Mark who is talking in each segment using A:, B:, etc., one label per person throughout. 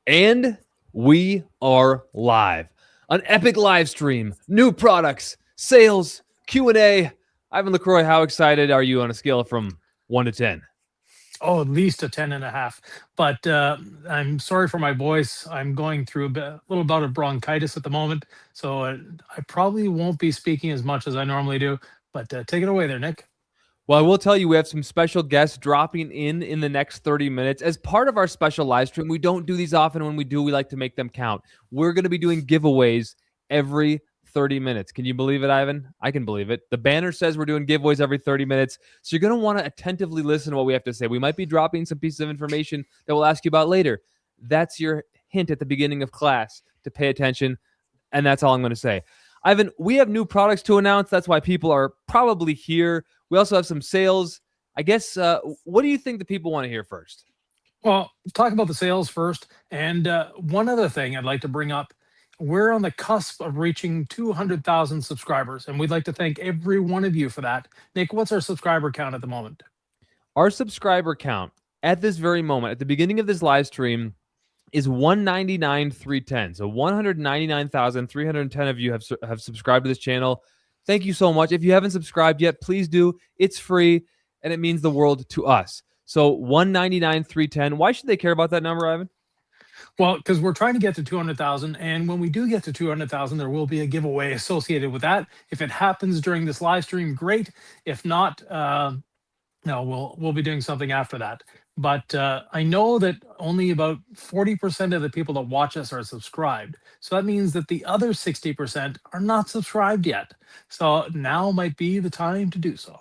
A: And we are live. An epic live stream, new products, sales, Q&A. Ivan LaCroix, how excited are you on a scale from 1 to 10?
B: Oh, at least a 10.5. But I'm sorry for my voice. I'm going through a little bout of bronchitis at the moment. So I probably won't be speaking as much as I normally do. But take it away there, Nick.
A: Well, I will tell you, we have some special guests dropping in the next 30 minutes. As part of our special live stream, we don't do these often. When we do, we like to make them count. We're going to be doing giveaways every 30 minutes. Can you believe it, Ivan? I can believe it. The banner says we're doing giveaways every 30 minutes. So you're going to want to attentively listen to what we have to say. We might be dropping some pieces of information that we'll ask you about later. That's your hint at the beginning of class to pay attention. And that's all I'm going to say. Ivan, we have new products to announce. That's why people are probably here. We also have some sales. I guess, what do you think the people want to hear first?
B: Well, talk about the sales first. And one other thing I'd like to bring up. We're on the cusp of reaching 200,000 subscribers, and we'd like to thank every one of you for that. Nick, what's our subscriber count at the moment?
A: Our subscriber count at this very moment, at the beginning of this live stream, is 199,310. So 199,310 of you have subscribed to this channel. Thank you so much. If you haven't subscribed yet, please do. It's free, and it means the world to us. So 199,310. Why should they care about that number, Ivan?
B: Well, because we're trying to get to 200,000, and when we do get to 200,000, there will be a giveaway associated with that. If it happens during this live stream, great. If not, no, we'll be doing something after that. But I know that only about 40% of the people that watch us are subscribed. So that means that the other 60% are not subscribed yet. So now might be the time to do so.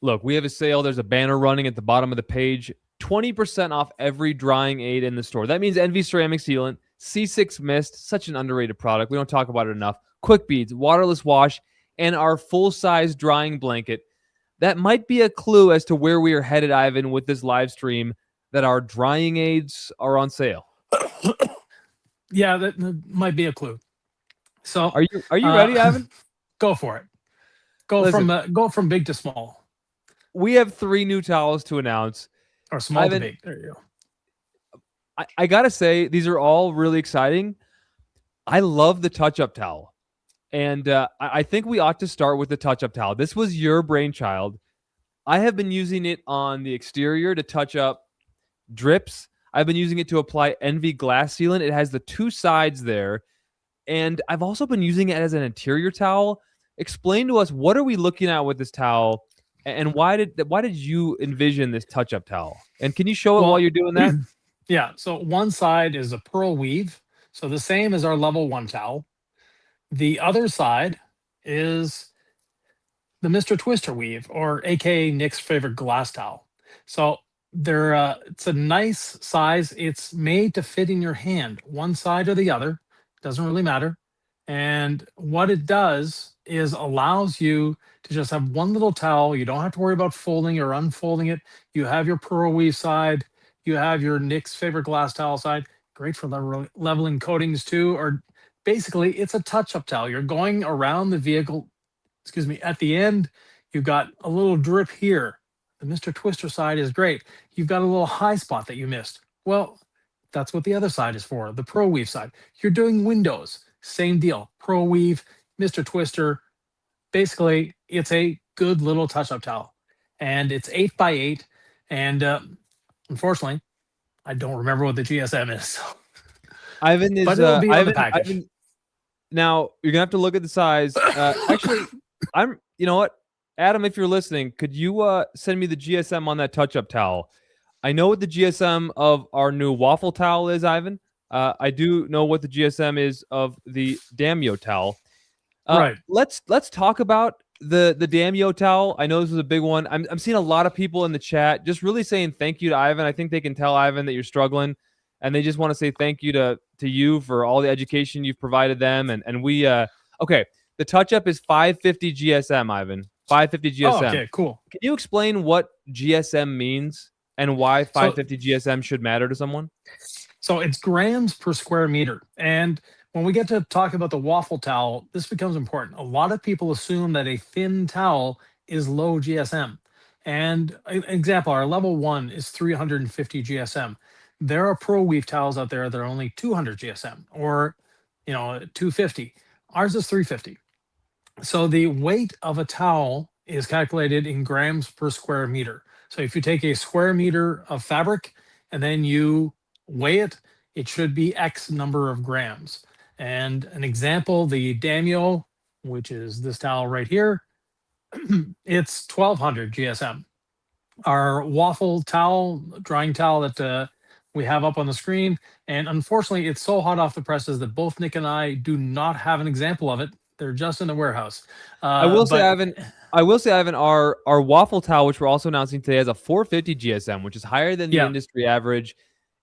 A: Look, we have a sale. There's a banner running at the bottom of the page. 20% off every drying aid in the store. That means NV Ceramic Sealant, C6 Mist, such an underrated product. We don't talk about it enough. Quick Beads, waterless wash, and our full-size drying blanket. That might be a clue as to where we are headed, Ivan, with this live stream, that our drying aids are on sale.
B: Yeah, that might be a clue. So
A: are you ready, Ivan?
B: Go for it. Go from big to small.
A: We have 3 new towels to announce.
B: Or small to big. There you
A: go. I got to say, these are all really exciting. I love the touch-up towel. And I think we ought to start with the touch-up towel. This was your brainchild. I have been using it on the exterior to touch up drips. I've been using it to apply NV glass sealant. It has the 2 sides there. And I've also been using it as an interior towel. Explain to us, what are we looking at with this towel? And why did you envision this touch-up towel? And can you show it while you're doing that?
B: Yeah. So one side is a pearl weave. So the same as our level 1 towel. The other side is the Mr. Twister weave, or AKA Nick's favorite glass towel. So it's a nice size. It's made to fit in your hand, one side or the other. Doesn't really matter. And what it does is allows you to just have one little towel. You don't have to worry about folding or unfolding it. You have your pearl weave side. You have your Nick's favorite glass towel side. Great for leveling coatings too. Or basically, it's a touch-up towel. You're going around the vehicle. Excuse me. At the end, you've got a little drip here. The Mr. Twister side is great. You've got a little high spot that you missed. Well, that's what the other side is for, the pearl weave side. You're doing windows. Same deal. Pearl weave, Mr. Twister. Basically, it's a good little touch-up towel. And it's 8x8. And unfortunately, I don't remember what the GSM is. So.
A: Ivan is...
B: But it'll be on the package.
A: Ivan, now, you're going to have to look at the size. Actually, you know what? Adam, if you're listening, could you send me the GSM on that touch-up towel? I know what the GSM of our new waffle towel is, Ivan. I do know what the GSM is of the Damio towel.
B: Right.
A: Let's talk about the Damio towel. I know this was a big one. I'm seeing a lot of people in the chat just really saying thank you to Ivan. I think they can tell, Ivan, that you're struggling, and they just want to say thank you to you for all the education you've provided them. And we okay, the touch-up is 550 GSM, Ivan. 550 GSM.
B: Oh, okay, cool.
A: Can you explain what GSM means and why 550 GSM should matter to someone?
B: So it's grams per square meter. And when we get to talk about the waffle towel, this becomes important. A lot of people assume that a thin towel is low GSM. And an example, our level 1 is 350 GSM. There are Pro Weave towels out there that are only 200 GSM or 250. Ours is 350. So the weight of a towel is calculated in grams per square meter. So if you take a square meter of fabric and then you weigh it, it should be X number of grams. And an example, the Damio, which is this towel right here, it's 1200 GSM. Our waffle towel, drying towel that we have up on the screen. And unfortunately, it's so hot off the presses that both Nick and I do not have an example of it. They're just in the warehouse.
A: I will say,
B: But
A: Ivan. I will say, Ivan, our waffle towel, which we're also announcing today, has a 450 GSM, which is higher than the
B: yeah,
A: industry average.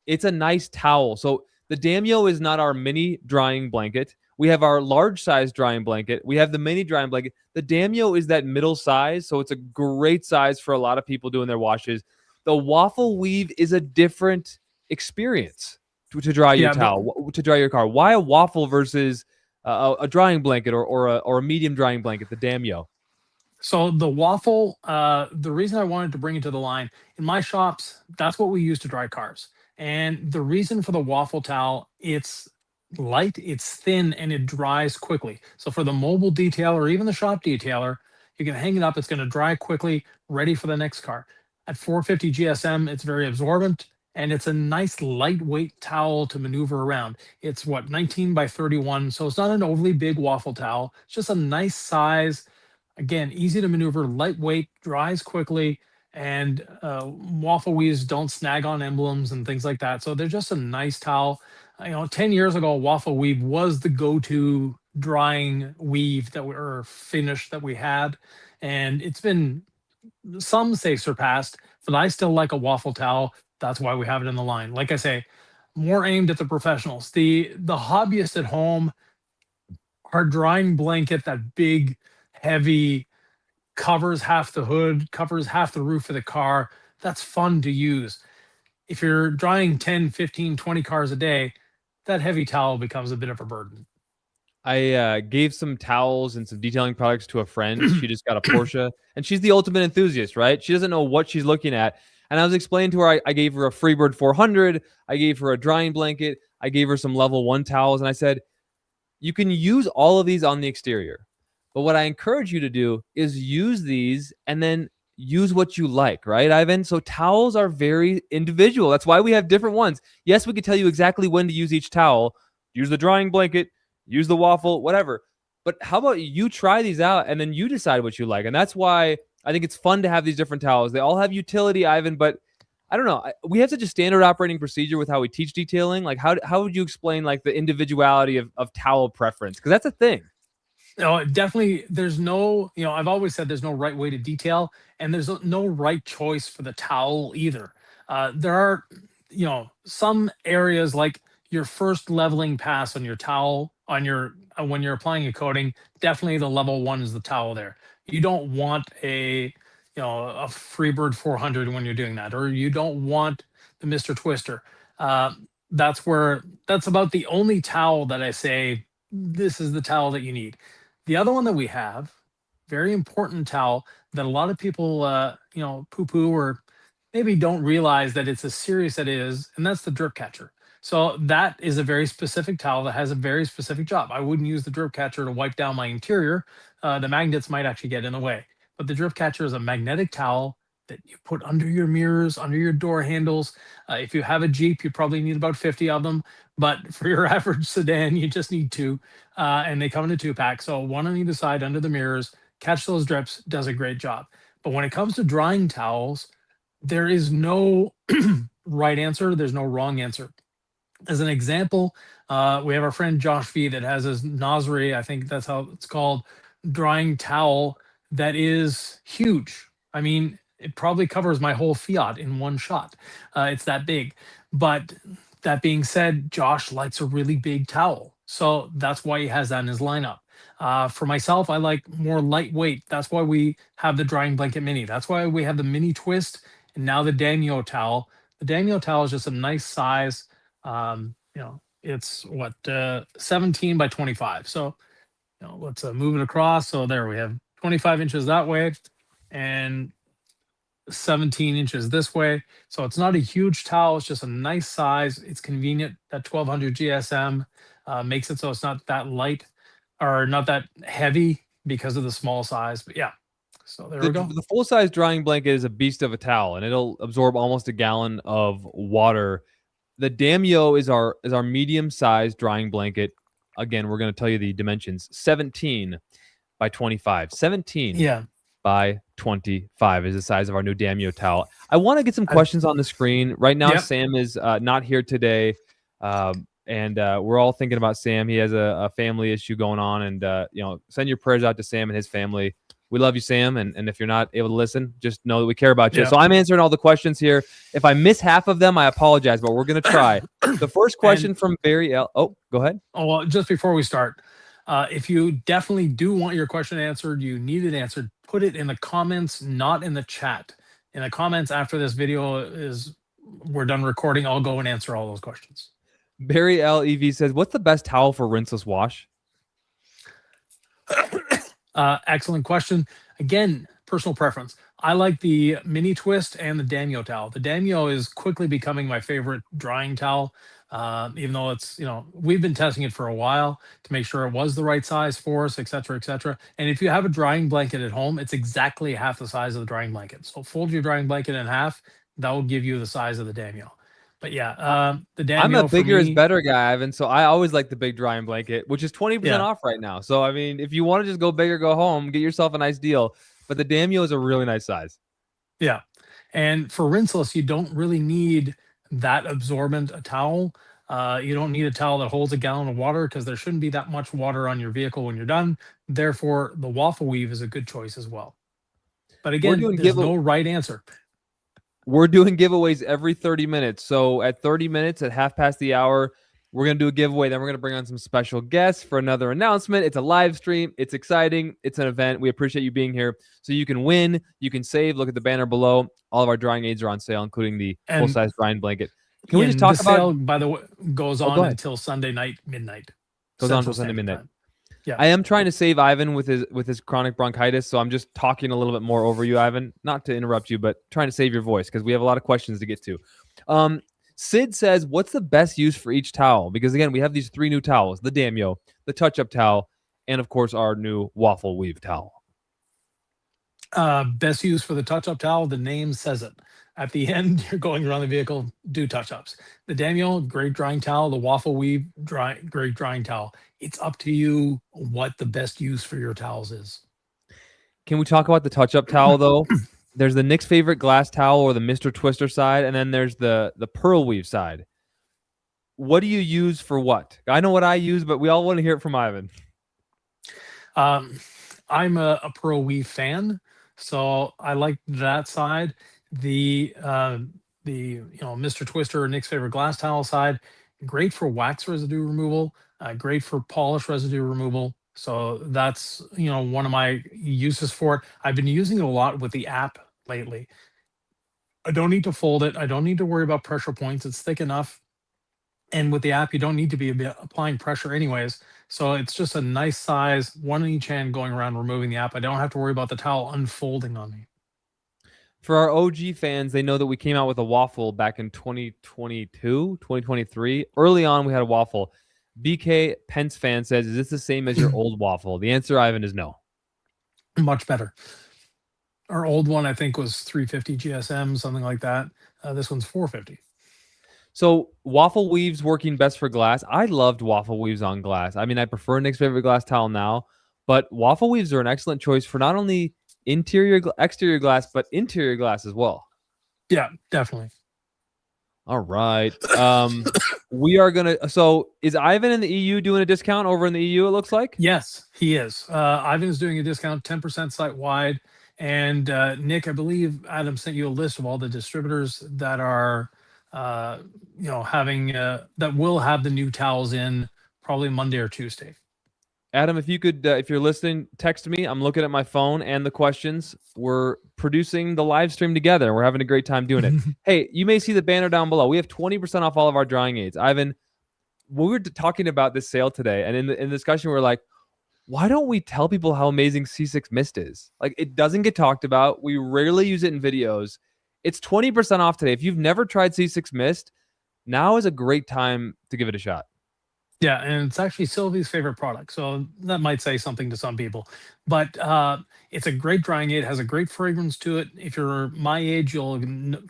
A: It's a nice towel. So the Damio is not our mini drying blanket. We have our large size drying blanket. We have the mini drying blanket. The Damio is that middle size, so it's a great size for a lot of people doing their washes. The waffle weave is a different experience to dry your
B: yeah.
A: towel, to dry your car. Why a waffle versus a drying blanket or a medium drying blanket, the Damio?
B: So the waffle, the reason I wanted to bring it to the line in my shops, that's what we use to dry cars. And the reason for the waffle towel, it's light, it's thin, and it dries quickly. So for the mobile detailer or even the shop detailer, you can hang it up. It's going to dry quickly, ready for the next car. At 450 GSM, it's very absorbent and it's a nice lightweight towel to maneuver around. It's what, 19 by 31. So it's not an overly big waffle towel. It's just a nice size. Again, easy to maneuver, lightweight, dries quickly, and waffle weaves don't snag on emblems and things like that. So they're just a nice towel. 10 years ago, waffle weave was the go-to drying weave that we or finish that we had, and it's been, some say, surpassed. But I still like a waffle towel. That's why we have it in the line. Like I say, more aimed at the professionals. The hobbyist at home, our drying blanket, that big, heavy, covers half the hood, covers half the roof of the car. That's fun to use. If you're drying 10, 15, 20 cars a day, that heavy towel becomes a bit of a burden.
A: I gave some towels and some detailing products to a friend. She just got a Porsche, and she's the ultimate enthusiast, right? She doesn't know what she's looking at. And I was explaining to her, I gave her a Freebird 400. I gave her a drying blanket. I gave her some level 1 towels. And I said, you can use all of these on the exterior. But what I encourage you to do is use these and then use what you like, right, Ivan? So towels are very individual. That's why we have different ones. Yes, we could tell you exactly when to use each towel. Use the drying blanket, use the waffle, whatever. But how about you try these out and then you decide what you like? And that's why I think it's fun to have these different towels. They all have utility, Ivan, but I don't know. We have such a standard operating procedure with how we teach detailing. Like, how would you explain like the individuality of towel preference? Because that's a thing.
B: No, definitely. There's no, I've always said there's no right way to detail, and there's no right choice for the towel either. There are, some areas like your first leveling pass on your towel, on your, when you're applying a coating, definitely the level one is the towel there. You don't want a Freebird 400 when you're doing that, or you don't want the Mr. Twister. Uh, that's about the only towel that I say this is the towel that you need. The other one that we have, very important towel that a lot of people, poo-poo or maybe don't realize that it's as serious as it is, and that's the drip catcher. So that is a very specific towel that has a very specific job. I wouldn't use the drip catcher to wipe down my interior. The magnets might actually get in the way. But the drip catcher is a magnetic towel that you put under your mirrors, under your door handles. If you have a Jeep, you probably need about 50 of them. But for your average sedan, you just need two, and they come in a 2-pack. So one on either side under the mirrors, catch those drips, does a great job. But when it comes to drying towels, there is no right answer. There's no wrong answer. As an example, we have our friend Josh V that has his Nasri, I think that's how it's called, drying towel that is huge. I mean, it probably covers my whole Fiat in one shot. It's that big. But that being said, Josh likes a really big towel. So that's why he has that in his lineup. For myself, I like more lightweight. That's why we have the drying blanket mini. That's why we have the mini twist and now the Damio towel. The Damio towel is just a nice size. It's what, 17 by 25. So, let's move it across. So there we have 25 inches that way, and 17 inches this way. So it's not a huge towel. It's just a nice size. It's convenient. That 1200 GSM makes it so it's not that light or not that heavy because of the small size. But yeah, so there we go.
A: The full size drying blanket is a beast of a towel, and it'll absorb almost a gallon of water. The Damio is our medium sized drying blanket. Again, we're going to tell you the dimensions: 17 by 25. 17
B: Yeah.
A: by 25 is the size of our new Damio towel. I want to get some questions on the screen right now.
B: Yep.
A: Sam is not here today, and we're all thinking about Sam. He has a family issue going on, and send your prayers out to Sam and his family. We love you, Sam, and if you're not able to listen, just know that we care about you.
B: Yep.
A: So I'm answering all the questions here. If I miss half of them, I apologize, but we're going to try. The first question from Barry L. Oh, go ahead.
B: Oh, well, just before we start, if you definitely do want your question answered, you need it answered, put it in the comments, not in the chat. In the comments after this video we're done recording, I'll go and answer all those questions.
A: Barry L. EV says, what's the best towel for rinseless wash?
B: Excellent question. Again, personal preference. I like the mini twist and the Damio towel. The Damio is quickly becoming my favorite drying towel. Even though it's, we've been testing it for a while to make sure it was the right size for us, et cetera, et cetera. And if you have a drying blanket at home, it's exactly half the size of the drying blanket. So fold your drying blanket in half. That will give you the size of the Damio. But yeah, the Damio.
A: I'm a bigger is better guy, Ivan. So I always like the big drying blanket, which is 20% off right now. So I mean, if you want to just go big or go home, get yourself a nice deal. But the Damio is a really nice size.
B: Yeah, and for rinseless, you don't really need that absorbent a towel. You don't need a towel that holds a gallon of water because there shouldn't be that much water on your vehicle when you're done. Therefore, the waffle weave is a good choice as well. But again, there's no right answer.
A: We're doing giveaways every 30 minutes. So at 30 minutes, at half past the hour, we're going to do a giveaway. Then we're going to bring on some special guests for another announcement. It's a live stream. It's exciting. It's an event. We appreciate you being here. So you can win. You can save. Look at the banner below. All of our drying aids are on sale, including the full-size drying blanket. Can we just talk about...
B: sale, by the way, goes on until Sunday night, midnight.
A: Goes on until Sunday midnight. Yeah. I am trying to save Ivan with his chronic bronchitis, so I'm just talking a little bit more over you, Ivan. Not to interrupt you, but trying to save your voice because we have a lot of questions to get to. Sid says, what's the best use for each towel? Because, again, we have these 3 new towels, the Damio, the touch-up towel, and, of course, our new waffle weave towel.
B: Best use for the touch-up towel, the name says it. At the end, you're going around the vehicle, do touch-ups. The Damio, great drying towel. The waffle weave, great drying towel. It's up to you what the best use for your towels is.
A: Can we talk about the touch-up towel, though? There's the Nick's favorite glass towel or the Mr. Twister side, and then there's the pearl weave side. What do you use for what? I know what I use, but we all want to hear it from Ivan.
B: I'm a pearl weave fan, so I like that side. The Mr. Twister or Nick's favorite glass towel side, great for wax residue removal, great for polish residue removal. So that's one of my uses for it. I've been using it a lot with the app lately. I don't need to fold it. I don't need to worry about pressure points. It's thick enough. And with the app, you don't need to be applying pressure anyways. So it's just a nice size, one in each hand going around removing the app. I don't have to worry about the towel unfolding on me.
A: For our OG fans, they know that we came out with a waffle back in 2022, 2023. Early on, we had a waffle. BK Pence fan says, is this the same as your old waffle? The answer, Ivan, is no.
B: Much better. Our old one, I think, was 350 GSM, something like that. This one's 450.
A: So waffle weaves working best for glass. I loved waffle weaves on glass. I mean, I prefer Nick's favorite glass towel now, but waffle weaves are an excellent choice for not only exterior glass, but interior glass as well.
B: Yeah, definitely.
A: All right. We are going to... So is Ivan in the EU doing a discount over in the EU, it looks like?
B: Yes, he is. Ivan is doing a discount, 10% site-wide. And Nick, I believe Adam sent you a list of all the distributors that are, having... that will have the new towels in probably Monday or Tuesday.
A: Adam, if you could, if you're listening, text me. I'm looking at my phone and the questions. We're producing the live stream together. We're having a great time doing it. Hey, you may see the banner down below. We have 20% off all of our drying aids. Ivan, we were talking about this sale today, and in the discussion, we were like, why don't we tell people how amazing C6 Mist is? Like, it doesn't get talked about. We rarely use it in videos. It's 20% off today. If you've never tried C6 Mist, now is a great time to give it a shot.
B: Yeah, and it's actually Sylvie's favorite product, so that might say something to some people. But it's a great drying aid, has a great fragrance to it. If you're my age, you'll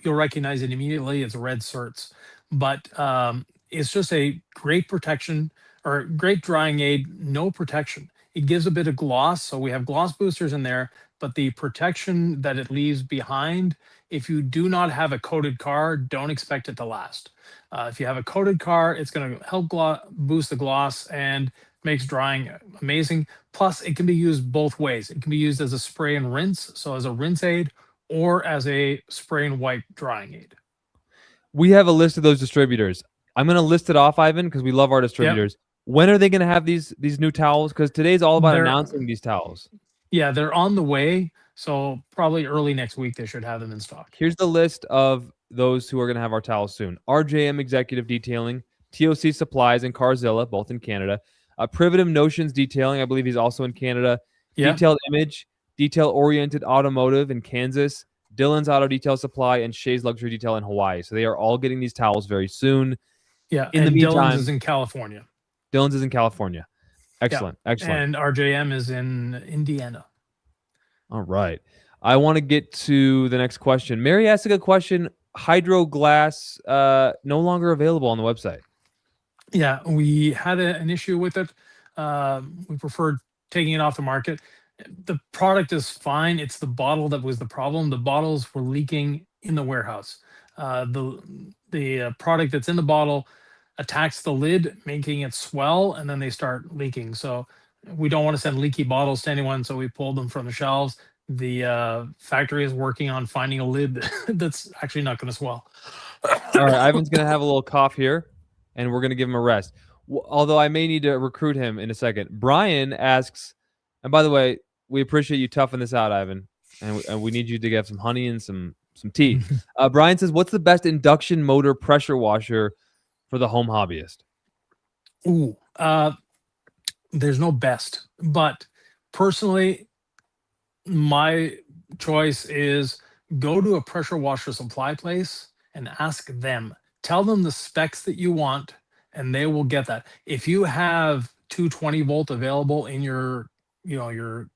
B: recognize it immediately. It's red certs, but it's just a great protection or great drying aid. No protection. It gives a bit of gloss, so we have gloss boosters in there, but the protection that it leaves behind, if you do not have a coated car, don't expect it to last. If you have a coated car, it's going to help boost the gloss and makes drying amazing. Plus, it can be used both ways. It can be used as a spray and rinse, so as a rinse aid, or as a spray and wipe drying aid.
A: We have a list of those distributors. I'm going to list it off, Ivan, because we love our distributors. Yep. When are they going to have these new towels? Because today's all about announcing these towels.
B: Yeah, they're on the way. So probably early next week, they should have them in stock.
A: Here's the list of those who are going to have our towels soon. RJM Executive Detailing, TOC Supplies, and Carzilla, both in Canada. Privative Notions Detailing, I believe he's also in Canada. Yeah. Detailed Image, Detail Oriented Automotive in Kansas, Dylan's Auto Detail Supply, and Shay's Luxury Detail in Hawaii. So they are all getting these towels very soon.
B: Yeah, in the meantime, Dylan's is in California.
A: Dylan's is in California. Excellent, yeah. Excellent.
B: And RJM is in Indiana.
A: All right. I want to get to the next question. Mary asked a good question. Hydro Glass no longer available on the website.
B: Yeah, we had an issue with it. We preferred taking it off the market. The product is fine. It's the bottle that was the problem. The bottles were leaking in the warehouse. The product that's in the bottle attacks the lid, making it swell, and then they start leaking. So we don't want to send leaky bottles to anyone, so we pulled them from the shelves. The factory is working on finding a lid that's actually not going to swell.
A: All right, Ivan's going to have a little cough here, and we're going to give him a rest. Although I may need to recruit him in a second. Brian asks, and by the way, we appreciate you toughing this out, Ivan, and we need you to get some honey and some tea. Brian says, what's the best induction motor pressure washer for the home hobbyist?
B: Ooh, there's no best, but personally, my choice is go to a pressure washer supply place and ask them. Tell them the specs that you want, and they will get that. If you have 220 volt available in your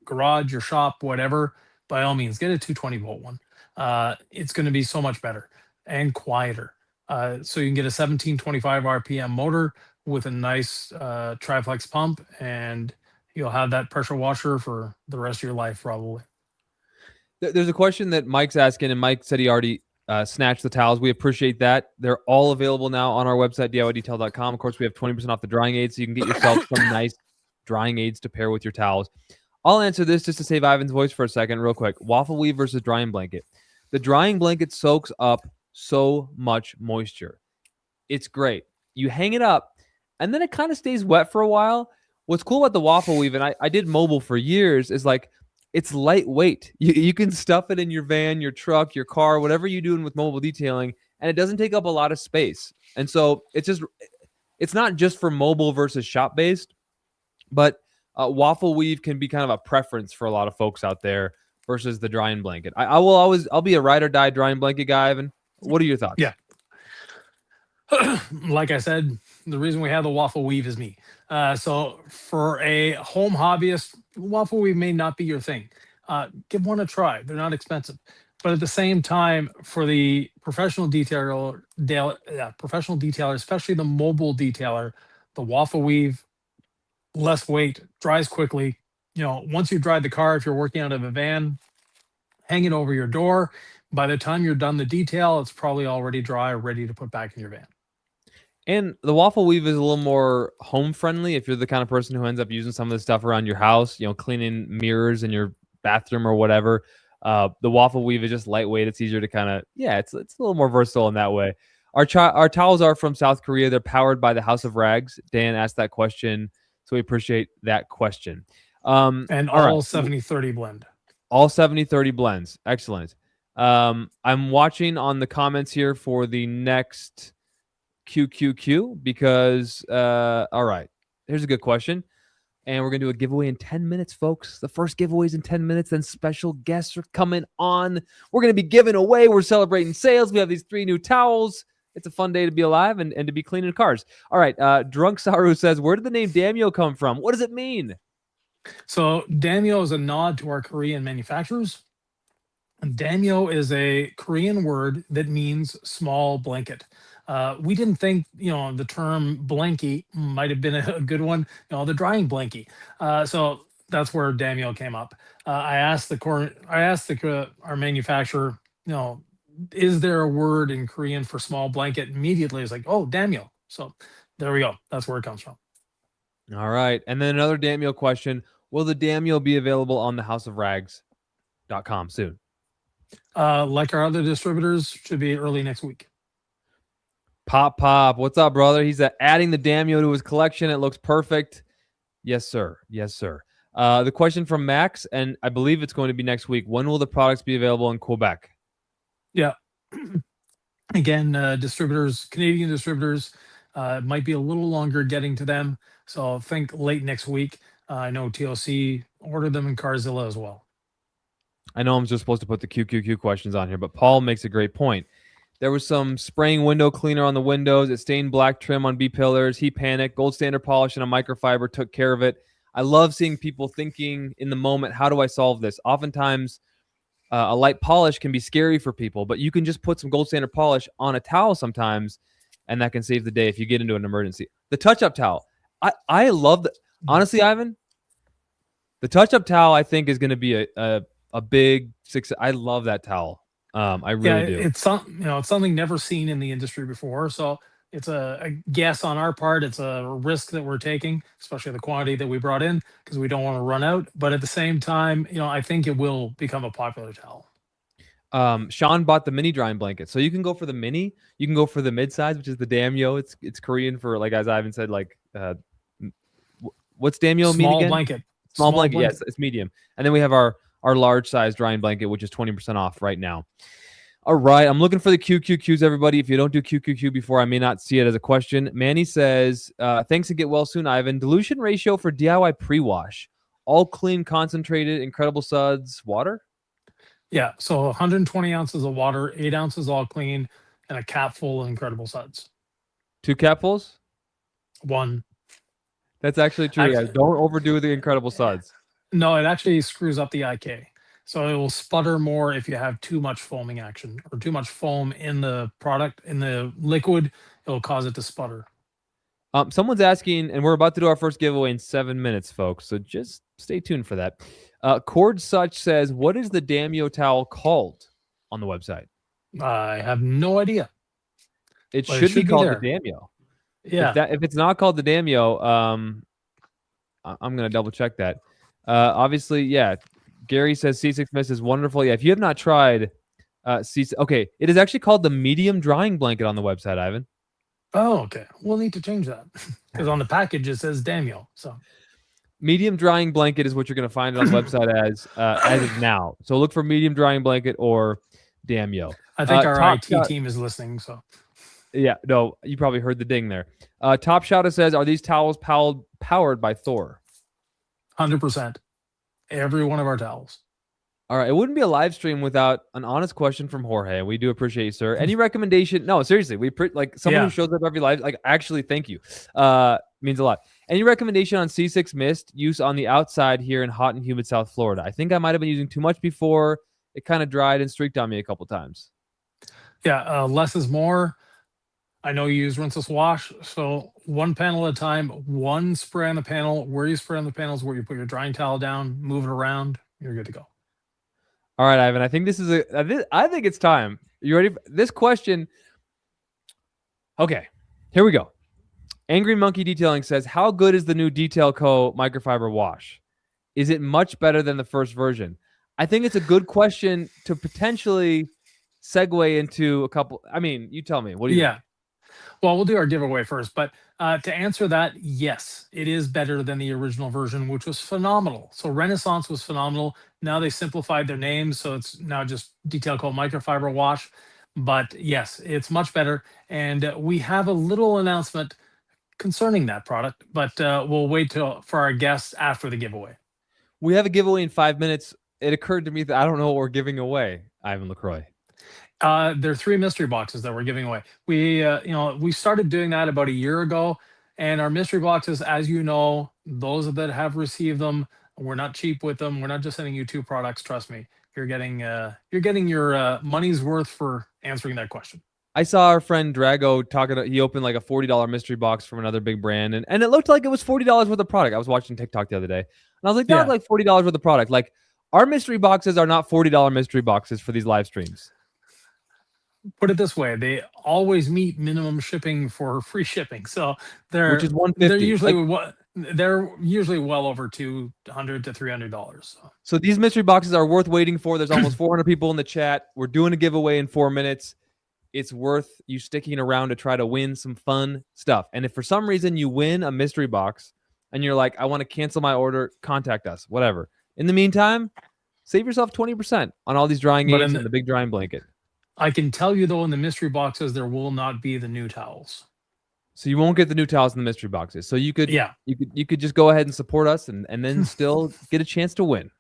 B: garage, your shop, whatever, by all means, get a 220 volt one. It's going to be so much better and quieter. So you can get a 1725 RPM motor with a nice triflex pump, and you'll have that pressure washer for the rest of your life, probably.
A: There's a question that Mike's asking, and Mike said he already snatched the towels. We appreciate that. They're all available now on our website, DIYdetail.com. Of course, we have 20% off the drying aids, so you can get yourself some nice drying aids to pair with your towels. I'll answer this just to save Ivan's voice for a second real quick. Waffle weave versus drying blanket. The drying blanket soaks up so much moisture. It's great. You hang it up, and then it kind of stays wet for a while. What's cool about the waffle weave, and I did mobile for years, is like it's lightweight. You can stuff it in your van, your truck, your car, whatever you're doing with mobile detailing, and it doesn't take up a lot of space. And so it's not just for mobile versus shop-based, but waffle weave can be kind of a preference for a lot of folks out there versus the drying blanket. I'll be a ride or die drying blanket guy, Ivan. What are your thoughts?
B: Yeah. Like I said, the reason we have the waffle weave is me. So for a home hobbyist, waffle weave may not be your thing. Give one a try. They're not expensive. But at the same time, for the professional detailer, especially the mobile detailer, the waffle weave, less weight, dries quickly. Once you dry the car, if you're working out of a van, hang it over your door. By the time you're done the detail, it's probably already dry or ready to put back in your van.
A: And the waffle weave is a little more home friendly if you're the kind of person who ends up using some of the stuff around your house, cleaning mirrors in your bathroom or whatever. The waffle weave is just lightweight. It's easier to kind of, it's a little more versatile in that way. Our towels are from South Korea. They're powered by the House of Rags. Dan asked that question, so we appreciate that question.
B: And all 70-30 blend.
A: All 70-30 blends. Excellent. I'm watching on the comments here for the next QQQ because, all right, here's a good question. And we're going to do a giveaway in 10 minutes, folks. The first giveaway is in 10 minutes. Then special guests are coming on. We're going to be giving away. We're celebrating sales. We have these 3 new towels. It's a fun day to be alive and to be cleaning cars. All right. Drunk Saru says, where did the name Damyo come from? What does it mean?
B: So Damyo is a nod to our Korean manufacturers. And Damyo is a Korean word that means small blanket. We didn't think, the term blankie might have been a good one, the drying blankie. So that's where Damyo came up. I asked our manufacturer, is there a word in Korean for small blanket? Immediately, it's like, oh, Damyo. So there we go. That's where it comes from.
A: All right. And then another Damyo question. Will the Damyo be available on the houseofrags.com soon?
B: Like our other distributors, should be early next week.
A: Pop, what's up, brother? He's adding the Damyo to his collection. It looks perfect. Yes, sir. Yes, sir. The question from Max, and I believe it's going to be next week. When will the products be available in Quebec?
B: Yeah. Again, distributors, Canadian distributors, it might be a little longer getting to them. So think late next week. I know TOC ordered them in Carzilla as well.
A: I know I'm just supposed to put the QQQ questions on here, but Paul makes a great point. There was some spraying window cleaner on the windows. It stained black trim on B-pillars. He panicked. Gold standard polish and a microfiber took care of it. I love seeing people thinking in the moment, how do I solve this? Oftentimes, a light polish can be scary for people, but you can just put some gold standard polish on a towel sometimes, and that can save the day if you get into an emergency. The touch-up towel. I love that. Honestly, Ivan, the touch-up towel, I think, is going to be a big success. I love that towel. I really do.
B: It's something never seen in the industry before. So it's a guess on our part. It's a risk that we're taking, especially the quantity that we brought in, because we don't want to run out. But at the same time, I think it will become a popular towel.
A: Sean bought the mini drying blanket, so you can go for the mini. You can go for the mid-size, which is the Damyo. It's Korean for, like, as Ivan said, like what's Damyo mean again?
B: Blanket.
A: Small blanket. Yes, it's medium. And then we have our large size drying blanket, which is 20% off right now. All right, I'm looking for the QQQs, everybody. If you don't do QQQ before, I may not see it as a question. Manny says, thanks and get well soon, Ivan. Dilution ratio for DIY pre-wash. All clean, concentrated, incredible suds, water?
B: Yeah, so 120 ounces of water, 8 ounces all clean, and a cap full of incredible suds.
A: 2 capfuls?
B: 1.
A: That's actually true. Guys. Don't overdo the incredible suds.
B: No, it actually screws up the IK. So it will sputter more if you have too much foaming action or too much foam in the product, in the liquid. It'll cause it to sputter.
A: Someone's asking, and we're about to do our first giveaway in 7 minutes, folks. So just stay tuned for that. Cord Such says, what is the Damyo towel called on the website?
B: I have no idea.
A: It should be called the Damyo.
B: Yeah.
A: If it's not called the Damyo, I'm going to double check that. Obviously, yeah. Gary says C6 Mist is wonderful. Yeah, if you have not tried C6, okay, it is actually called the medium drying blanket on the website, Ivan.
B: Oh, okay. We'll need to change that because on the package it says Damyo. So
A: medium drying blanket is what you're going to find it on the website as of now. So look for medium drying blanket or Damyo.
B: I think our IT team is listening. So
A: yeah, no, you probably heard the ding there. Top Shouter says, are these towels powered by Thor?
B: 100%. Every one of our towels.
A: All right. It wouldn't be a live stream without an honest question from Jorge. We do appreciate you, sir. Any recommendation? No, seriously. Like someone who shows up every live, like, actually, thank you. Means a lot. Any recommendation on C6 Mist use on the outside here in hot and humid South Florida? I think I might have been using too much before. It kind of dried and streaked on me a couple times.
B: Yeah. Less is more. I know you use rinseless wash, so 1 panel at a time, 1 spray on the panel. Where you spray on the panel is where you put your drying towel down, move it around, you're good to go.
A: All right, Ivan, I think I think it's time. You ready for this question? Okay, here we go. Angry Monkey Detailing says, how good is the new Detail Co. microfiber wash? Is it much better than the first version? I think it's a good question to potentially segue into a couple. I mean, you tell me. What do you think?
B: Well, we'll do our giveaway first, but to answer that, yes, it is better than the original version, which was phenomenal. So Renaissance was phenomenal. Now they simplified their names, so it's now just Detail Co. microfiber wash. But yes, it's much better. And we have a little announcement concerning that product, but we'll wait for our guests after the giveaway.
A: We have a giveaway in 5 minutes. It occurred to me that I don't know what we're giving away, Ivan LaCroix.
B: There are 3 mystery boxes that we're giving away. We started doing that about a year ago, and our mystery boxes, as you know, those that have received them, we're not cheap with them. We're not just sending you 2 products. Trust me, you're getting your money's worth for answering that question.
A: I saw our friend Drago talking. He opened like a $40 mystery box from another big brand, and it looked like it was $40 worth of product. I was watching TikTok the other day, and I was like, that
B: Yeah.
A: looked like $40 worth of product. Like, our mystery boxes are not $40 mystery boxes for these live streams.
B: Put it this way, they always meet minimum shipping for free shipping, so
A: Which is $150.
B: they're usually well over $200 to $300.
A: So these mystery boxes are worth waiting for. There's almost 400 people in the chat. We're doing a giveaway in 4 minutes. It's worth you sticking around to try to win some fun stuff. And if for some reason you win a mystery box and you're like, I want to cancel my order, contact us, whatever. In the meantime, save yourself 20% on all these drying aids and the big drying blanket.
B: I can tell you, though, in the mystery boxes, there will not be the new towels.
A: So you won't get the new towels in the mystery boxes. So you could just go ahead and support us and then still get a chance to win.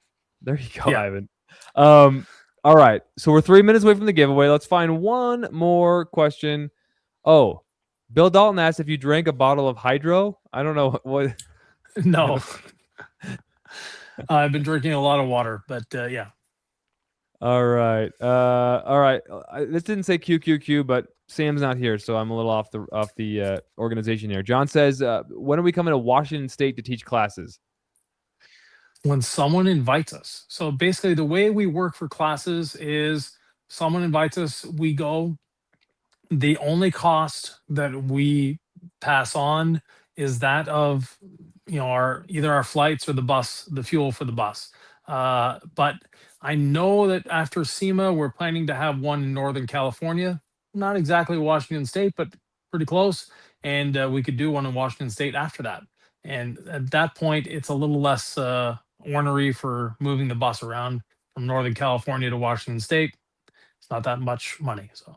A: There you go, Ivan. All right. So we're 3 minutes away from the giveaway. Let's find one more question. Oh, Bill Dalton asked if you drank a bottle of hydro. I don't know what.
B: No. I've been drinking a lot of water, but yeah.
A: All right. All right. This didn't say QQQ, but Sam's not here, so I'm a little off the organization here. John says, when are we coming to Washington State to teach classes?
B: When someone invites us. So basically, the way we work for classes is someone invites us, we go. The only cost that we pass on is that of either our flights or the bus, the fuel for the bus. But I know that after SEMA, we're planning to have one in Northern California, not exactly Washington State, but pretty close. And we could do one in Washington State after that. And at that point, it's a little less ornery for moving the bus around from Northern California to Washington State. It's not that much money. So,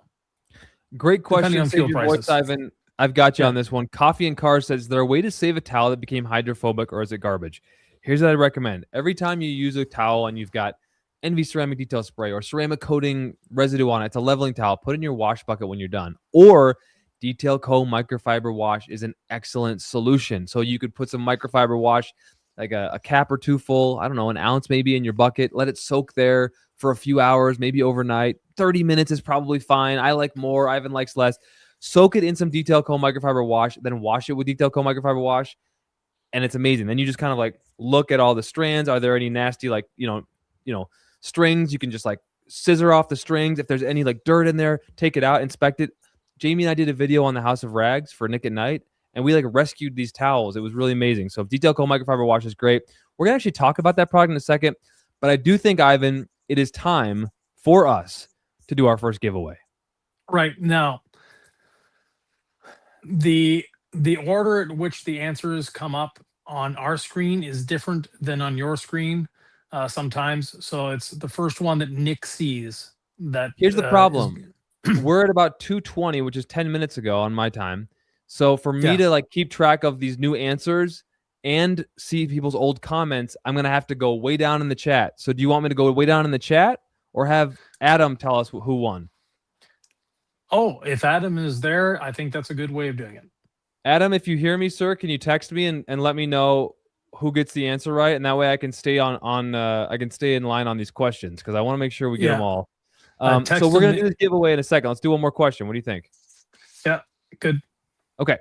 A: great question.
B: On fuel prices.
A: Ivan. I've got you on this one. Coffee and Car says, is there a way to save a towel that became hydrophobic, or is it garbage? Here's what I recommend. Every time you use a towel and you've got NV ceramic detail spray or ceramic coating residue on it, it's a leveling towel. Put it in your wash bucket when you're done. Or Detail Co microfiber wash is an excellent solution. So you could put some microfiber wash, like a cap or 2 full, I don't know, an ounce maybe in your bucket. Let it soak there for a few hours, maybe overnight. 30 minutes is probably fine. I like more. Ivan likes less. Soak it in some Detail Co microfiber wash, then wash it with Detail Co microfiber wash, and it's amazing. Then you just kind of like look at all the strands. Are there any nasty strings? You can just like scissor off the strings. If there's any like dirt in there, take it out, inspect it. Jamie and I did a video on the House of Rags for Nick at Night, and we like rescued these towels. It was really amazing. So Detail Co microfiber wash is great. We're gonna actually talk about that product in a second, but I do think, Ivan, it is time for us to do our first giveaway.
B: Right now, the order at which the answers come up on our screen is different than on your screen sometimes. So it's the first one that Nick sees.
A: Here's the problem. We're at about 2:20, which is 10 minutes ago on my time. So for me to like keep track of these new answers and see people's old comments, I'm going to have to go way down in the chat. So do you want me to go way down in the chat or have Adam tell us who won?
B: Oh, if Adam is there, I think that's a good way of doing it.
A: Adam, if you hear me, sir, can you text me and let me know who gets the answer right? And that way I can stay I can stay in line on these questions because I want to make sure we get them all. So we're going to do this giveaway in a second. Let's do one more question. What do you think?
B: Yeah, good.
A: Okay.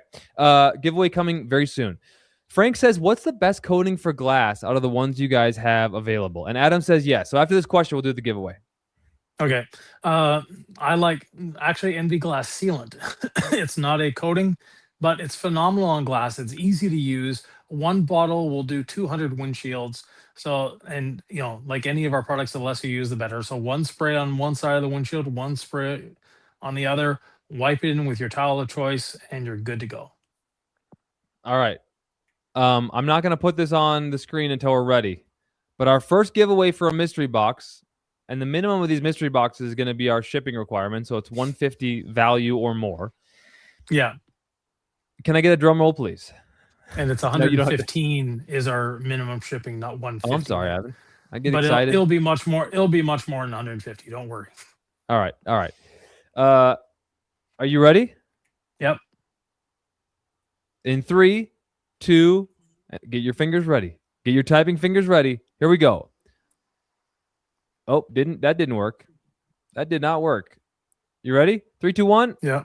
A: Giveaway coming very soon. Frank says, what's the best coating for glass out of the ones you guys have available? And Adam says yes. So after this question, we'll do the giveaway.
B: Okay. I like actually NV Glass Sealant. It's not a coating, but it's phenomenal on glass. It's easy to use. One bottle will do 200 windshields. So, and like any of our products, the less you use, the better. So one spray on one side of the windshield, one spray on the other, wipe it in with your towel of choice, and you're good to go.
A: All right. I'm not going to put this on the screen until we're ready, but our first giveaway for a mystery box, and the minimum of these mystery boxes is going to be our shipping requirement. So it's $150 value or more.
B: Yeah.
A: Can I get a drum roll, please?
B: And it's
A: No, you don't have to.
B: 115 is our minimum shipping, not 150.
A: Oh, I'm sorry, Ivan. I get
B: But
A: excited.
B: it'll be much more. It'll be much more than 150. Don't worry.
A: All right. Are you ready?
B: Yep.
A: In 3, 2, get your fingers ready. Get your typing fingers ready. Here we go. Oh, that didn't work. That did not work. You ready? 3, 2, 1.
B: Yeah.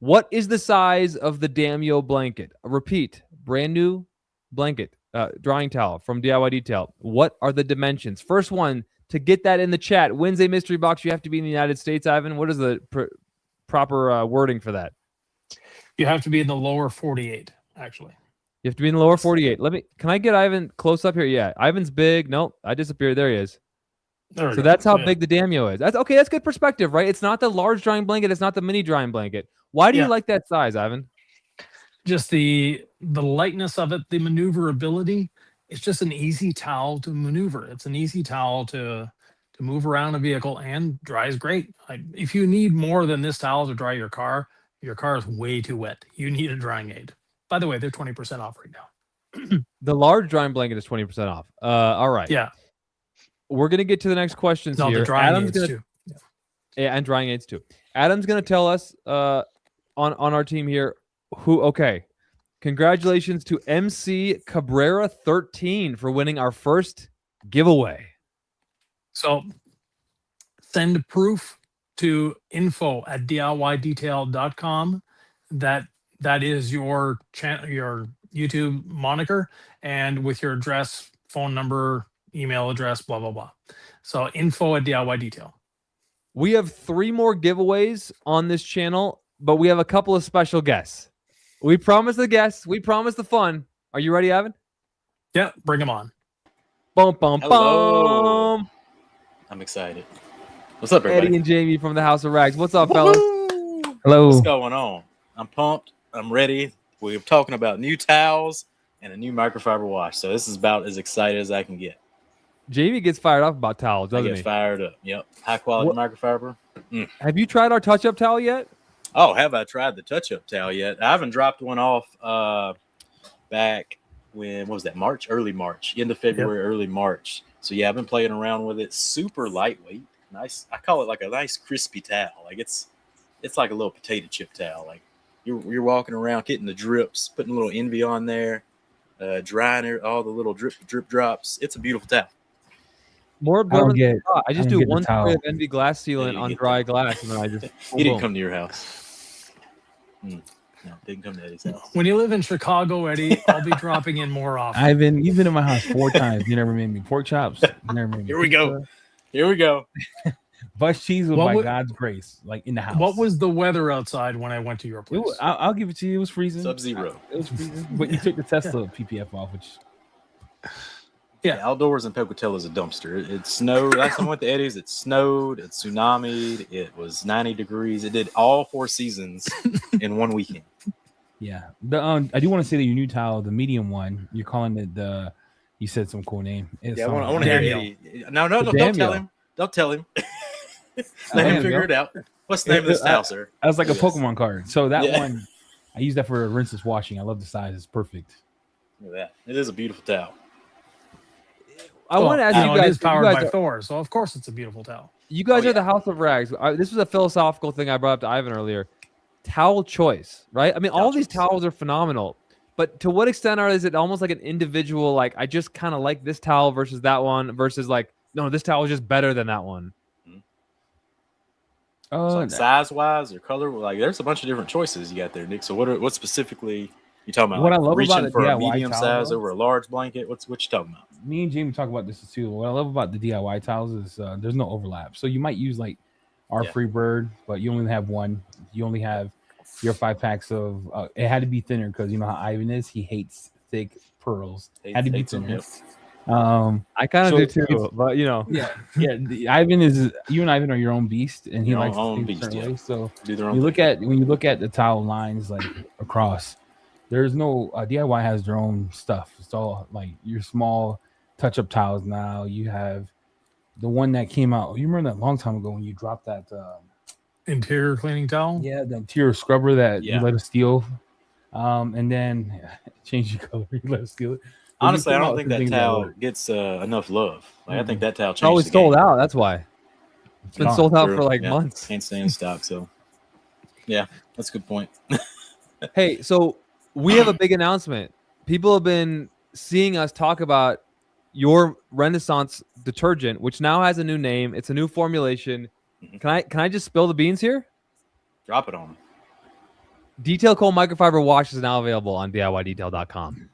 A: What is the size of the Damio blanket? Repeat. Brand new blanket, drying towel from DIY Detail. What are the dimensions? First one to get that in the chat wins a mystery box. You have to be in the United States, Ivan. What is the proper wording for that?
B: You have to be in the lower 48, actually.
A: You have to be in the lower 48. Can I get Ivan close up here? Yeah, Ivan's big. Nope, I disappeared. There he is. So that's how big the Damio is. That's okay. That's good perspective, right? It's not the large drying blanket. It's not the mini drying blanket. Why do you like that size, Ivan?
B: Just the lightness of it, the maneuverability. It's just an easy towel to maneuver. It's an easy towel to move around a vehicle and dries great. If you need more than this towel to dry your car is way too wet. You need a drying aid. By the way, they're 20% off right now.
A: The large drying blanket is 20% off. All right.
B: Yeah.
A: We're going to get to the next questions here.
B: The drying aids too.
A: Yeah, and drying aids too. Adam's going to tell us on our team here okay. Congratulations to MC Cabrera 13 for winning our first giveaway.
B: So send proof to info@diydetail.com. That is your channel, your YouTube moniker, and with your address, phone number, email address, blah, blah, blah. So info@diydetail.
A: We have 3 more giveaways on this channel, but we have a couple of special guests. We promised the guests. We promised the fun. Are you ready, Ivan?
B: Yeah, bring them on.
A: Boom, boom, boom.
C: I'm excited. What's up, everybody?
A: Eddie and Jamie from the House of Rags. What's up, fellas?
C: Hello. What's going on? I'm pumped. I'm ready. We're talking about new towels and a new microfiber wash. So this is about as excited as I can get.
A: Jamie gets fired up about towels, doesn't he?
C: I get fired up. Yep. High quality microfiber.
A: Have you tried our touch-up towel yet?
C: Oh, have I tried the touch-up towel yet? I haven't dropped one off back when, what was that, March? Early March. End of February, early March. So, yeah, I've been playing around with it. Super lightweight. Nice. I call it like a nice crispy towel. Like it's like a little potato chip towel. Like you're walking around getting the drips, putting a little envy on there, drying all the little drip drops. It's a beautiful towel.
A: More absorbent. I just do one spray of envy glass sealant on dry glass, and then I just.
C: He didn't come to your house. No, didn't come to Eddie's house.
B: When you live in Chicago, Eddie, I'll be dropping in more often.
D: You've been in my house 4 times. You never made me pork chops. You never made me
C: Here we go. Here we go.
D: Bus cheese was by God's grace, like in the house.
B: What was the weather outside when I went to your place?
D: I'll give it to you. It was freezing.
C: Sub-zero.
D: It was freezing. But you took the Tesla PPF off, which.
C: Yeah, outdoors in Pocatello is a dumpster. It snowed. Last time I went to Eddie's, it snowed, it tsunamied, it was 90 degrees. It did all 4 seasons in one weekend.
D: Yeah. I do want to say that your new towel, the medium one, you're calling it you said some cool name.
C: I want to hear Eddie. No, don't tell him. Don't tell him. Let him figure it out. What's the name of this towel, sir?
D: That was like a Pokemon card. So that one, I use that for rinseless washing. I love the size. It's perfect.
C: Look at that. It is a beautiful towel.
A: I want to ask you guys.
B: It is powered by Thor, so of course it's a beautiful towel.
A: You guys are the House of Rags. This was a philosophical thing I brought up to Ivan earlier. Towel choice, right? I mean, all these towels are phenomenal, but to what extent is it almost like an individual? Like, I just kind of like this towel versus that one, versus like, no, this towel is just better than that one.
C: So like size-wise or color, like there's a bunch of different choices you got there, Nick. So what specifically you talking about?
D: What I love
C: reaching
D: about
C: for
D: the
C: a
D: DIY
C: medium
D: towel,
C: size over a large blanket. What you talking about?
D: Me and Jamie talk about this too. What I love about the DIY towels is there's no overlap. So you might use like our Freebird, but you only have one. You only have your 5 packs of. It had to be thinner because you know how Ivan is. He hates thick pearls. Had to be thinner.
A: I kind of do too, but you know,
D: Ivan is you and Ivan are your own beast, and he likes to think certain ways. So when you look at the towel lines like across, there's no DIY has their own stuff. It's all like your small touch-up towels. Now you have the one that came out. You remember that long time ago when you dropped that
B: interior cleaning towel?
D: Yeah, the interior scrubber that you let us steal. And then change the color. Let's do it.
C: Honestly, I don't think that towel gets enough love. Like, I think that towel changed.
A: Oh, it's sold out. That's why. It's been sold out for like months.
C: Can't stay in stock. So, yeah, that's a good point.
A: Hey, so we have a big announcement. People have been seeing us talk about your Renaissance detergent, which now has a new name. It's a new formulation. Can I just spill the beans here?
C: Drop it on them.
A: Detail Coal Microfiber Wash is now available on DIYDetail.com.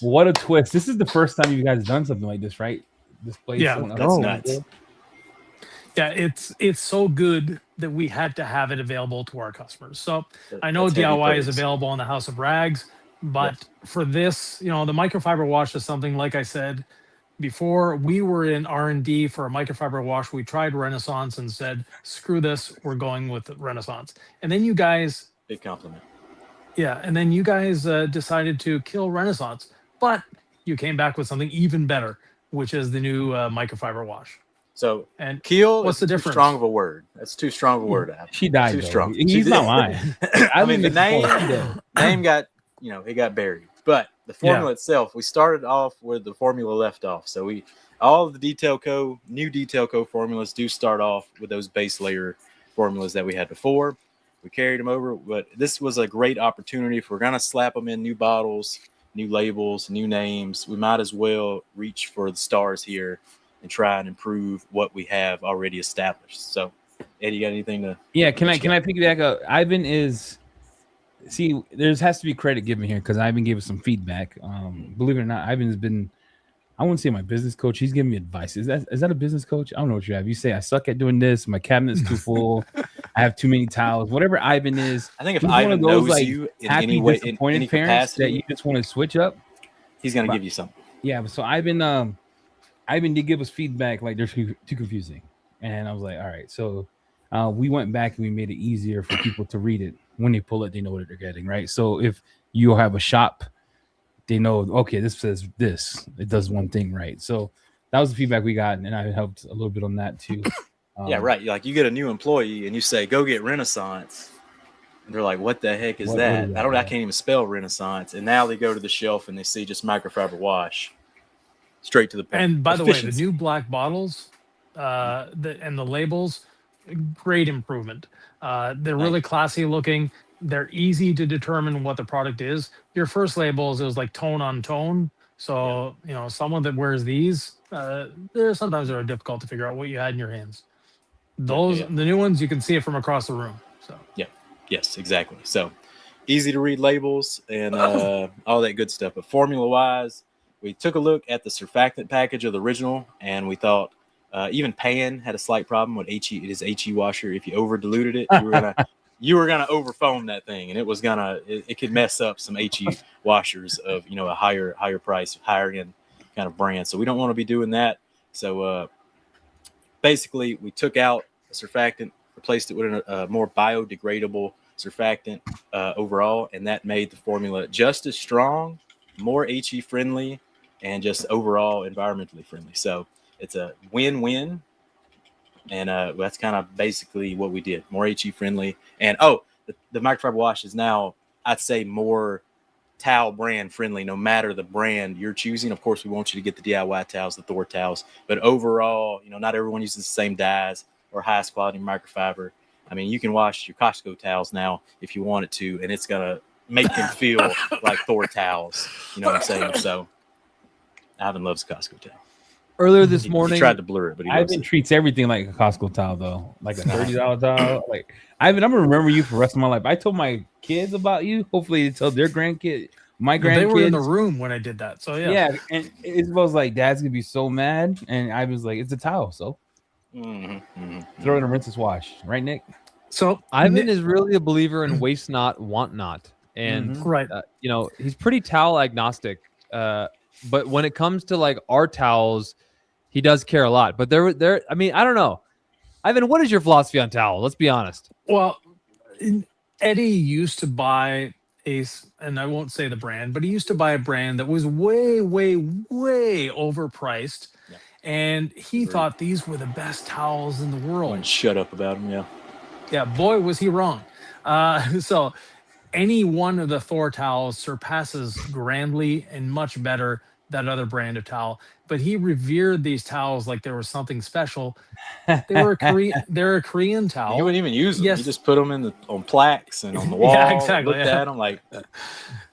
D: What a twist. This is the first time you guys have done something like this, right? This place.
B: Yeah,
C: that's nuts.
B: Yeah, it's so good that we had to have it available to our customers. So I know DIY is available on the House of Rags, but for this, the microfiber wash is something, like I said before, we were in R&D for a microfiber wash. We tried Renaissance and said, screw this, we're going with Renaissance. And then you guys...
C: Big compliment.
B: Yeah, and then you guys decided to kill Renaissance, but you came back with something even better, which is the new microfiber wash.
C: So,
B: and
C: kill
B: what's the difference?
C: Too strong of a word. That's too strong of a word.
D: She died.
C: Too strong.
D: He's not lying.
C: I mean, the name got, it got buried. But the formula itself, we started off where the formula left off. So all of the new Detail Co formulas do start off with those base layer formulas that we had before. We carried them over, but this was a great opportunity. If we're going to slap them in new bottles, new labels, new names, we might as well reach for the stars here and try and improve what we have already established. So, Eddie, you got anything to...
D: Yeah, can I piggyback up? Ivan is... See, there has to be credit given here because Ivan gave us some feedback. Believe it or not, Ivan's been... I wouldn't say my business coach. He's giving me advice. Is that a business coach? I don't know what you have. You say, I suck at doing this. My cabinet's too full. I have too many towels. Whatever Ivan is.
C: I think if Ivan knows you in any way, in any
D: parents that you just want to switch up,
C: he's going to give you something.
D: Yeah. So Ivan did give us feedback like they're too confusing. And I was like, all right. So we went back and we made it easier for people to read it. When they pull it, they know what they're getting, right? So if you have a shop, they know, okay, this says this. It does one thing right. So that was the feedback we got, and I helped a little bit on that too.
C: Yeah, right. Like you get a new employee and you say, go get Renaissance. And they're like, what the heck is that? I can't even spell Renaissance. And now they go to the shelf and they see just microfiber wash. Straight to the point.
B: And by the way, the new black bottles and the labels, great improvement. They're really classy looking. They're easy to determine what the product is. Your first labels, it was like tone on tone. So, someone that wears these, sometimes they're difficult to figure out what you had in your hands. The new ones, you can see it from across the room. So
C: yes, exactly. So easy to read labels and all that good stuff. But formula wise, we took a look at the surfactant package of the original, and we thought even Pan had a slight problem with HE. It is HE washer. If you over diluted it, you were gonna overfoam that thing, and it could mess up some HE washers of a higher price, higher end kind of brand. So we don't want to be doing that. So basically, we took out a surfactant, replaced it with a more biodegradable surfactant overall, and that made the formula just as strong, more HE friendly, and just overall environmentally friendly. So it's a win-win. And that's kind of basically what we did. More HE friendly. And the microfiber wash is now, I'd say, more towel brand friendly, no matter the brand you're choosing. Of course, we want you to get the DIY towels, the Thor towels. But overall, not everyone uses the same dyes or highest quality microfiber. I mean, you can wash your Costco towels now if you want it to, and it's going to make them feel like Thor towels. You know what I'm saying? So Ivan loves Costco towel.
A: Earlier this morning,
C: he tried to blur it, but
D: Ivan treats everything like a Costco towel, though, like a $30 towel. Like Ivan, I'm gonna remember you for the rest of my life. I told my kids about you. Hopefully, they tell their grandkids. My grandkids. They
B: were in the room when I did that, so yeah.
D: Yeah, and Isabel's like, "Dad's gonna be so mad," and Ivan's like, "It's a towel, so throw it in a rinse and wash." Right, Nick?
B: So
A: Ivan is really a believer in waste not, want not, and he's pretty towel agnostic. But when it comes to like our towels, he does care a lot. But I mean, I don't know. Ivan, what is your philosophy on towel? Let's be honest.
B: Well, Eddie used to buy and I won't say the brand, but he used to buy a brand that was way, way, way overpriced. Yeah. And he thought these were the best towels in the world.
C: And shut up about them, yeah.
B: Yeah, boy, was he wrong. any one of the Thor towels surpasses grandly and much better that other brand of towel. But he revered these towels like there was something special. They were they're a Korean towel.
C: He wouldn't even use them.
B: Yes.
C: He just put them on plaques and on the wall.
B: Yeah, exactly.
C: Looked at them like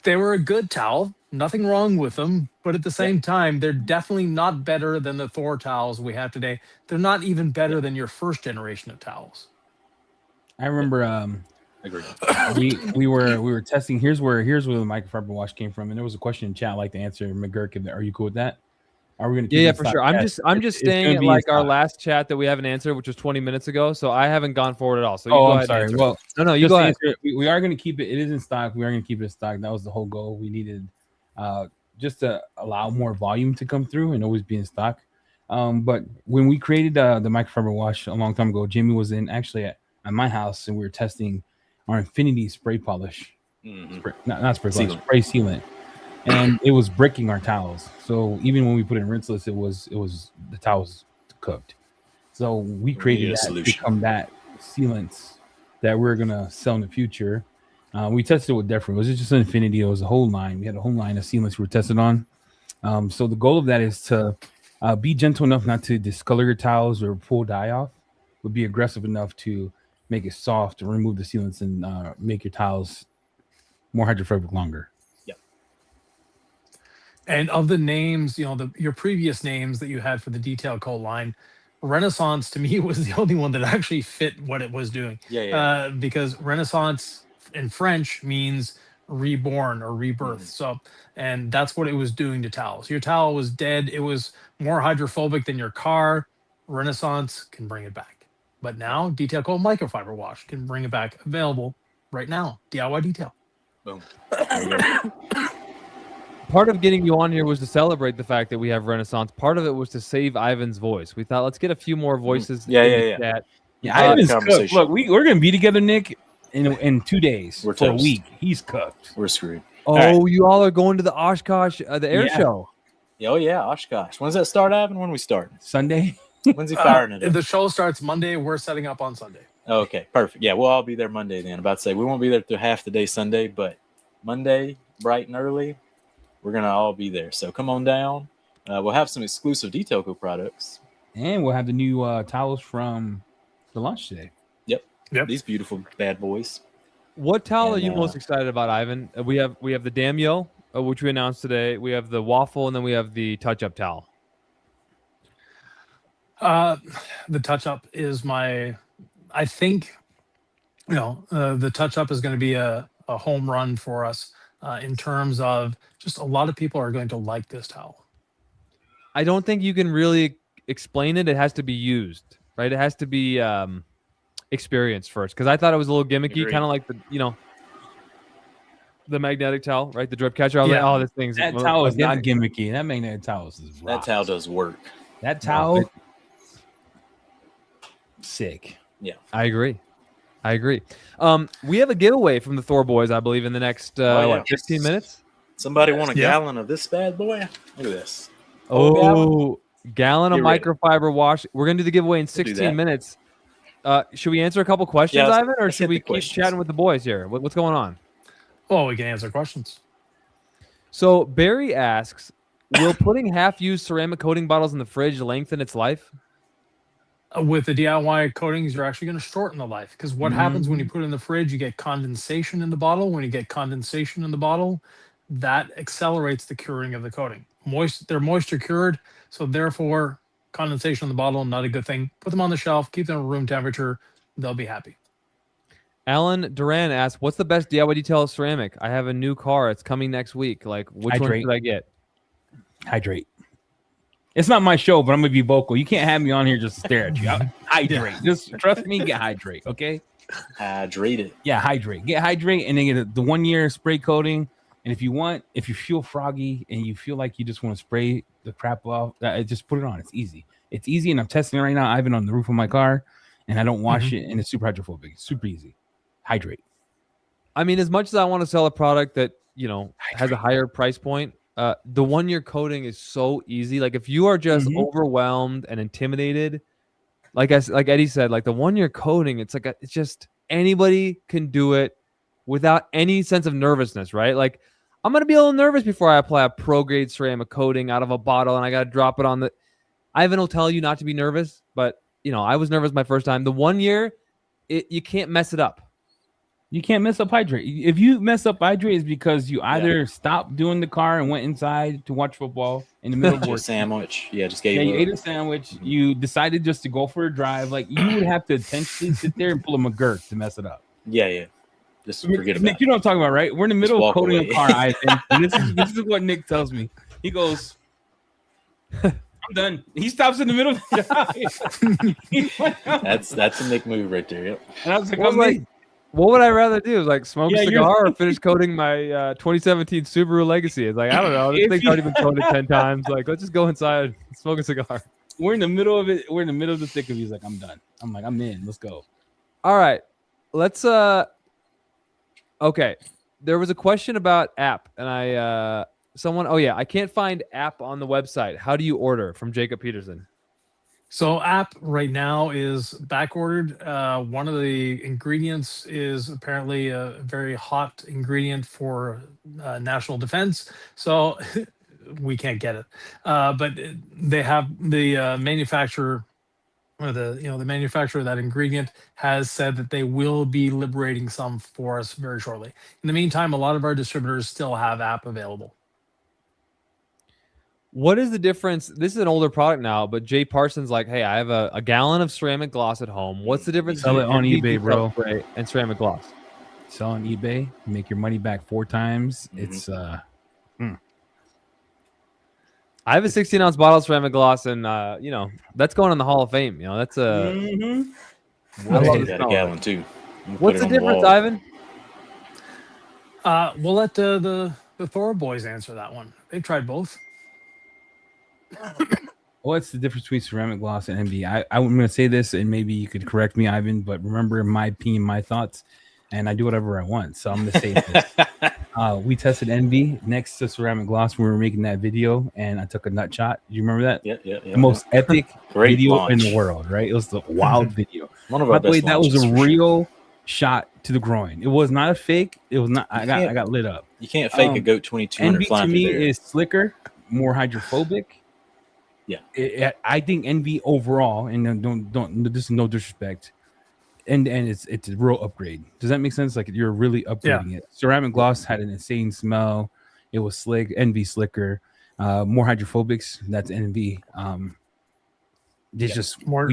B: they were a good towel. Nothing wrong with them, but at the same time, they're definitely not better than the Thor towels we have today. They're not even better than your first generation of towels.
D: I remember
C: agreed.
D: we were testing. Here's where the microfiber wash came from, and there was a question in chat I'd like to answer. McGurk, are you cool with that? Are we gonna keep
A: yeah, for sure. I'm just staying at like our last chat that we haven't answered, which was 20 minutes ago. So I haven't gone forward at all. So you go ahead.
D: I'm sorry. Well,
A: no, you go ahead.
D: We are going to keep it. It is in stock. We are going to keep it in stock. That was the whole goal. We needed just to allow more volume to come through and always be in stock. But when we created the microfiber wash a long time ago, Jimmy was actually at my house, and we were testing our Infinity spray polish. Not spray polish, spray sealant. And it was breaking our towels. So even when we put it in rinseless, it was the towels cooked. So we created that to combat sealants that we're gonna sell in the future. We tested it with different. It was just Infinity. It was a whole line. We had a whole line of sealants we were tested on. So the goal of that is to be gentle enough not to discolor your towels or pull dye off, but be aggressive enough to make it soft and remove the sealants and make your towels more hydrophobic longer.
B: And of the names, your previous names that you had for the detail coat line, Renaissance to me was the only one that actually fit what it was doing. Because Renaissance in French means reborn or rebirth. So, and that's what it was doing to towels. Your towel was dead. It was more hydrophobic than your car. Renaissance can bring it back. But now Detail Coat Microfiber Wash can bring it back, available right now. DIY Detail.
C: Boom.
A: Part of getting you on here was to celebrate the fact that we have Renaissance. Part of it was to save Ivan's voice. We thought, let's get a few more voices.
C: Yeah.
D: Ivan's cooked. Look, we're gonna be together, Nick, in 2 days.
C: We're
D: for
C: toast.
D: A week. He's cooked.
C: We're screwed.
A: Oh, you all are going to the Oshkosh, the air show.
C: Oh yeah, Oshkosh. When's that start, Ivan? When we start?
D: Sunday.
C: When's he firing it?
B: The show starts Monday. We're setting up on Sunday.
C: Okay, perfect. Yeah, we'll all be there Monday then. About to say we won't be there through half the day Sunday, but Monday, bright and early, we're gonna all be there. So come on down. We'll have some exclusive Detail Co products,
D: and we'll have the new towels from the launch today.
C: Yep. These beautiful bad boys.
A: What towel are you most excited about, Ivan? We have the Damyo, which we announced today. We have the waffle, and then we have the touch-up towel.
B: The touch-up is I think, the touch-up is going to be a home run for us in terms of just a lot of people are going to like this towel.
A: I don't think you can really explain it. It has to be used, right? It has to be experienced first, because I thought it was a little gimmicky, kind of like the magnetic towel, right? The drip catcher. I was like, oh, this thing's
D: that towel is not gimmicky. That magnetic towel is rock.
C: That towel does work.
D: That towel, sick.
C: Yeah,
A: I agree. We have a giveaway from the Thor boys, I believe, in the next 15 minutes.
C: Somebody want a gallon of this bad boy? Look at this.
A: Gallon of microfiber wash. We're gonna do the giveaway in 16 minutes. Should we answer a couple questions, Ivan, or should we keep chatting with the boys here? What's going on?
B: Well, we can answer questions.
A: So Barry asks, will putting half-used ceramic coating bottles in the fridge lengthen its life?
B: With the DIY coatings, you're actually going to shorten the life, because what happens when you put it in the fridge, you get condensation in the bottle. When you get condensation in the bottle, that accelerates the curing of the coating. They're moisture cured, so therefore condensation in the bottle, not a good thing. Put them on the shelf, keep them at room temperature, they'll be happy.
A: Alan Duran asks, what's the best DIY Detail ceramic? I have a new car. It's coming next week. Like, which one should I get?
D: Hydrate. It's not my show, but I'm going to be vocal. You can't have me on here just to stare at you. Hydrate. Just trust me, get hydrate, okay?
C: Hydrate it.
D: Yeah, hydrate. Get hydrate, and then get the 1 year spray coating. And if you feel froggy and you feel like you just want to spray the crap off, just put it on. It's easy. It's easy, and I'm testing it right now. I've been on the roof of my car, and I don't wash it, and it's super hydrophobic. It's super easy. Hydrate.
A: I mean, as much as I want to sell a product that, has a higher price point, the 1 year coating is so easy. Like, if you are just overwhelmed and intimidated, like Eddie said, like the 1 year coating, it's just anybody can do it without any sense of nervousness, right? Like, I'm going to be a little nervous before I apply a pro-grade ceramic coating out of a bottle and I got to drop it on the... Ivan will tell you not to be nervous, but, you know, I was nervous my first time. The 1 year, you can't mess it up.
D: You can't mess up hydrate. If you mess up hydrate, it's because you either stopped doing the car and went inside to watch football in the middle of work.
C: A sandwich. Yeah, just gave
D: you ate a sandwich. You decided just to go for a drive. Like, you would have to intentionally sit there and pull a McGurk to mess it up.
C: Yeah. Just forget about
D: Nick,
C: it.
D: you know what I'm talking about, right? We're in the middle of coding a car, Ivan. And this is what Nick tells me. He goes, I'm done. He stops in the middle of the drive.
C: That's a Nick move right there. Yep.
D: And I was like,
A: what would I rather do? Like smoke a cigar or finish coating my 2017 Subaru Legacy? It's like, I don't know. This thing's already been coated 10 times. Like, let's just go inside and smoke a cigar.
D: We're in the middle of it. We're in the middle of the thick of it. He's like, I'm done. I'm like, I'm in. Let's go.
A: All right. Let's okay. There was a question about app, and I can't find app on the website. How do you order? From Jacob Peterson.
B: So app right now is back ordered. One of the ingredients is apparently a very hot ingredient for national defense. So we can't get it. But they have the manufacturer, or the manufacturer of that ingredient has said that they will be liberating some for us very shortly. In the meantime, a lot of our distributors still have app available.
A: What is the difference? This is an older product now, but Jay Parsons like, hey, I have a gallon of ceramic gloss at home. What's the difference?
D: Sell it on eBay, bro.
A: And ceramic gloss.
D: Sell on eBay, make your money back 4 times. It's
A: I have a 16-ounce bottle of ceramic gloss, and that's going in the Hall of Fame. You know, that's a.
C: I love that a gallon too.
A: What's the difference, Ivan?
B: We'll let the Thor boys answer that one. They've tried both.
D: What's the difference between ceramic gloss and NV? I'm going to say this, and maybe you could correct me, Ivan, but remember, my opinion, my thoughts, and I do whatever I want. So I'm going to say this. We tested NV next to ceramic gloss when we were making that video, and I took a nut shot. Do you remember that?
C: Yeah.
D: The most epic video
C: launch
D: in the world, right? It was the wild video.
C: One of our best
D: that was a
C: for
D: real shot to the groin. It was not a fake. It was not. I got lit up.
C: You can't fake a GOAT 2200
D: NV
C: flying
D: to me
C: through there.
D: is slicker, more hydrophobic.
C: Yeah,
D: I think NV overall, and don't this is no disrespect, and it's a real upgrade. Does that make sense? Like, you're really upgrading it. Ceramic gloss had an insane smell. It was slick. NV slicker, more hydrophobics. That's NV. There's just
B: more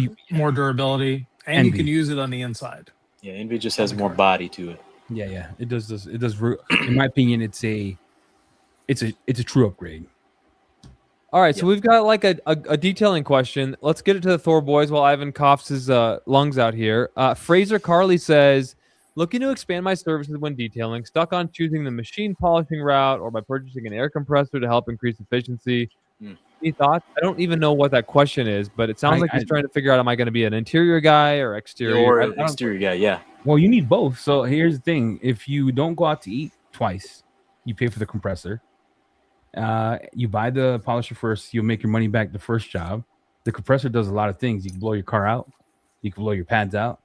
B: durability, and
D: NV.
B: you can use it on the inside.
C: Yeah, NV just has more body to it.
D: Yeah. It does. In my opinion, it's a true upgrade.
A: All right, so we've got like a detailing question. Let's get it to the Thor boys while Ivan coughs his lungs out here. Fraser Carley says, looking to expand my services when detailing, stuck on choosing the machine polishing route or by purchasing an air compressor to help increase efficiency. Any thoughts? I don't even know what that question is, but it sounds like he's trying to figure out, am I going to be an interior guy or exterior?
C: Or an exterior guy, yeah.
D: Well, you need both. So here's the thing. If you don't go out to eat twice, you pay for the compressor. You buy the polisher first, you'll make your money back the first job. The compressor does a lot of things. You can blow your car out, you can blow your pads out,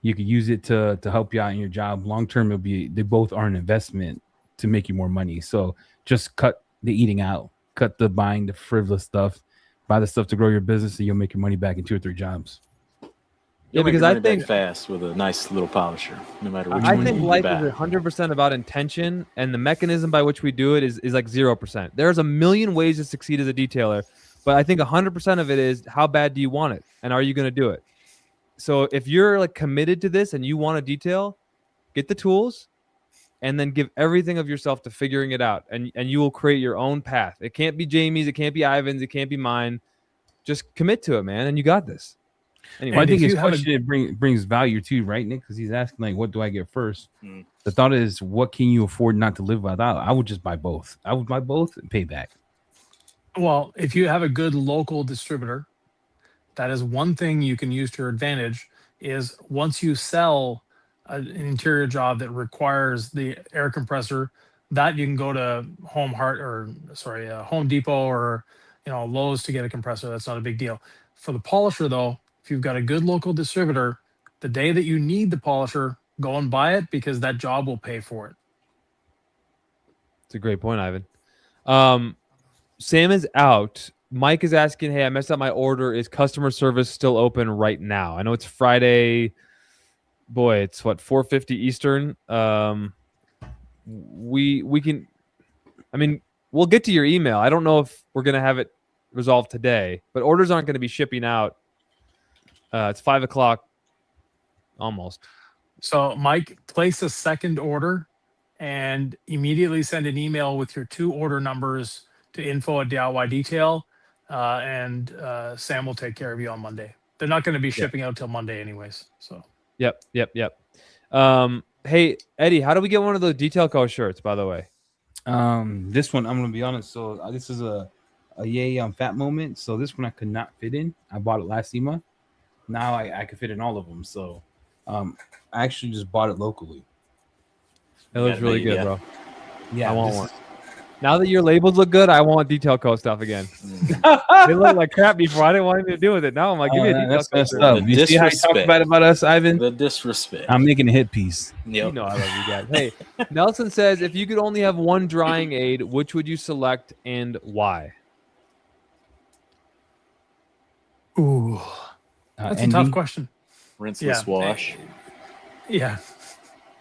D: you can use it to help you out in your job. Long term, they both are an investment to make you more money. So just cut the eating out, cut the buying the frivolous stuff, buy the stuff to grow your business, and you'll make your money back in 2 or 3 jobs.
C: Yeah, because I think fast with a nice little polisher, no matter which one.
A: I think life is 100% about intention, and the mechanism by which we do it is like 0%. There's a million ways to succeed as a detailer, but I think 100% of it is how bad do you want it, and are you going to do it? So if you're like committed to this and you want to detail, get the tools, and then give everything of yourself to figuring it out, and you will create your own path. It can't be Jamie's, it can't be Ivan's, it can't be mine. Just commit to it, man, and you got this.
D: Anyway, I think his question brings value too, right, Nick? Because he's asking, like, what do I get first? The thought is, what can you afford not to live without? I would just buy both. I would buy both and pay back.
B: Well, if you have a good local distributor, that is one thing you can use to your advantage. Is once you sell an interior job that requires the air compressor, that you can go to Home Depot or Lowe's to get a compressor. That's not a big deal. For the polisher, though, if you've got a good local distributor, the day that you need the polisher, go and buy it because that job will pay for it.
A: It's a great point, Ivan. Sam is out. Mike is asking, hey, I messed up my order. Is customer service still open right now? I know it's Friday. Boy, it's what, 4:50 Eastern. We can, I mean, we'll get to your email. I don't know if we're going to have it resolved today, but orders aren't going to be shipping out. It's 5 o'clock almost.
B: So Mike, place a second order and immediately send an email with your 2 order numbers to info@DIY Detail, and Sam will take care of you on Monday. They're not going to be shipping out till Monday anyways. So.
A: Yep. Hey, Eddie, how do we get one of those Detail Co. shirts, by the way?
D: This one, I'm going to be honest. So this is a yay fat moment. So this one I could not fit in. I bought it last SEMA. Now I could fit in all of them. So I actually just bought it locally.
A: It looks really good, bro.
D: Yeah,
A: I want one. Now that your labels look good, I want Detail Co. stuff again. They look like crap before. I didn't want anything to do with it. Now I'm like, give me a Detail Co.
D: Stuff. You see how you talk about us, Ivan?
C: The disrespect.
D: I'm making a hit piece.
C: Yep.
A: You know I love you guys. Hey, Nelson says, if you could only have one drying aid, which would you select and why?
B: Ooh, that's a tough question.
C: Rinseless wash.
B: Yeah.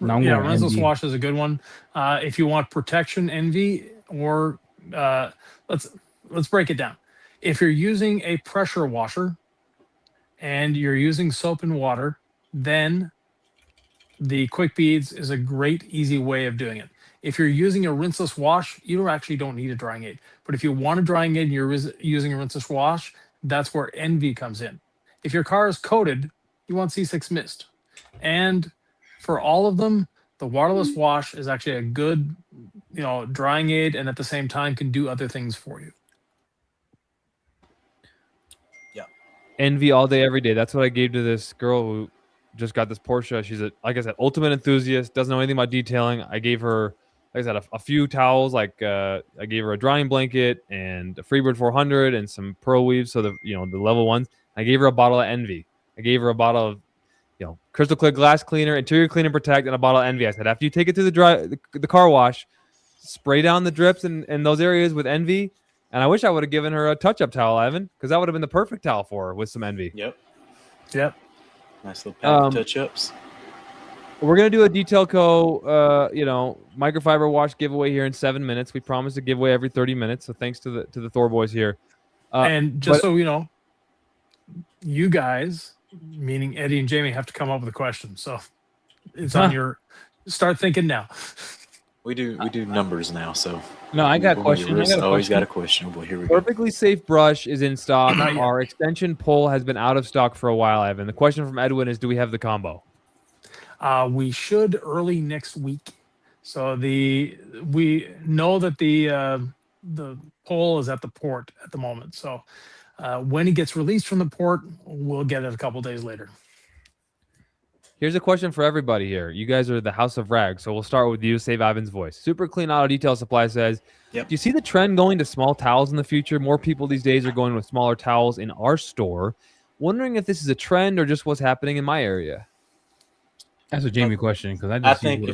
D: No,
B: rinseless wash is a good one. If you want protection, Envy, or let's break it down. If you're using a pressure washer and you're using soap and water, then the Quick Beads is a great, easy way of doing it. If you're using a rinseless wash, you actually don't need a drying aid. But if you want a drying aid and you're using a rinseless wash, that's where Envy comes in. If your car is coated, you want C6 Mist. And for all of them, the waterless wash is actually a good, drying aid, and at the same time can do other things for you.
A: Yeah. Envy all day, every day. That's what I gave to this girl who just got this Porsche. She's like I said, ultimate enthusiast, doesn't know anything about detailing. I gave her, like I said, a few towels. Like I gave her a drying blanket and a Freebird 400 and some pearl weaves. So the level ones. I gave her a bottle of Envy. I gave her a bottle of crystal clear glass cleaner, interior clean and protect, and a bottle of Envy. I said, after you take it to the car wash, spray down the drips in those areas with Envy. And I wish I would have given her a touch-up towel, Ivan, because that would have been the perfect towel for her with some Envy.
C: Yep. Nice little pack of touch-ups.
A: We're going to do a Detail Co. microfiber wash giveaway here in 7 minutes. We promise to give away every 30 minutes. So thanks to the Thor boys here.
B: And just so you know, you guys, meaning Eddie and Jamie, have to come up with a question. So it's on your start thinking now.
C: We do numbers now, so
D: no, I got a question.
C: Always got a question. Well, here we go.
A: Perfectly Safe brush is in stock. Our extension pole has been out of stock for a while, Ivan. The question from Edwin is, do we have the combo?
B: We should early next week. So we know that the pole is at the port at the moment. So when it gets released from the port, we'll get it a couple days later.
A: Here's a question for everybody here. You guys are the House of Rags, so we'll start with you. Save Ivan's voice. Super Clean Auto Detail Supply says,
C: yep.
A: Do you see the trend going to small towels in the future? More people these days are going with smaller towels in our store. Wondering if this is a trend or just what's happening in my area.
D: That's a Jamie question, because
C: I think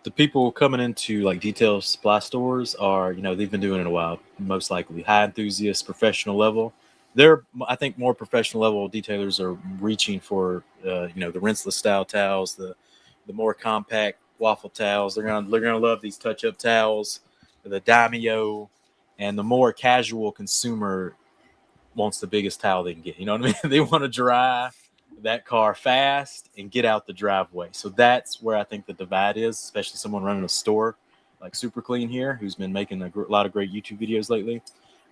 C: the people coming into like detail supply stores are, they've been doing it a while, most likely high enthusiasts, professional level. I think more professional level detailers are reaching for, the rinseless style towels, the more compact waffle towels. They're gonna love these touch-up towels, the Daimyo, and the more casual consumer wants the biggest towel they can get. You know what I mean? They want to dry that car fast and get out the driveway. So that's where I think the divide is, especially someone running a store like Super Clean here, who's been making a lot of great YouTube videos lately.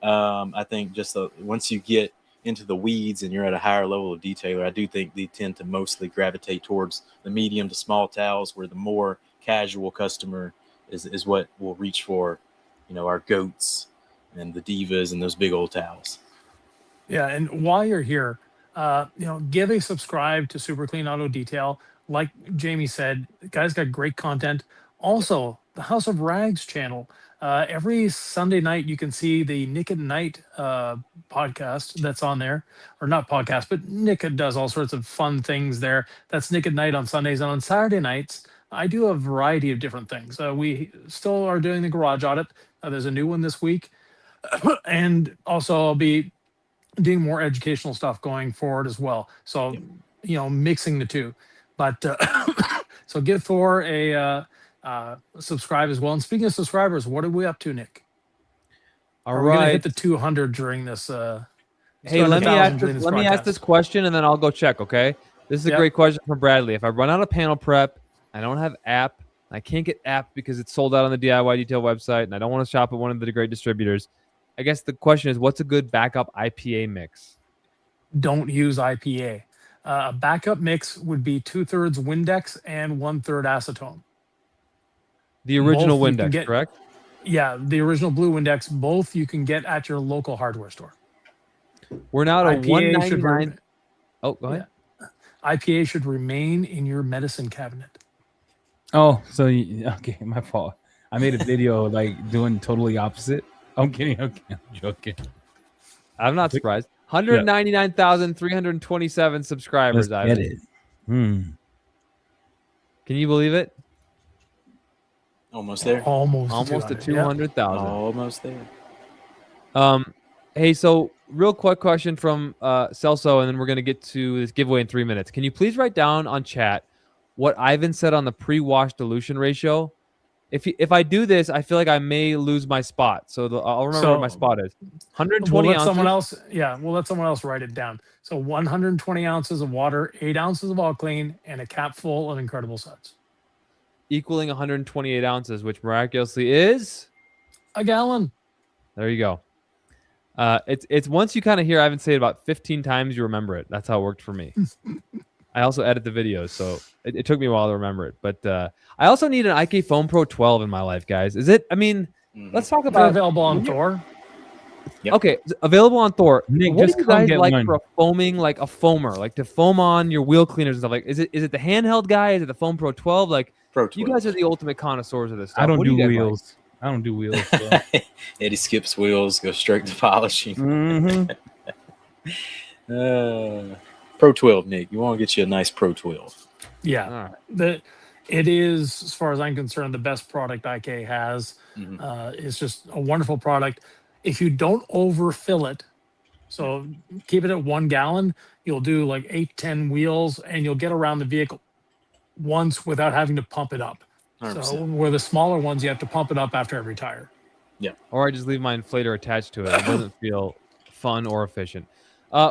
C: I think just once you get into the weeds and you're at a higher level of detailer, I do think they tend to mostly gravitate towards the medium to small towels, where the more casual customer is what we'll reach for, our goats and the divas and those big old towels.
B: Yeah, and while you're here, give a subscribe to Super Clean Auto Detail. Like Jamie said, the guy's got great content. Also, the House of Rags channel. Every Sunday night, you can see the Nick and Night podcast that's on there, or not podcast, but Nick does all sorts of fun things there. That's Nick and Night on Sundays, and on Saturday nights, I do a variety of different things. We still are doing the garage audit. There's a new one this week, and also I'll be doing more educational stuff going forward as well. So, mixing the two. But so give Thor a subscribe as well. And speaking of subscribers, what are we up to, Nick?
A: All
B: We're gonna
A: right.
B: hit the 200 during this.
A: Hey, let me ask this question, and then I'll go check. Okay, this is a great question from Bradley. If I run out of panel prep, I don't have app. I can't get app because it's sold out on the DIY Detail website, and I don't want to shop at one of the great distributors. I guess the question is, what's a good backup IPA mix?
B: Don't use IPA. A backup mix would be 2/3 Windex and 1/3 acetone.
A: The original Windex, correct?
B: Yeah, the original blue Windex. Both you can get at your local hardware store.
A: We're now at a $1.99. Oh, go ahead.
B: Yeah. IPA should remain in your medicine cabinet.
D: Oh, so okay, my fault. I made a video like doing totally opposite. I'm kidding. Okay, I'm joking.
A: I'm not surprised. 199,327 subscribers.
D: Let's get it.
A: Can you believe it?
C: Almost there.
B: Almost
A: to 200,000.
C: Almost there.
A: Hey, so real quick question from Celso, and then we're gonna get to this giveaway in 3 minutes. Can you please write down on chat what Ivan said on the pre-wash dilution ratio? If I do this, I feel like I may lose my spot. So I'll remember what my spot is. 120
B: we'll let
A: ounces.
B: We'll let someone else write it down. So 120 ounces of water, 8 ounces of all clean, and a cap full of Incredible Suds.
A: Equaling 128 ounces, which miraculously is
B: a gallon.
A: There you go. It's once you kind of hear Ivan say it about 15 times, you remember it. That's how it worked for me. I also edit the videos, so it took me a while to remember it. But I also need an IK Foam Pro 12 in my life, guys. Is it? I mean, let's talk about
B: available on Thor.
A: Yep. Okay, available on Thor.
D: Nick,
A: what
D: just
A: do you guys like
D: one.
A: for a foaming, like a foamer, like to foam on your wheel cleaners and stuff? Like, is it the handheld guy? Is it the Foam Pro 12? Like,
C: Pro 12.
A: You guys are the ultimate connoisseurs of this stuff.
D: I don't
A: What
D: do
A: you guys
D: wheels.
A: like?
D: I don't do wheels.
C: Eddie skips wheels, goes straight to polishing. Pro 12, Nick. You want to get you a nice Pro 12.
B: Yeah. Right. It is, as far as I'm concerned, the best product IK has. It's just a wonderful product. If you don't overfill it, so keep it at 1 gallon, you'll do like 8-10 wheels, and you'll get around the vehicle once without having to pump it up. 100%. So where the smaller ones, you have to pump it up after every tire.
C: Yeah.
A: Or I just leave my inflator attached to it. It doesn't feel fun or efficient.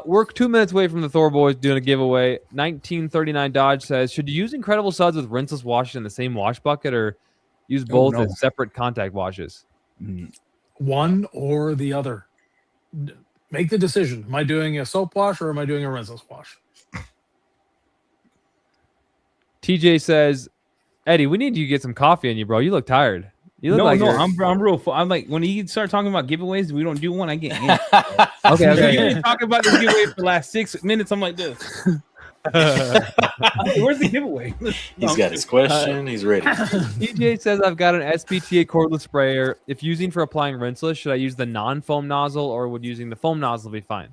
A: We're 2 minutes away from the Thor boys doing a giveaway. 1939 Dodge says, should you use Incredible Suds with rinseless washes in the same wash bucket, or use both as separate contact washes?
B: One or the other. Make the decision. Am I doing a soap wash or am I doing a rinseless wash?
A: TJ says, Eddie, we need you to get some coffee in you, bro. You look tired. You look
D: I'm real full. I'm like, when you start talking about giveaways, we don't do one. I get antsy. Okay. You've been talking about this giveaway for the last 6 minutes. I'm like this. Where's the giveaway?
C: He's got his question. He's ready.
A: TJ says, I've got an SPTA cordless sprayer. If using for applying rinseless, should I use the non-foam nozzle, or would using the foam nozzle be fine?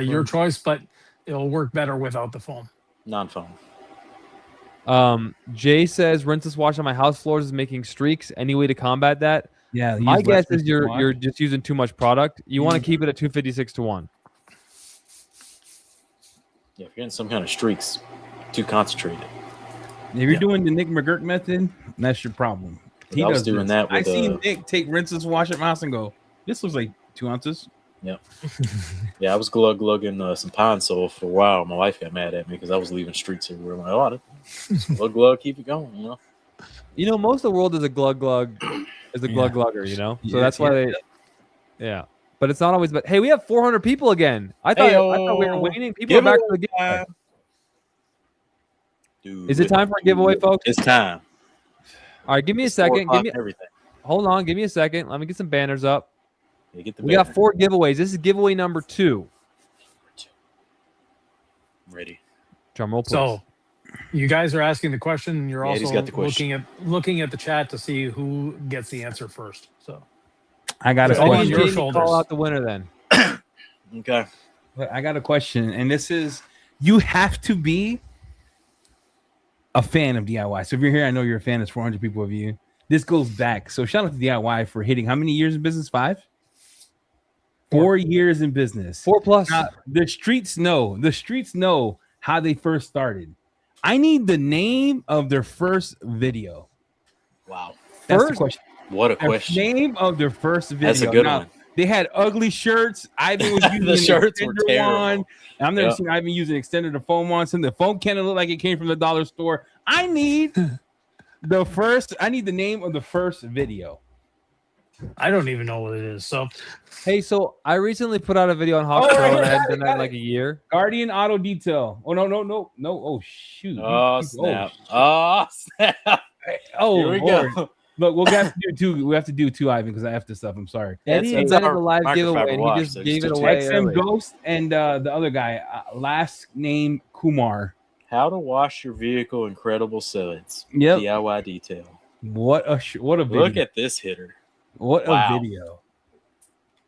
B: Your choice, but it'll work better without the foam.
C: Non-foam.
A: Jay says, rinseless wash on my house floors is making streaks. Any way to combat that?
D: Yeah.
A: My guess is you're just using too much product. You want to keep it at 256-1.
C: Yeah, if you're getting some kind of streaks, too concentrated.
D: If you're doing the Nick McGurk method, that's your problem.
C: I was doing that with
D: I seen Nick take rinseless wash at my house and go, this looks like 2 ounces.
C: Yep. Yeah, I was glug-glugging some pine sol for a while. My wife got mad at me because I was leaving streaks everywhere. I'm like, glug-glug, keep it going, you know?
A: You know, most of the world is a glug-glugger, you know? So that's why they... Yeah. But it's not always... But hey, we have 400 people again. I thought we were waiting. People are back to the giveaway.
C: Dude,
A: is it time for a giveaway, folks?
C: It's time.
A: All right, give me a second.
C: Everything.
A: Hold on. Give me a second. Let me get some banners up.
C: Yeah,
A: we got 4 giveaways. This is giveaway number 2.
C: Ready.
A: Drum roll, please.
B: So, You guys are asking the question, and you're also
C: got the
B: looking at the chat to see who gets the answer first. So
D: I got a
B: all on
D: question.
B: your
A: Jamie,
B: shoulders.
A: call out the winner then.
C: Okay.
D: I got a question, and this is: you have to be a fan of DIY. So if you're here, I know you're a fan. There's 400 people of you. This goes back. So shout out to DIY for hitting how many years in business? 5? 4 years in business.
A: 4+.
D: Now, the streets know. The streets know how they first started. I need the name of their first video.
C: Wow.
D: That's the question.
C: What a question.
D: Name of their first video.
C: That's a good one.
D: They had ugly shirts. Ivan was using
C: the shirts were terrible.
D: One. I've never seen Ivan use an extender to foam one. So the foam cannon looked like it came from the dollar store. I need the name of the first video.
B: I don't even know what it is. So,
A: hey, so I recently put out a video on Hawk Pro, and I hadn't done that in like a year.
D: Guardian Auto Detail. Oh no. Oh shoot.
C: Oh snap. Oh snap.
D: Oh,
C: here we go.
D: Look, we'll have to do two. We have to do two, Ivan, because I have to stuff. I'm sorry.
A: Eddie invented a live giveaway, and he just gave it away.
D: XM Ghost and the other guy, last name Kumar.
C: How to wash your vehicle, incredible suds.
D: Yep.
C: DIY detail.
D: What a video.
C: Look at this hitter.
D: What a video.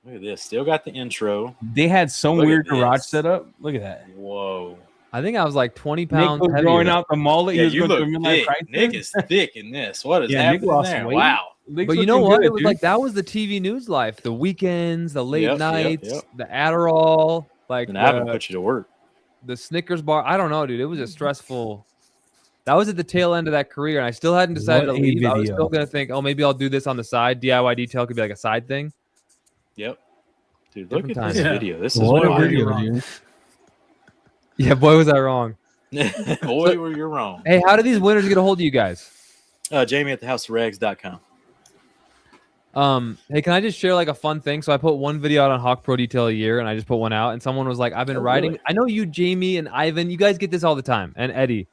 C: Look at this. Still got the intro.
D: They had some weird garage setup. Look at that.
C: Whoa.
A: I think I was like 20 pounds
D: Nick was
A: heavier.
D: growing out the mullet.
C: Yeah,
D: he was
C: you
D: going
C: look
D: through
C: thick. Nick is thick in this. What is happening there?
D: Weight.
C: Wow.
A: But you know what? It was like that was the TV news life. The weekends, the late nights, the Adderall, like
C: and I haven't put you to work.
A: The Snickers bar. I don't know, dude. It was a stressful. That was at the tail end of that career, and I still hadn't decided to leave. I was still gonna think, oh, maybe I'll do this on the side. DIY detail could be like a side thing.
C: Yep. Dude, look at this video. This is
D: what a video,
B: wrong.
A: Yeah, boy, was I wrong.
C: Boy, were you wrong.
A: Hey, how do these winners get a hold of you guys?
C: Jamie at thehouseofrags.com.
A: Hey, can I just share like a fun thing? So I put one video out on Hawk Pro Detail a year, and I just put one out, and someone was like, I've been riding. Really? I know you, Jamie, and Ivan, you guys get this all the time, and Eddie.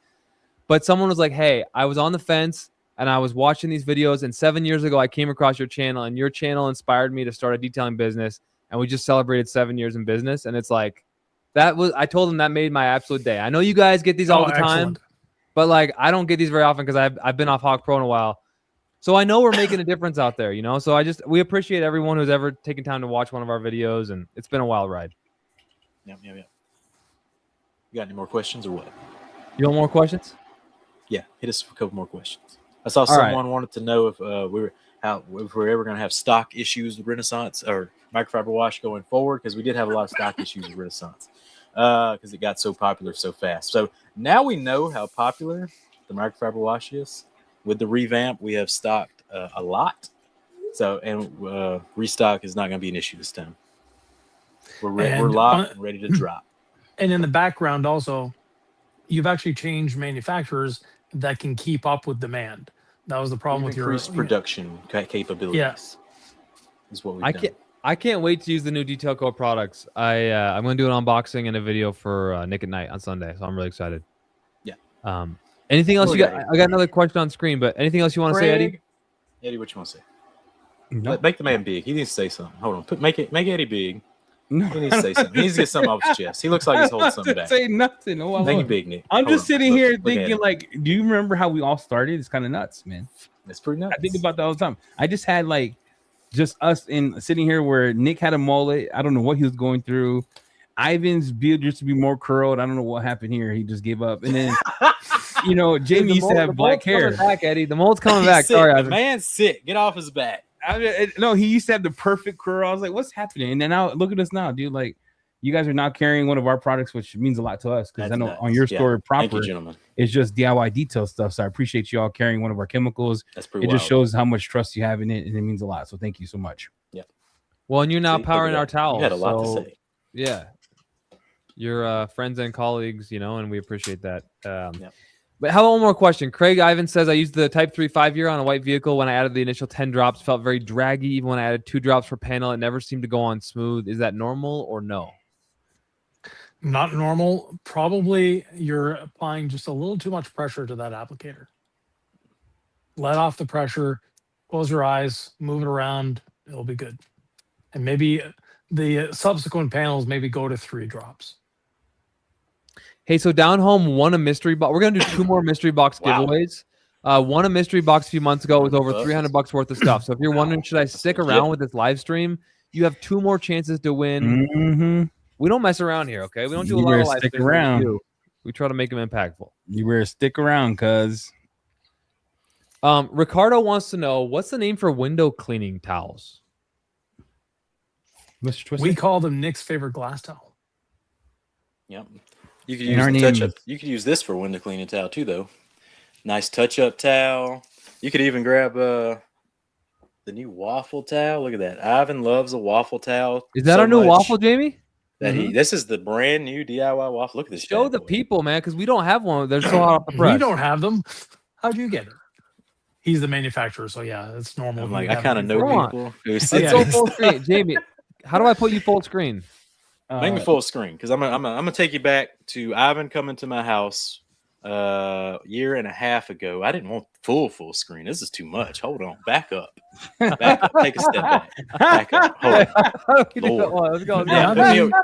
A: But someone was like, hey, I was on the fence, and I was watching these videos, and 7 years ago, I came across your channel, and your channel inspired me to start a detailing business, and we just celebrated 7 years in business, and it's like, I told them that made my absolute day. I know you guys get these all the time, but like, I don't get these very often because I've been off Hawk Pro in a while. So I know we're making a difference out there, you know? So we appreciate everyone who's ever taken time to watch one of our videos, and it's been a wild ride.
C: Yeah. You got any more questions or what?
A: You want more questions?
C: Yeah, hit us with a couple more questions. I saw someone wanted to know if we're ever going to have stock issues with Renaissance or microfiber wash going forward, because we did have a lot of stock issues with Renaissance because it got so popular so fast. So now we know how popular the microfiber wash is. With the revamp, we have stocked a lot. So restock is not going to be an issue this time. We're locked and ready to drop.
B: And in the background, also, you've actually changed manufacturers that can keep up with demand. That was the problem with your
C: increased production capabilities.
B: Yes,
C: is what we've done.
A: I can't wait to use the new Detail Co products. I'm going to do an unboxing and a video for Nick at Night on Sunday, so I'm really excited.
C: Yeah.
A: Anything else you got? I got another question on screen, but anything else you want to say, Eddie?
C: Eddie, what you want to say?
D: No.
C: Make the man big. He needs to say something. Hold on. Make Eddie big.
D: No.
C: He needs to say something. He needs to get something off his chest. He looks like he's holding something back.
D: Say nothing. Oh,
C: Make it big, Nick.
D: I'm just sitting here thinking, like, do you remember how we all started? It's kind of nuts, man.
C: It's pretty nuts.
D: I think about that all the time. I just had like just us sitting here where Nick had a mullet. I don't know what he was going through. Ivan's beard used to be more curled. I don't know what happened here. He just gave up. And then, you know, Jamie used to have black hair.
A: Back, Eddie. The mold's coming back.
C: Sick.
A: Sorry,
C: the man's sick. Get off his back.
D: No, he used to have the perfect curl. I was like, what's happening? And then now look at us now, dude. Like, you guys are now carrying one of our products, which means a lot to us because I know on your store proper,
C: thank you, gentlemen.
D: It's just DIY detail stuff. So I appreciate you all carrying one of our chemicals.
C: That's pretty
D: It just shows how much trust you have in it, and it means a lot. So thank you so much.
C: Yeah.
A: Well, and you're now powering our towels.
C: You had a lot to say.
A: Yeah. You're friends and colleagues, you know, and we appreciate that. But how about one more question? Craig Ivan says, I used the Type 3 5-year on a white vehicle. When I added the initial 10 drops, felt very draggy. Even when I added 2 drops per panel, it never seemed to go on smooth. Is that normal or no?
B: Not normal. Probably you're applying just a little too much pressure to that applicator. Let off the pressure, close your eyes, move it around. It'll be good. And maybe the subsequent panels maybe go to 3 drops.
A: Hey, so Down Home won a mystery box. We're gonna do 2 more mystery box giveaways. Won a mystery box a few months ago with over $300 worth of stuff. So if you're wondering, should I stick around with this live stream? You have 2 more chances to win. We don't mess around here, okay? We don't do a lot of live streams. We try to make them impactful.
D: You better stick around, cuz.
A: Ricardo wants to know, what's the name for window cleaning towels?
D: Mr. Twister?
B: We call them Nick's favorite glass towel.
C: Yep. You could use the touch-up. You could use this for window cleaning towel too, though. Nice touch-up towel. You could even grab the new waffle towel. Look at that. Ivan loves a waffle towel.
A: Is that our new waffle, Jamie?
C: This is the brand new DIY waffle. Look at this.
A: Show the people, man, because we don't have one. They're so hot off the press.
B: We don't have them. How'd you get it? He's the manufacturer, so yeah, it's normal.
C: I'm like, I kind of know people.
A: It's so full screen, Jamie. How do I put you full screen?
C: Make me full screen, because I'm gonna take you back to Ivan coming to my house year and a half ago. I didn't want full screen. This is too much. Hold on, back up. Take a step back. Back up. Hold on.
A: Let's go.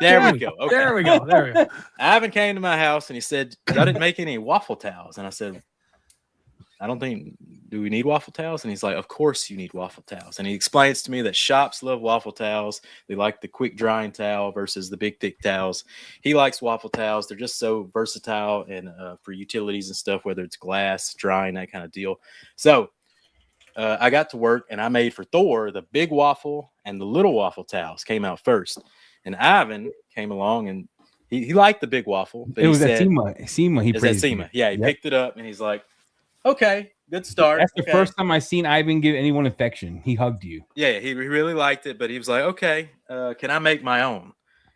C: There we go. Okay.
B: There we go.
C: Ivan came to my house and he said, "I didn't make any waffle towels," and I said, I don't think, do we need waffle towels? And he's like, of course you need waffle towels. And he explains to me that shops love waffle towels. They like the quick drying towel versus the big thick towels. He likes waffle towels. They're just so versatile and for utilities and stuff, whether it's glass, drying, that kind of deal. So I got to work and I made for Thor the big waffle and the little waffle towels came out first. And Ivan came along and he liked the big waffle. But
D: it was at SEMA. He praised
C: SEMA. Yeah, he picked it up and he's like, okay, good start.
D: That's the first time I seen Ivan give anyone affection. He hugged you.
C: Yeah, he really liked it, but he was like, okay, can I make my own?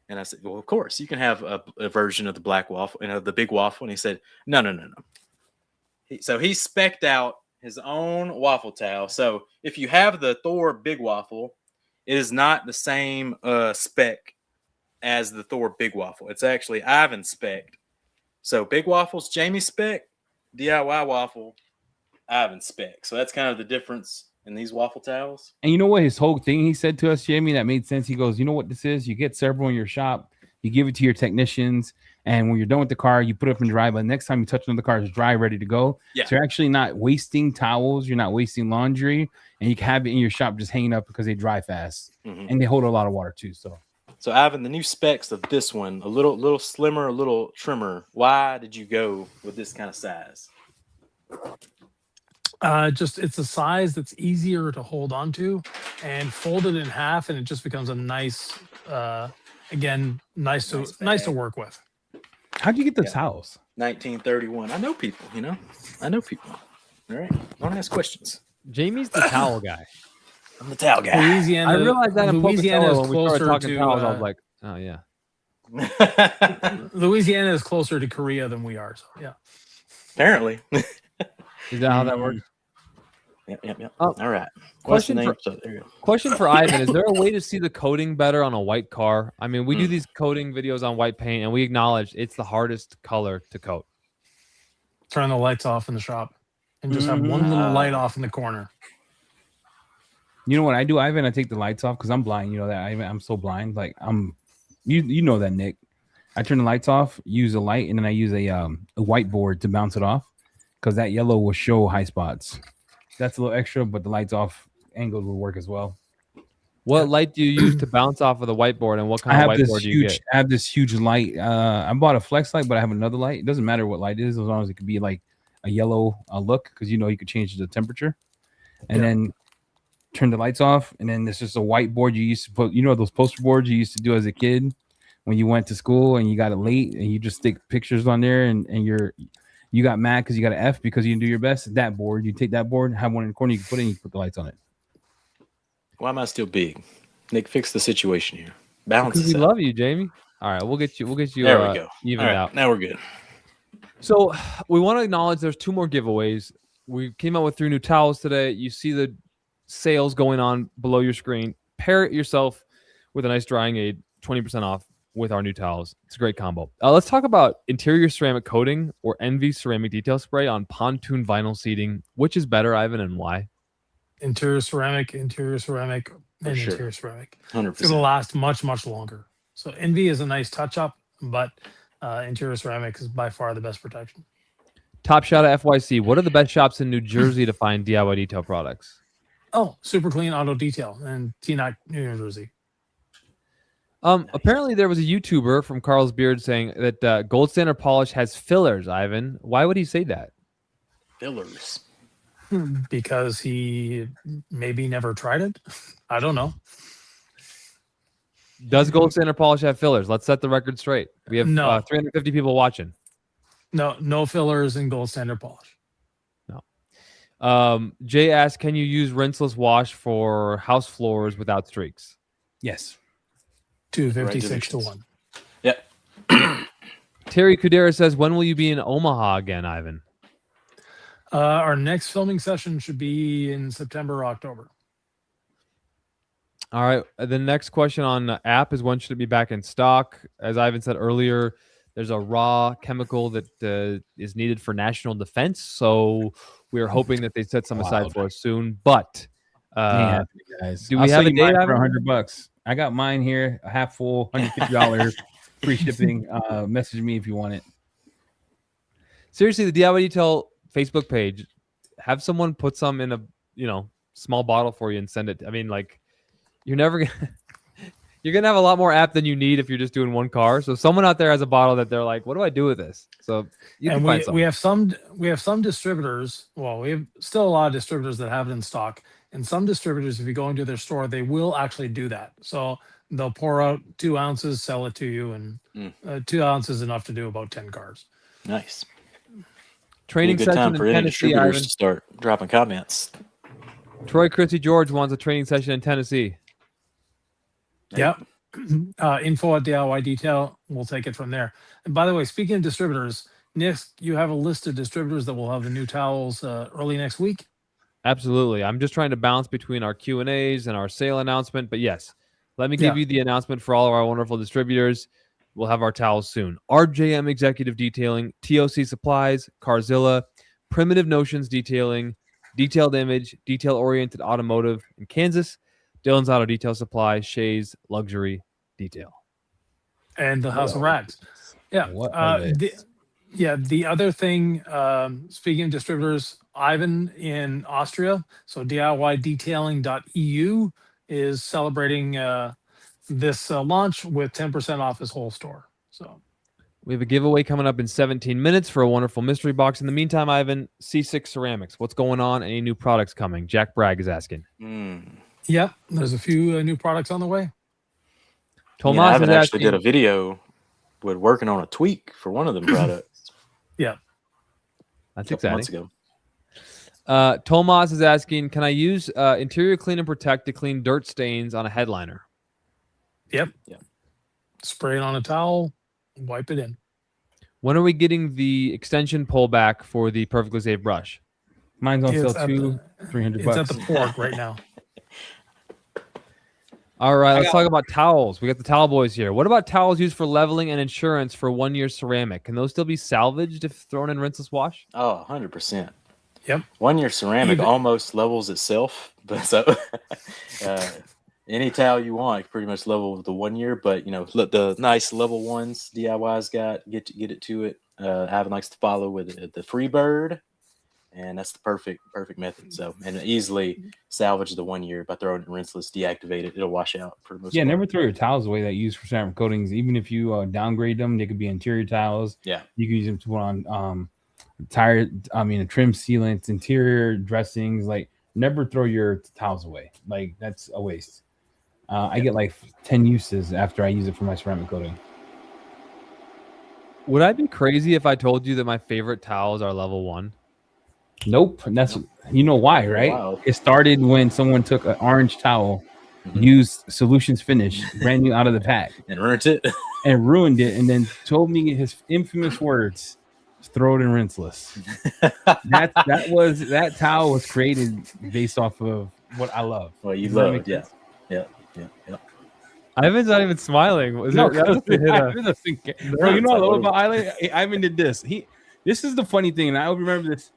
C: And I said, well, of course, you can have a version of the black waffle, the big waffle. And he said, no. So he spec'd out his own waffle towel. So if you have the Thor big waffle, it is not the same spec as the Thor big waffle. It's actually Ivan spec'd. So big waffles, Jamie spec. DIY waffle, Ivan spec. So that's kind of the difference in these waffle towels.
D: And you know what his whole thing he said to us, Jamie, that made sense. He goes, you know what this is? You get several in your shop, you give it to your technicians, and when you're done with the car, you put it up and dry. But next time you touch it on the car, it's dry, ready to go.
C: Yeah.
D: So you're actually not wasting towels, you're not wasting laundry, and you can have it in your shop just hanging up because they dry fast. And they hold a lot of water too.
C: So Ivan, the new specs of this one, a little slimmer, a little trimmer. Why did you go with this kind of size?
B: It's a size that's easier to hold on to and fold it in half, and it just becomes a nice, nice to work with.
D: How'd you get those towels?
C: 1931. I know people, All right. Don't ask questions.
A: Jamie's the towel guy.
C: I'm the towel guy.
B: Louisiana,
A: I realized that in
B: Louisiana is
A: when we started talking
B: to
A: towels, I was like, oh yeah.
B: Louisiana is closer to Korea than we are. So yeah.
C: Apparently.
A: Is that how that works?
C: Yep. All right.
A: Question for Ivan. Is there a way to see the coating better on a white car? I mean, we do these coating videos on white paint, and we acknowledge it's the hardest color to coat.
B: Turn the lights off in the shop and just have one little light off in the corner.
D: You know what I do, Ivan? I take the lights off because I'm blind. You know that, Ivan. I'm so blind. Like you know that, Nick. I turn the lights off, use a light, and then I use a whiteboard to bounce it off because that yellow will show high spots. That's a little extra, but the lights off angles will work as well.
A: What light do you use to bounce off of the whiteboard, and what kind of whiteboard do you get?
D: I have this huge light. I bought a flex light, but I have another light. It doesn't matter what light it is, as long as it could be like a yellow look, because you could change the temperature. And then turn the lights off, and then there's just a whiteboard you used to put, those poster boards you used to do as a kid when you went to school and you got it late, and you just stick pictures on there, and you got mad because you got an F because you didn't do your best. That board, you take that board, have one in the corner, you can put the lights on it.
C: Why am I still big? Nick, fix the situation here. Balance.
A: Because we love you, Jamie. All right, we'll get you.
C: There we go.
A: Evened out.
C: Now we're good.
A: So we want to acknowledge there's 2 more giveaways. We came out with 3 new towels today. You see the sales going on below your screen. Pair it yourself with a nice drying aid, 20% off with our new towels. It's a great combo. Let's talk about interior ceramic coating or Envy ceramic detail spray on pontoon vinyl seating. Which is better, Ivan, and why?
B: Interior ceramic, and interior ceramic.
C: 100%.
B: It's going to last much, much longer. So Envy is a nice touch up, but interior ceramic is by far the best protection.
A: Top Shot at FYC. What are the best shops in New Jersey to find DIY detail products?
B: Oh, Super Clean Auto Detail in Teaneck, New Jersey.
A: Apparently there was a YouTuber from Carl's Beard saying that gold standard polish has fillers, Ivan. Why would he say that?
C: Fillers.
B: Because he maybe never tried it. I don't know.
A: Does gold standard polish have fillers? Let's set the record straight. We have
B: No.
A: 350 people watching.
B: No fillers in gold standard polish.
A: No. Jay asked, can you use rinseless wash for house floors without streaks?
D: Yes.
B: 256 to 1.
C: Yep.
A: Terry Kudera says, when will you be in Omaha again, Ivan?
B: Our next filming session should be in September or October.
A: All right. The next question on the app is, when should it be back in stock? As Ivan said earlier, there's a raw chemical that is needed for national defense. So we're hoping that they set some aside for us soon. But
D: guys,
A: do we have a date
D: for $100? I got mine here, a half full, $150 free shipping. Message me if you want it.
A: Seriously, the DIY Detail Facebook page, have someone put some in a small bottle for you and send it. I mean, like, you're never gonna you're gonna have a lot more app than you need if you're just doing one car. So someone out there has a bottle that they're like, what do I do with this? So you can find something.
B: We have some distributors. Well, we have still a lot of distributors that have it in stock. And some distributors, if you go into their store, they will actually do that. So they'll pour out 2 ounces, sell it to you, and 2 ounces is enough to do about 10 cars.
C: Nice.
A: Training
C: good
A: session
C: time
A: in
C: for any
A: Tennessee,
C: distributors
A: Ivan.
C: to start dropping comments.
A: Troy Christie George wants a training session in Tennessee.
B: Yep. Info at DIY Detail. We'll take it from there. And by the way, speaking of distributors, Nick, you have a list of distributors that will have the new towels early next week.
A: Absolutely. I'm just trying to balance between our Q&As and our sale announcement. But yes, let me give you the announcement for all of our wonderful distributors. We'll have our towels soon. RJM Executive Detailing, TOC Supplies, Carzilla, Primitive Notions Detailing, Detailed Image, Detail-Oriented Automotive in Kansas, Dylan's Auto Detail Supply, Shay's Luxury Detail.
B: And the House of Rags. Yeah. The other thing, speaking of distributors, Ivan in Austria, so DIYdetailing.eu is celebrating this launch with 10% off his whole store. So
A: we have a giveaway coming up in 17 minutes for a wonderful mystery box. In the meantime, Ivan, C6 Ceramics, what's going on? Any new products coming? Jack Bragg is asking.
B: Yep, there's a few new products on the way.
A: Tomas
C: Ivan actually did a video with working on a tweak for one of them products.
B: Yeah.
A: That's exciting.
C: Months ago.
A: Tomas is asking, can I use Interior Clean and Protect to clean dirt stains on a headliner?
B: Yep. Spray it on a towel, wipe it in.
A: When are we getting the extension pullback for the Perfectly Safe brush?
D: Mine's on sale too, $300.
B: It's at the fork right now.
A: All right, let's talk about towels. We got the towel boys here. What about towels used for leveling and insurance for 1 year ceramic? Can those still be salvaged if thrown in rinseless wash?
C: Oh, 100%.
B: Yep.
C: 1 year ceramic almost levels itself, but so any towel you want, pretty much level with the 1 year. But look, the nice level ones DIY's got, get it to it. Ivan likes to follow with the Freebird, and that's the perfect method. So, and easily salvage the 1 year by throwing it in rinseless, deactivate it. It'll wash out for the most part.
D: Never throw your towels away that you use for ceramic coatings. Even if you downgrade them, they could be interior towels.
C: Yeah,
D: you can use them to put on trim sealants, interior dressings. Like, never throw your towels away. Like, that's a waste. I get like 10 uses after I use it for my ceramic coating.
A: Would I be crazy if I told you that my favorite towels are level 1?
D: Nope. And that's you know why, right?
C: Wow.
D: It started when someone took an orange towel, used Solutions Finish, brand new out of the pack,
C: and ruined it,
D: and then told me his infamous words: "Throw it in rinseless." that towel was created based off of what I love.
C: Well, you love, yeah.
A: Ivan's not even smiling.
D: You know what I love about Ivan did this. This is the funny thing, and I remember this.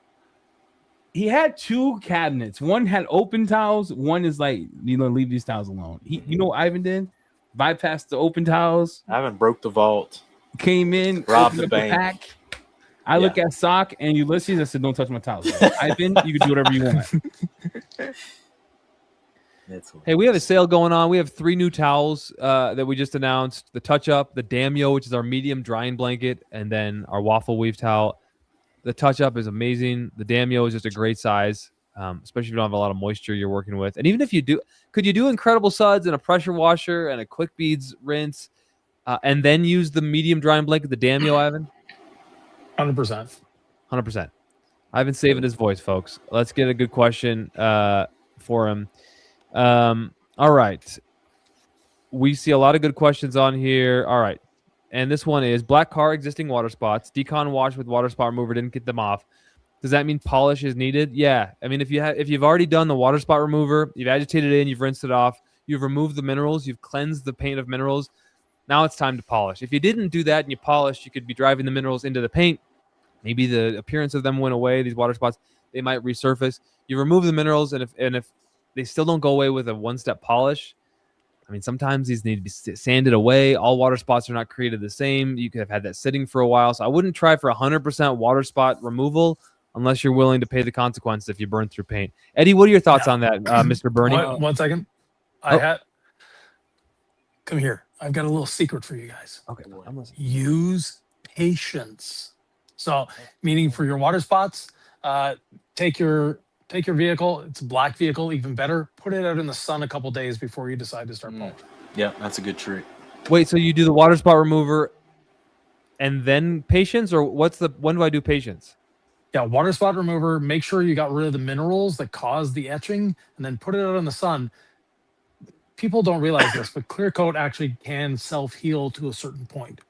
D: He had 2 cabinets. One had open towels. One is like, leave these towels alone. You know what Ivan did? Bypassed the open towels.
C: Ivan broke the vault
D: came in,
C: robbed
D: opened
C: the
D: up
C: bank.
D: pack. I look at Sock and Ulysses. I said, "Don't touch my towels." Ivan, you can do whatever you want.
A: Hey, we have a sale going on. We have 3 new towels that we just announced. The Touch Up, the Damio, which is our medium drying blanket, and then our waffle weave towel. The Touch Up is amazing. The Damio is just a great size, especially if you don't have a lot of moisture you're working with. And even if you do, could you do incredible suds and a pressure washer and a quick beads rinse, and then use the medium drying blanket, the Damio, Ivan?
B: 100%.
A: 100%. Ivan's saving his voice, folks. Let's get a good question for him. All right. We see a lot of good questions on here. All right. And this one is black car, existing water spots, decon wash with water spot remover, didn't get them off. Does that mean polish is needed? Yeah. I mean, if you've already done the water spot remover, you've agitated it in, you've rinsed it off, you've removed the minerals, you've cleansed the paint of minerals. Now it's time to polish. If you didn't do that and you polished, you could be driving the minerals into the paint. Maybe the appearance of them went away. These water spots, they might resurface. You remove the minerals, and if they still don't go away with a one-step polish, I mean, sometimes these need to be sanded away. All water spots are not created the same. You could have had that sitting for a while. So I wouldn't try for 100% water spot removal unless you're willing to pay the consequences if you burn through paint. Eddie, what are your thoughts on that, Mr. Bernie?
B: One second. Come here. I've got a little secret for you guys.
A: Okay.
B: Use patience. So, meaning for your water spots, take your vehicle. It's a black vehicle, even better. Put it out in the sun a couple days before you decide to start polishing.
C: Yeah, that's a good trick.
A: Wait, so you do the water spot remover and then patience, or when do I do patience?
B: Yeah, water spot remover. Make sure you got rid of the minerals that cause the etching, and then put it out in the sun. People don't realize this, but clear coat actually can self-heal to a certain point.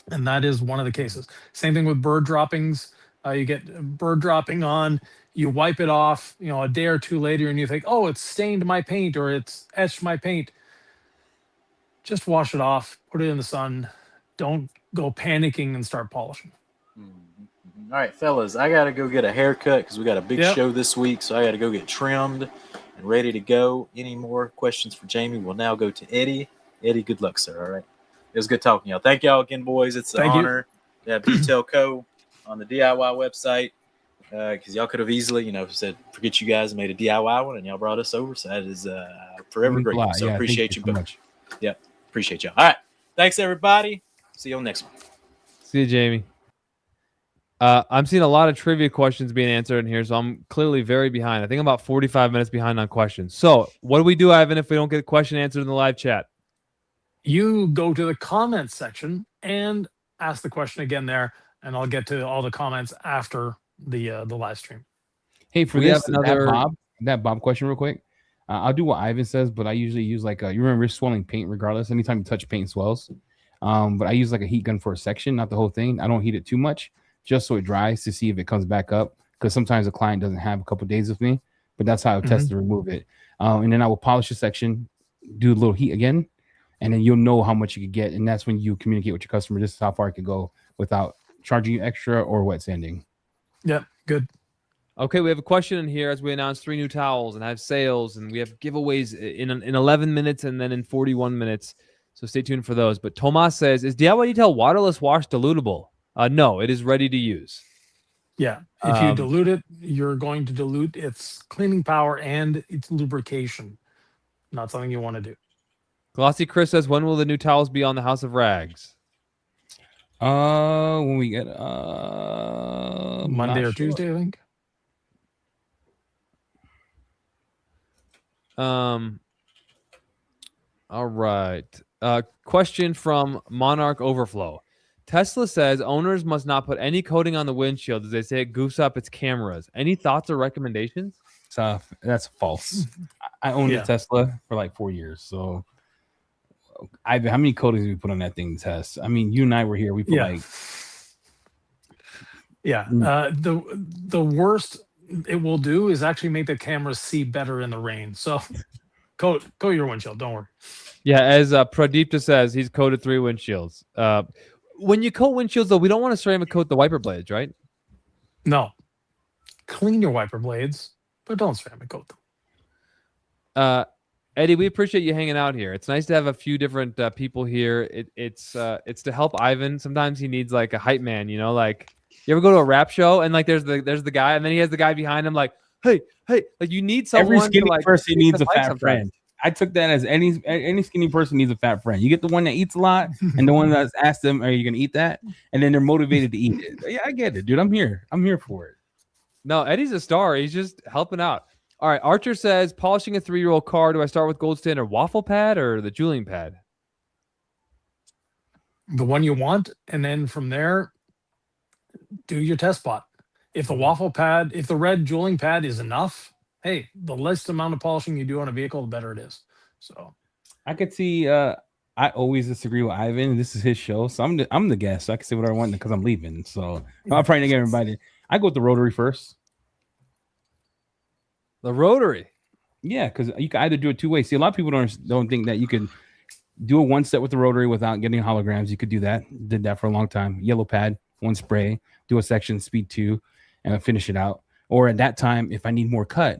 B: And that is one of the cases. Same thing with bird droppings. You get bird dropping on, you wipe it off, a day or two later, and you think, oh, it's stained my paint or it's etched my paint. Just wash it off, put it in the sun. Don't go panicking and start polishing.
C: All right, fellas, I got to go get a haircut because we got a big show this week, so I got to go get trimmed and ready to go. Any more questions for Jamie? We'll now go to Eddie. Eddie, good luck, sir. All right. It was good talking to y'all. Thank y'all again, boys. It's an honor to have Detail Co. on the DIY website because y'all could have easily, said, forget you guys and made a DIY one, and y'all brought us over. So that is forever grateful. So appreciate you both. Yep. Appreciate y'all. All right. Thanks, everybody. See you on the next one.
A: See you, Jamie. I'm seeing a lot of trivia questions being answered in here, so I'm clearly very behind. I think I'm about 45 minutes behind on questions. So what do we do, Ivan, if we don't get a question answered in the live chat?
B: You go to the comments section and ask the question again there, and I'll get to all the comments after the live stream.
D: Hey, for this, that Bob question real quick. I'll do what Ivan says, but I usually use you remember swelling paint regardless. Anytime you touch paint, swells. But I use a heat gun for a section, not the whole thing. I don't heat it too much, just so it dries to see if it comes back up. Because sometimes the client doesn't have a couple days with me, but that's how I test to remove it. And then I will polish the section, do a little heat again, and then you'll know how much you could get. And that's when you communicate with your customer. This is how far it could go without charging you extra or wet sanding.
B: Yep, good.
A: Okay, we have a question in here as we announced 3 new towels and have sales, and we have giveaways in 11 minutes and then in 41 minutes. So stay tuned for those. But Tomas says, is DIY Detail waterless wash dilutable? No, it is ready to use.
B: Yeah, if you dilute it, you're going to dilute its cleaning power and its lubrication. Not something you want to do.
A: Glossy Chris says, when will the new towels be on the House of Rags?
D: When we get
B: Monday or Tuesday, I think.
A: All right. Question from Monarch Overflow. Tesla says owners must not put any coating on the windshield as they say it goofs up its cameras. Any thoughts or recommendations?
D: That's false. I owned a Tesla for like 4 years. So how many coatings did we put on that thing to test? I mean, you and I were here. We put
B: the worst it will do is actually make the cameras see better in the rain. So coat your windshield. Don't worry.
A: Yeah, as Pradipta says, he's coated 3 windshields. When you coat windshields, though, we don't want to ceramic coat the wiper blades, right?
B: No. Clean your wiper blades, but don't ceramic coat them.
A: Eddie, we appreciate you hanging out here. It's nice to have a few different people here. It's to help Ivan. Sometimes he needs like a hype man, you know, like you ever go to a rap show and like there's the guy and then he has the guy behind him like, hey, like you need someone.
D: Every skinny
A: to, like,
D: person needs a fat
A: sometimes.
D: friend. I took that as any skinny person needs a fat friend. You get the one that eats a lot and the one that's asked them, are you going to eat that? And then they're motivated to eat it. Yeah, I get it, dude. I'm here for it.
A: No, Eddie's a star. He's just helping out. All right, Archer says, polishing a 3-year-old car, do I start with gold standard waffle pad or the jeweling pad?
B: The one you want, and then from there, do your test spot. If the waffle pad, if the red jeweling pad is enough, hey, the less amount of polishing you do on a vehicle, the better it is. So
D: I could see. I always disagree with Ivan. This is his show, so I'm the guest. So I can say what I want because I'm leaving. So I'm probably not get everybody. I go with the rotary first.
A: The rotary.
D: Yeah, because you can either do it two ways. See, a lot of people don't think that you can do a one set with the rotary without getting holograms. You could do that. Did that for a long time. Yellow pad, one spray, do a section, speed 2, and finish it out. Or at that time, if I need more cut,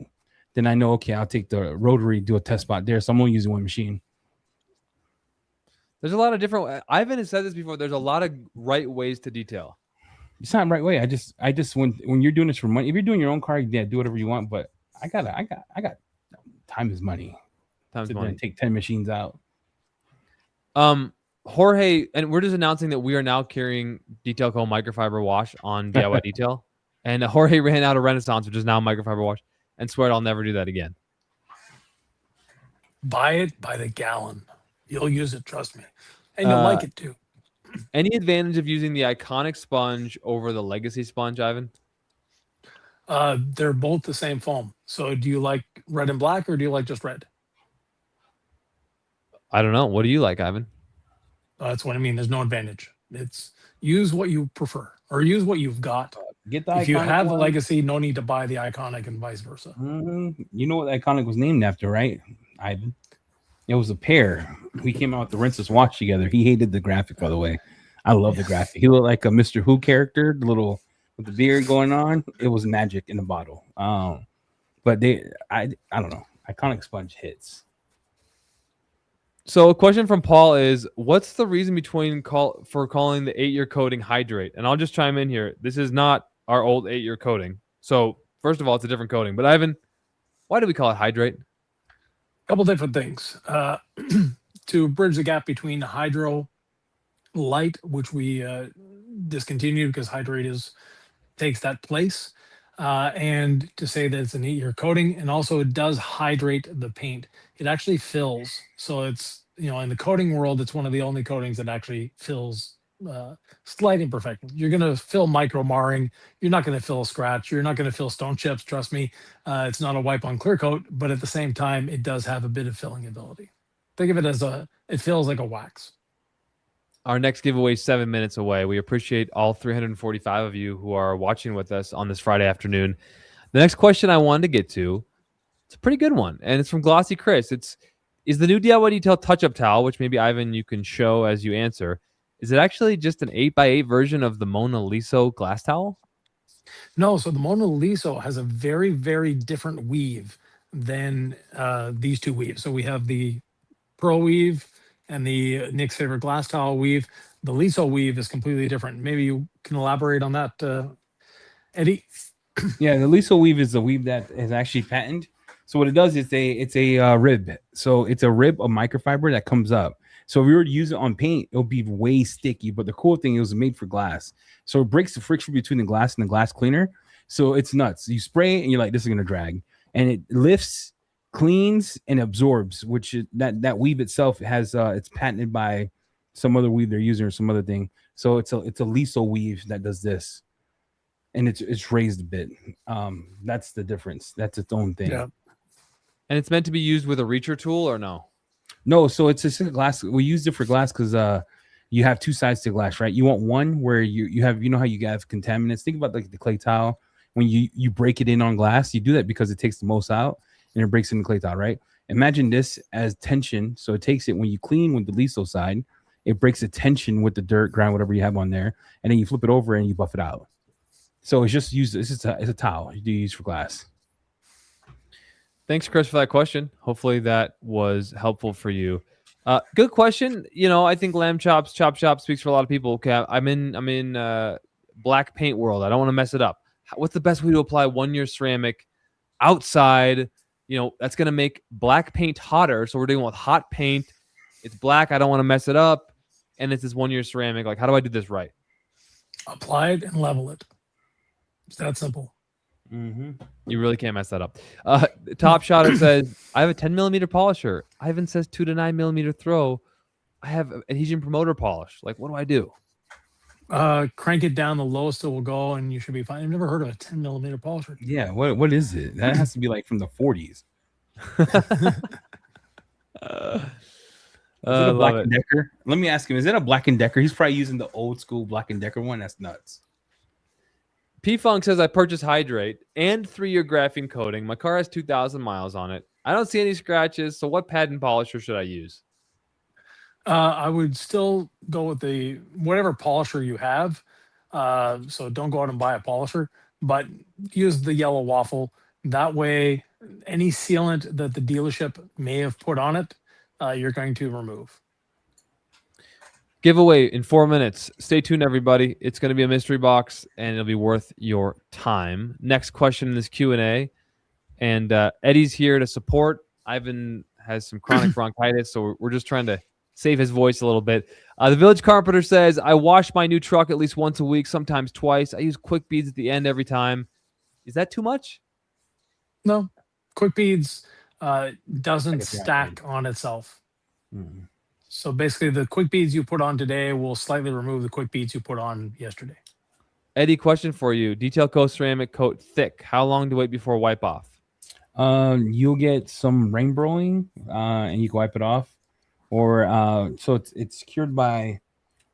D: then I know, okay, I'll take the rotary, do a test spot there. So I'm only using one machine.
A: There's a lot of different. Ivan has said this before. There's a lot of right ways to detail.
D: It's not the right way. I just when you're doing this for money, if you're doing your own car, yeah, do whatever you want. But I got time is money.
A: Time is money.
D: Take 10 machines out.
A: Jorge, and we're just announcing that we are now carrying Detail Co microfiber wash on DIY Detail. And Jorge ran out of Renaissance, which is now microfiber wash, and swear I'll never do that again.
B: Buy it by the gallon. You'll use it, trust me. And you'll like it too.
A: Any advantage of using the Iconic sponge over the Legacy sponge, Ivan?
B: They're both the same foam. So do you like red and black or do you like just red?
A: I don't know. What do you like, Ivan?
B: That's what I mean. There's no advantage. It's use what you prefer or use what you've got.
D: Get the
B: if you have
D: one.
B: the Legacy, no need to buy the Iconic and vice versa.
D: You know what the Iconic was named after, right, Ivan? It was a pair. We came out with the Rinseless watch together. He hated the graphic, by the way. I love the graphic. He looked like a Mr. Who character, the little with the beard going on. It was magic in a bottle. But I don't know. Iconic sponge hits.
A: So a question from Paul is, what's the reason for calling the 8-year coating Hydrate? And I'll just chime in here. This is not our old 8-year coating. So first of all, it's a different coating. But Ivan, why do we call it Hydrate?
B: A couple different things. To bridge the gap between Hydro Light, which we discontinued because Hydrate takes that place, and to say that it's an 8-year coating, and also it does hydrate the paint. It actually fills. So it's, in the coating world, it's one of the only coatings that actually fills slight imperfections. You're going to fill micro marring. You're not going to fill a scratch. You're not going to fill stone chips. Trust me. It's not a wipe on clear coat, but at the same time, it does have a bit of filling ability. Think of it as it feels like a wax.
A: Our next giveaway is 7 minutes away. We appreciate all 345 of you who are watching with us on this Friday afternoon. The next question I wanted to get to, it's a pretty good one, and it's from Glossy Chris. Is the new DIY Detail touch-up towel, which maybe, Ivan, you can show as you answer, is it actually just an 8x8 version of the Mona Lisa glass towel?
B: No, so the Mona Lisa has a very, very different weave than these two weaves. So we have the Pearl weave and the Nick's favorite glass towel weave. The Liso weave is completely different. Maybe you can elaborate on that, Eddie?
D: Yeah, the Liso weave is the weave that is actually patented. So what it does is it's a rib. So it's a rib of microfiber that comes up. So if we were to use it on paint, it'll be way sticky. But the cool thing, it was made for glass. So it breaks the friction between the glass and the glass cleaner. So it's nuts. You spray it and you're like, this is going to drag. And it lifts, cleans, and absorbs, which that weave itself has, it's patented by some other weave they're using or some other thing. So it's a Liso weave that does this. And it's raised a bit. That's the difference. That's its own thing.
B: Yeah.
A: And it's meant to be used with a reacher tool or no?
D: No, so it's a glass. We used it for glass because you have two sides to glass, right? You want one where you have, how you have contaminants. Think about like the clay tile. When you break it in on glass, you do that because it takes the most out and it breaks in the clay tile, right? Imagine this as tension. So it takes it when you clean with the Liso side, it breaks the tension with the dirt, ground, whatever you have on there, and then you flip it over and you buff it out. So it's just used. It's a towel you use for glass.
A: Thanks, Chris, for that question. Hopefully that was helpful for you. Good question. I think Lamb Chops Chop Shop speaks for a lot of people. Okay, I'm in black paint world. I don't want to mess it up. What's the best way to apply 1-year ceramic outside? That's going to make black paint hotter. So we're dealing with hot paint. It's black. I don't want to mess it up. And it's this 1-year ceramic. Like, how do I do this right?
B: Apply it and level it. It's that simple.
A: Mm-hmm. You really can't mess that up. Top Shotter says, I have a 10 millimeter polisher. Ivan says 2 to 9 millimeter throw. I have adhesion promoter polish. Like, what do I do?
B: Crank it down the lowest it will go, and you should be fine. I've never heard of a 10 millimeter polisher.
D: Yeah, what is it? That has to be like from the 40s. Is it a Black & Decker? Let me ask him. Is it a Black & Decker? He's probably using the old school Black & Decker one. That's nuts.
A: P-Funk says, I purchased Hydrate and 3-year graphene coating. My car has 2,000 miles on it. I don't see any scratches, so what pad and polisher should I use?
B: I would still go with whatever polisher you have. So don't go out and buy a polisher, but use the yellow waffle. That way, any sealant that the dealership may have put on it, you're going to remove.
A: Giveaway in 4 minutes. Stay tuned, everybody. It's going to be a mystery box, and it'll be worth your time. Next question in this Q&A. And Eddie's here to support. Ivan has some chronic bronchitis, so we're just trying to save his voice a little bit. The Village Carpenter says, I wash my new truck at least once a week, sometimes twice. I use quick beads at the end every time. Is that too much?
B: No. Quick beads doesn't stack on itself.
D: Mm-hmm.
B: So basically, the quick beads you put on today will slightly remove the quick beads you put on yesterday.
A: Eddie, question for you. Detail coat ceramic coat thick. How long to wait before wipe off?
D: You'll get some rainbowing, and you can wipe it off. Or so it's cured by,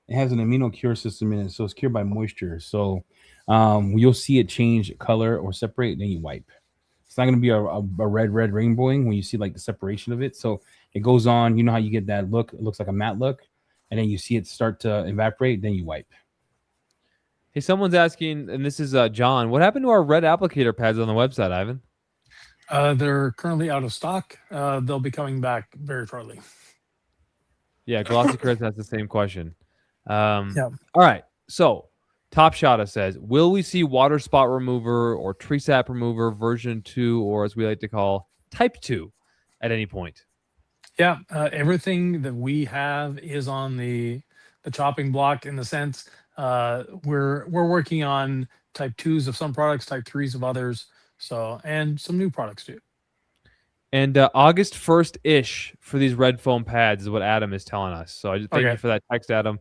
D: it has an amino cure system in it, so it's cured by moisture. So you'll see it change color or separate, then you wipe. It's not going to be a red rainbowing when you see like the separation of it. So it goes on. You know how you get that look? It looks like a matte look, and then you see it start to evaporate. Then you wipe.
A: Hey, someone's asking, and this is John. What happened to our red applicator pads on the website, Ivan?
B: They're currently out of stock. They'll be coming back very shortly.
A: Yeah, Glossy Chris has the same question.
B: Yeah.
A: All right. So Top Shotta says, will we see water spot remover or tree sap remover version 2, or as we like to call type 2 at any point?
B: Yeah, everything that we have is on the chopping block, in the sense we're working on type 2s of some products, type 3s of others, so, and some new products too.
A: And August 1st-ish for these red foam pads is what Adam is telling us. So I just thank you for that text, Adam.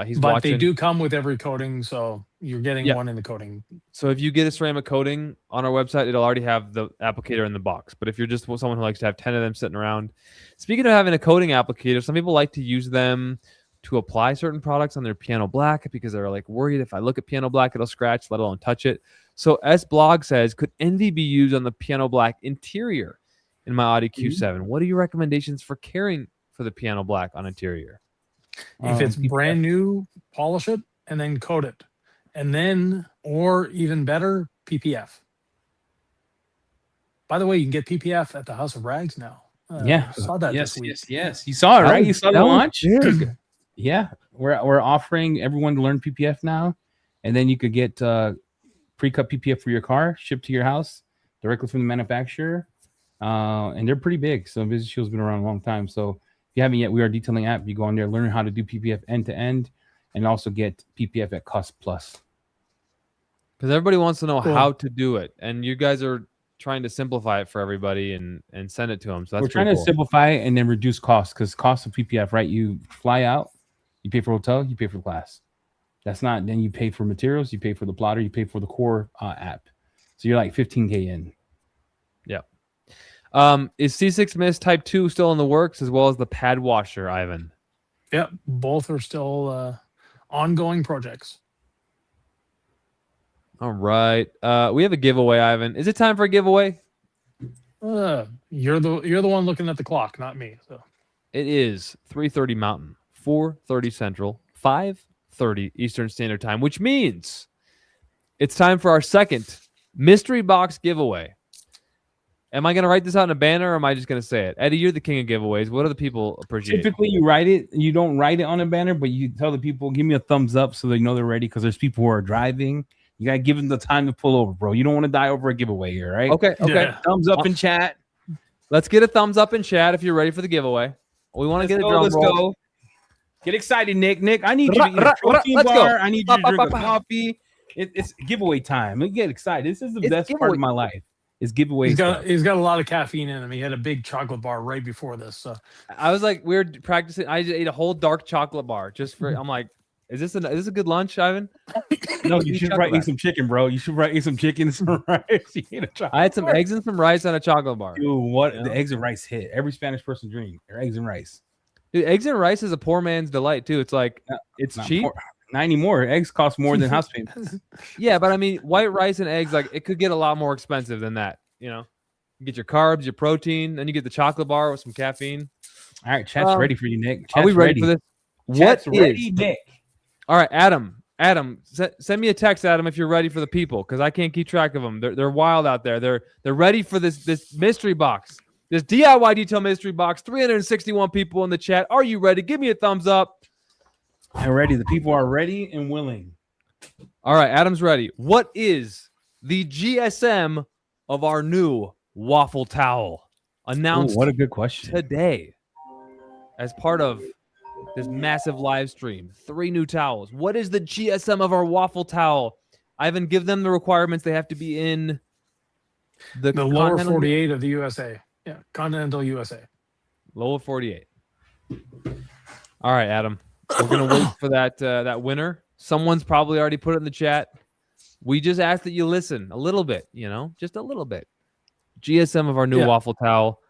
A: He's watching.
B: They do come with every coating, so you're getting one in the coating.
A: So if you get a ceramic coating on our website, it'll already have the applicator in the box. But if you're just someone who likes to have 10 of them sitting around, speaking of having a coating applicator, some people like to use them to apply certain products on their piano black because they're like worried if I look at piano black, it'll scratch, let alone touch it. So S Blog says, could Envy be used on the piano black interior in my Audi Q7? What are your recommendations for caring for the piano black on interior?
B: If it's brand new, polish it and then coat it. And then, or even better, PPF. By the way, you can get PPF at the House of Rags now.
D: Yeah.
B: I saw that this week.
D: Yes. You saw it, right? You saw the launch? Yeah. We're offering everyone to learn PPF now. And then you could get pre-cut PPF for your car, shipped to your house directly from the manufacturer. And they're pretty big. So Visit Shield's been around a long time. So if you haven't yet, we are detailing app. You go on there, learn how to do PPF end to end, and also get PPF at cost plus.
A: Because everybody wants to know how to do it, and you guys are trying to simplify it for everybody and send it to them. So that's
D: we're trying to simplify it and then reduce costs, because cost of PPF, right? You fly out, you pay for hotel, you pay for class. That's not, then you pay for materials, you pay for the plotter, you pay for the core app. So you're like $15K in.
A: Yeah. Is C6 Mist Type 2 still in the works, as well as the pad washer, Ivan?
B: Yep, both are still ongoing projects.
A: All right. We have a giveaway, Ivan. Is it time for a giveaway?
B: You're the one looking at the clock, not me. So
A: it is 3:30 Mountain, 4:30 Central, 5:30 Eastern Standard Time, which means it's time for our second mystery box giveaway. Am I going to write this out in a banner or am I just going to say it? Eddie, you're the king of giveaways. What do the people appreciate?
D: Typically, you write it. You don't write it on a banner, but you tell the people, give me a thumbs up so they know they're ready because there's people who are driving. You got to give them the time to pull over, bro. You don't want to die over a giveaway here, right?
A: Okay.
B: Yeah.
D: Thumbs up in chat.
A: Let's get a thumbs up in chat if you're ready for the giveaway. We want to get a drum
D: Let's
A: roll.
D: go. Get excited, Nick. Nick, I need you to eat a protein
A: let's
D: bar.
A: go.
D: I need you to drink a coffee. It's giveaway time. Let's get excited. This is the best part of my life. Is giveaway.
B: He's got a lot of caffeine in him. He had a big chocolate bar right before this. So
A: I was like, we were practicing. I just ate a whole dark chocolate bar just for. I'm like, is this a good lunch, Ivan?
D: No, you should eat some chicken, bro. You should eat some chicken and some rice.
A: I had some eggs and some rice on a chocolate bar.
D: Dude, what the eggs and rice hit? Every Spanish person dream. Their eggs and rice.
A: Dude, eggs and rice is a poor man's delight too. It's like it's cheap.
D: Not anymore. Eggs cost more than house payments.
A: Yeah, but I mean, white rice and eggs, like it could get a lot more expensive than that. You know, you get your carbs, your protein, then you get the chocolate bar with some caffeine.
D: All right, chat's ready for you, Nick.
A: Are we ready for this?
D: Chat's
A: What
D: ready,
A: is
D: Nick?
A: All right, Adam, send me a text, Adam, if you're ready for the people, because I can't keep track of them. They're wild out there. They're ready for this mystery box, this DIY detail mystery box. 361 people in the chat. Are you ready? Give me a thumbs up.
D: I'm ready. The people are ready and willing.
A: All right, Adam's ready. What is the GSM of our new waffle towel? Announced
D: what a good question.
A: today as part of this massive live stream. 3 new towels. What is the GSM of our waffle towel? Ivan, give them the requirements. They have to be in the
B: lower 48 of the USA. Yeah, continental USA.
A: Lower 48. All right, Adam. We're gonna wait for that winner. Someone's probably already put it in the chat. We just ask that you listen a little bit, just a little bit. GSM of our new waffle towel.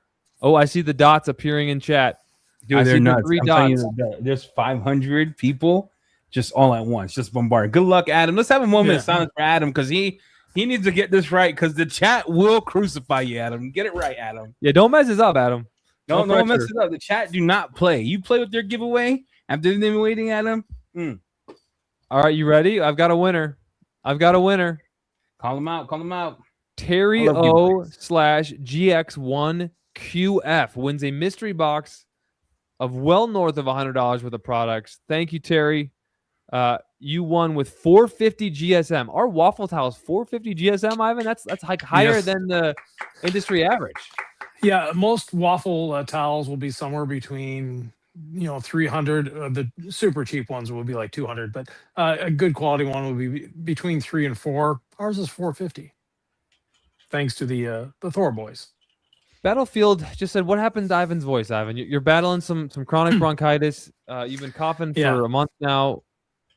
A: Oh, I see the dots appearing in chat.
D: Dude, they're nuts. 3 dots. There's 500 people just all at once, just bombarded. Good luck, Adam. Let's have a moment of silence for Adam because he needs to get this right because the chat will crucify you, Adam. Get it right, Adam.
A: Yeah, don't mess this up, Adam.
D: No mess it up. The chat do not play. You play with their giveaway after they've been waiting, Adam.
A: All right, you ready? I've got a winner.
D: Call him out.
A: Terry O/GX1QF wins a mystery box of well north of $100 worth of products. Thank you, Terry. You won with 450 GSM. Our waffle towel is 450 GSM, Ivan. That's like higher than the industry average.
B: Yeah, most waffle towels will be somewhere between 300. The super cheap ones will be like 200, but a good quality one will be between 3 and 4. Ours is 450. Thanks to the Thor boys.
A: Battlefield just said, what happened to Ivan's voice, Ivan? You're battling some chronic bronchitis. You've been coughing for a month now.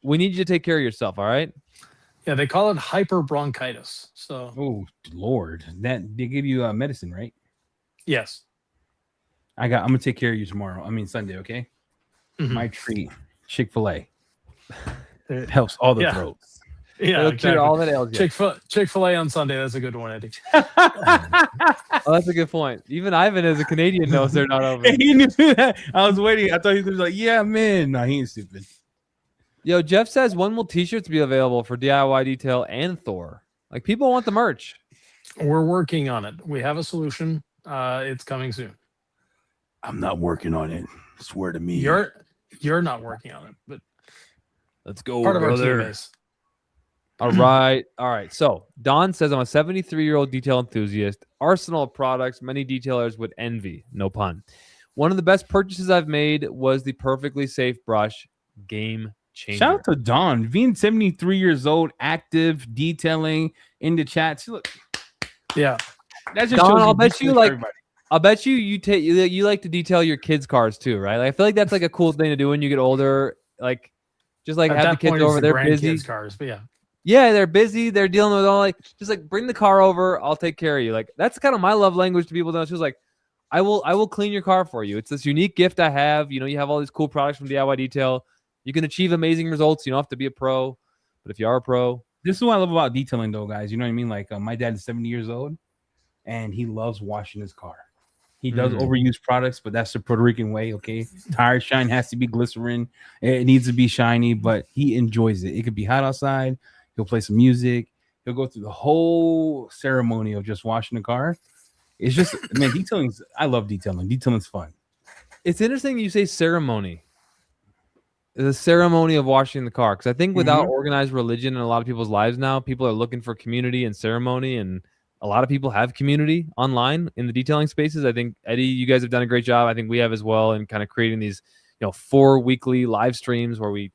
A: We need you to take care of yourself, all right?
B: Yeah, they call it hyperbronchitis. So,
D: oh Lord, that they give you medicine, right?
B: Yes.
D: I'm gonna take care of you tomorrow. I mean Sunday, okay? My treat, Chick-fil-A. It helps all the throats.
B: Yeah,
A: exactly. All that ails you.
B: Chick-fil-A on Sunday. That's a good one, Eddie.
A: Oh, that's a good point. Even Ivan, as a Canadian, knows they're not over.
D: He knew that. I was waiting. I thought he was like, "Yeah, man." No, he ain't stupid.
A: Yo, Jeff says, when will t-shirts be available for DIY Detail and Thor? Like, people want the merch.
B: We're working on it. We have a solution. It's coming soon.
D: I'm not working on it. Swear to me.
B: You're not working on it, but
A: let's go,
B: part
A: brother.
B: of our team is.
A: All right. So Don says, I'm a 73-year-old detail enthusiast. Arsenal of products many detailers would envy. No pun. One of the best purchases I've made was the perfectly safe brush. Game changer.
D: Shout out to Don being 73 years old, active, detailing in the chats. Look,
B: yeah,
D: that's just
A: Don. I'll bet you like. Everybody. I'll bet you like to detail your kids' cars too, right? Like, I feel like that's like a cool thing to do when you get older. Like, just like have the kids over. They're busy.
B: Cars, but
A: yeah, they're busy. They're dealing with all just like bring the car over. I'll take care of you. Like, that's kind of my love language to people. It's just like, I will clean your car for you. It's this unique gift I have. You have all these cool products from DIY Detail. You can achieve amazing results. You don't have to be a pro, but if you are a pro,
D: this is what I love about detailing, though, guys. You know what I mean? Like, my dad is 70 years old, and he loves washing his car. He does overuse products, but that's the Puerto Rican way. Okay, tire shine has to be glycerin. It needs to be shiny, but he enjoys it. It could be hot outside. He'll play some music. He'll go through the whole ceremony of just washing the car. It's just, man, detailing's, I love detailing. Detailing's fun.
A: It's interesting you say ceremony. The ceremony of washing the car, because I think without organized religion in a lot of people's lives now, people are looking for community and ceremony, and a lot of people have community online in the detailing spaces. I think, Eddie, you guys have done a great job. I think we have as well in kind of creating these 4 weekly live streams where we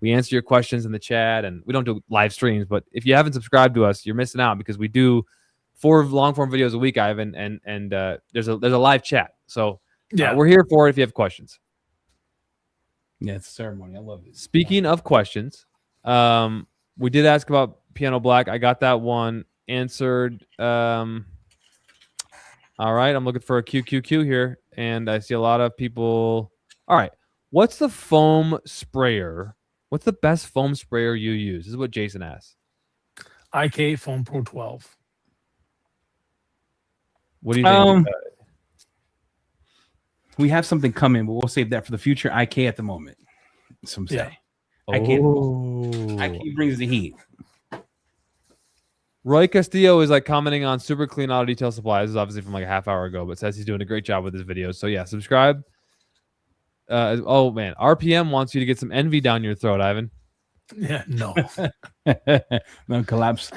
A: answer your questions in the chat, and we don't do live streams, but if you haven't subscribed to us, you're missing out, because we do 4 long form videos a week, Ivan, and there's a live chat. So we're here for it if you have questions.
D: Yeah, it's a ceremony. I love it.
A: Speaking of questions, we did ask about piano black. I got that one answered. All right, I'm looking for a QQQ here, and I see a lot of people. All right, what's the foam sprayer? What's the best foam sprayer you use? This is what Jason asked.
B: IK Foam Pro 12.
A: What do you think?
D: We have something coming, but we'll save that for the future. IK at the moment. Some say. IK brings the heat.
A: Roy Castillo is like commenting on Super Clean Auto Detail Supply. This is obviously from like a half hour ago, but says he's doing a great job with his videos. So yeah, subscribe. Oh man, RPM wants you to get some envy down your throat, Ivan.
B: Yeah, no.
D: No collapse.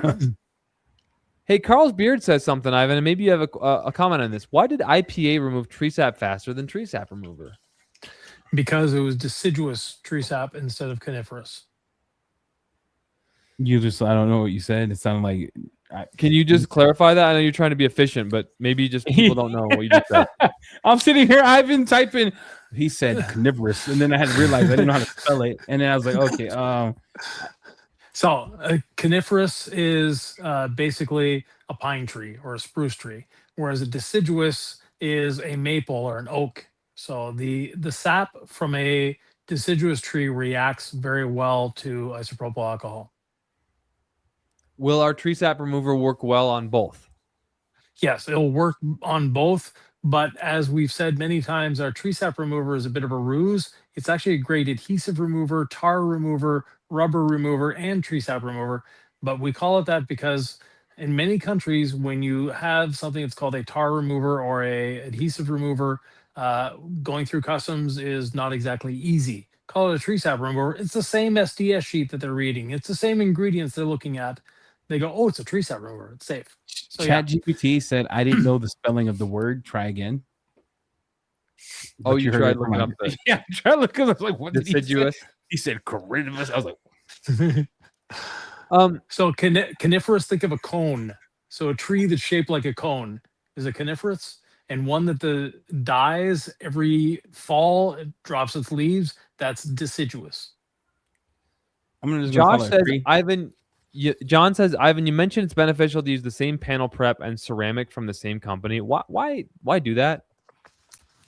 A: Hey, Carl's Beard says something, Ivan, and maybe you have a comment on this. Why did IPA remove tree sap faster than tree sap remover?
B: Because it was deciduous tree sap instead of coniferous.
D: I don't know what you said. It sounded like.
A: Can you just clarify that? I know you're trying to be efficient, but maybe just people don't know what you just said.
D: I'm sitting here, Ivan, typing. He said coniferous, and then I had to realize I didn't know how to spell it, and then I was like, okay.
B: So coniferous is basically a pine tree or a spruce tree, whereas a deciduous is a maple or an oak. So the sap from a deciduous tree reacts very well to isopropyl alcohol.
A: Will our tree sap remover work well on both?
B: Yes, it'll work on both. But as we've said many times, our tree sap remover is a bit of a ruse. It's actually a great adhesive remover, tar remover, rubber remover, and tree sap remover. But we call it that because in many countries, when you have something that's called a tar remover or a adhesive remover, going through customs is not exactly easy. Call it a tree sap remover. It's the same SDS sheet that they're reading. It's the same ingredients they're looking at. They go, oh, it's a tree sap remover. It's safe. So,
D: ChatGPT said, I didn't know the spelling of the word. Try again.
A: Oh, you tried looking up the...
D: Yeah, I tried looking. I was like, what did
A: deciduous?
D: He said coniferous. I was like...
B: So coniferous, think of a cone. So a tree that's shaped like a cone is a coniferous, and one that dies every fall, it drops its leaves, that's deciduous.
D: I'm gonna just
A: Josh says, Ivan... John says, Ivan, you mentioned it's beneficial to use the same panel prep and ceramic from the same company. Why do that?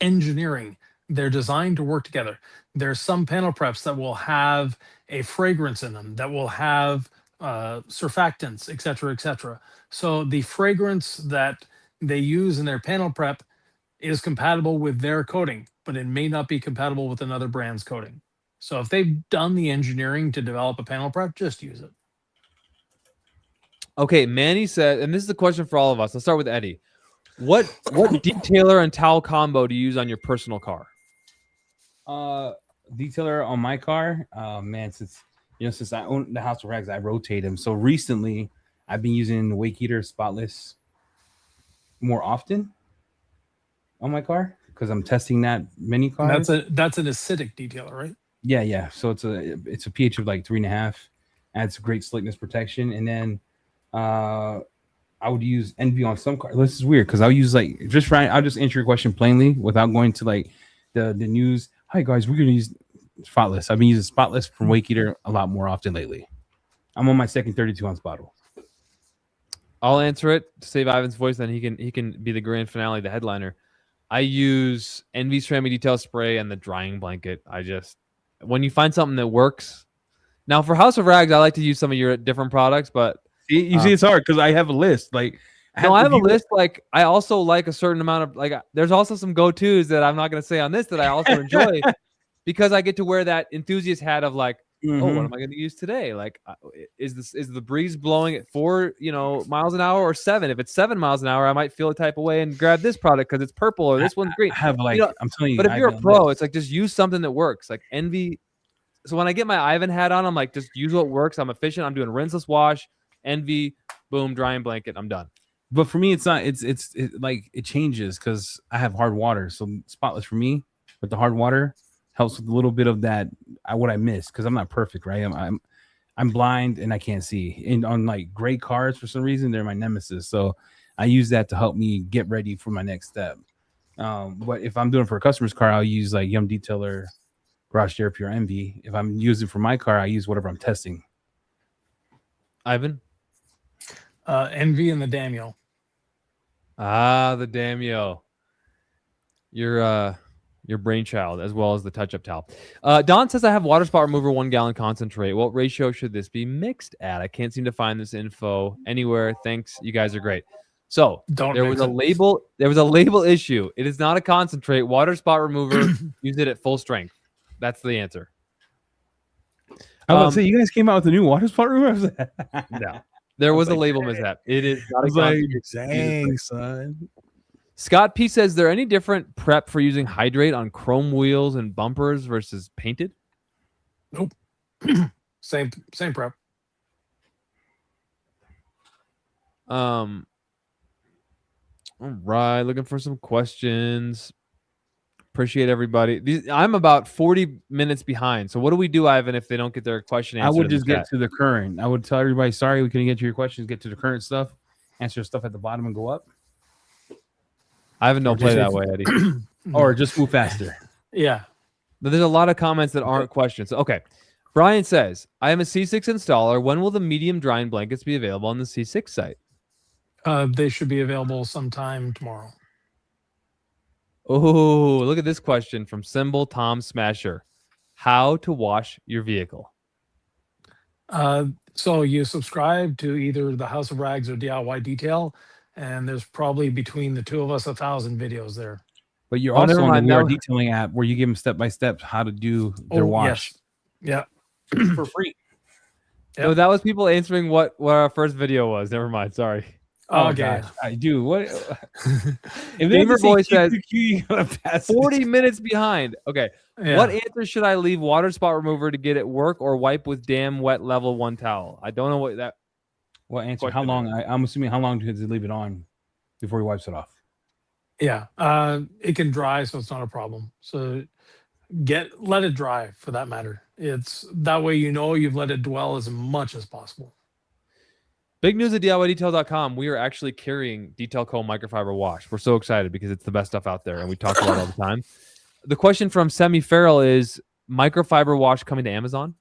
B: Engineering. They're designed to work together. There's some panel preps that will have a fragrance in them, that will have surfactants, et cetera, et cetera. So the fragrance that they use in their panel prep is compatible with their coating, but it may not be compatible with another brand's coating. So if they've done the engineering to develop a panel prep, just use it.
A: Okay, Manny said, and this is a question for all of us. Let's start with Eddie. What detailer and towel combo do you use on your personal car?
D: Detailer on my car, man, since I own the House of Rags, I rotate them. So recently, I've been using the Wake Eater Spotless more often on my car because I'm testing that many cars.
B: That's an acidic detailer, right?
D: Yeah. So it's a pH of like 3.5. Adds great slickness protection, and then I would use Envy on some cars. This is weird because I'll use I'll just answer your question plainly without going to like the news. Hi guys, we're gonna use Spotless. I've been using Spotless from Wake Eater a lot more often lately. I'm on my second 32-ounce bottle.
A: I'll answer it to save Ivan's voice, then he can be the grand finale, the headliner. I use Envy Ceramic Detail Spray and the drying blanket. When you find something that works. Now for House of Rags, I like to use some of your different products, but
D: you see, it's hard because I have a list. I have a
A: list. Like I also like a certain amount of there's also some go-tos that I'm not going to say on this that I also enjoy because I get to wear that enthusiast hat of like, oh, what am I going to use today? Like, is the breeze blowing at 4 miles an hour or 7? If it's 7 miles an hour, I might feel a type of way and grab this product because it's purple or this one's green.
D: I have like, I'm telling you.
A: But if you're a pro, it's like just use something that works. Like Envy. So when I get my Ivan hat on, I'm like, just use what works. I'm efficient. I'm doing rinseless wash, Envy, boom, drying blanket. I'm done.
D: But for me, it's not. It's like it changes because I have hard water. So Spotless for me with the hard water helps with a little bit of that. What I miss because I'm not perfect, right? I'm blind and I can't see. And on like gray cars, for some reason, they're my nemesis. So I use that to help me get ready for my next step. But if I'm doing it for a customer's car, I'll use like Yum Detailer, Garage Therapy, or Envy. If I'm using for my car, I use whatever I'm testing.
A: Ivan?
B: Envy and the Damio.
A: Ah, the Damio. Your brainchild, as well as the touch-up towel. Don says, I have water spot remover 1 gallon concentrate. What ratio should this be mixed at? I can't seem to find this info anywhere. Thanks. You guys are great. So there was a label issue. It is not a concentrate. Water spot remover, use it at full strength. That's the answer.
D: I was about to say, you guys came out with a new water spot remover?
A: No. There was a label mishap. It is not a concentrate.
D: Dang, son.
A: Scott P says, there any different prep for using hydrate on chrome wheels and bumpers versus painted?
B: Nope. Same prep.
A: All right, looking for some questions. Appreciate everybody. I'm about 40 minutes behind. So what do we do, Ivan, if they don't get their question answered?
D: I would just get to the current. I would tell everybody, sorry, we couldn't get to your questions. Get to the current stuff. Answer stuff at the bottom and go up.
A: Ivan don't play that way, Eddie.
D: Or just move faster.
B: Yeah.
A: But there's a lot of comments that aren't questions. Okay. Brian says, I am a C6 installer. When will the medium drying blankets be available on the C6 site?
B: They should be available sometime tomorrow.
A: Oh, look at this question from Symbol Tom Smasher. How to wash your vehicle?
B: So you subscribe to either the House of Rags or DIY Detail, and there's probably between the two of us 1,000 videos there.
D: But you're also on the We Are Detailing app where you give them step-by-step how to do their wash.
B: Yes. Yeah.
D: For free.
B: Yep.
A: No, that was people answering what our first video was. Never mind. Sorry.
B: Oh, okay.
D: Gosh, I do. What?
A: If Gamer Boy says 40 minutes behind. Okay. Yeah. What answer should I leave water spot remover to get it work or wipe with damn wet level 1 towel? I don't know what that.
D: What answer? How long? I'm assuming how long does it leave it on before he wipes it off?
B: Yeah. It can dry, so it's not a problem. So let it dry for that matter. It's that way you've let it dwell as much as possible.
A: Big news at DIYDetail.com. We are actually carrying Detail Co. microfiber wash. We're so excited because it's the best stuff out there, and we talk about it all the time. The question from Semi Farrell is microfiber wash coming to Amazon?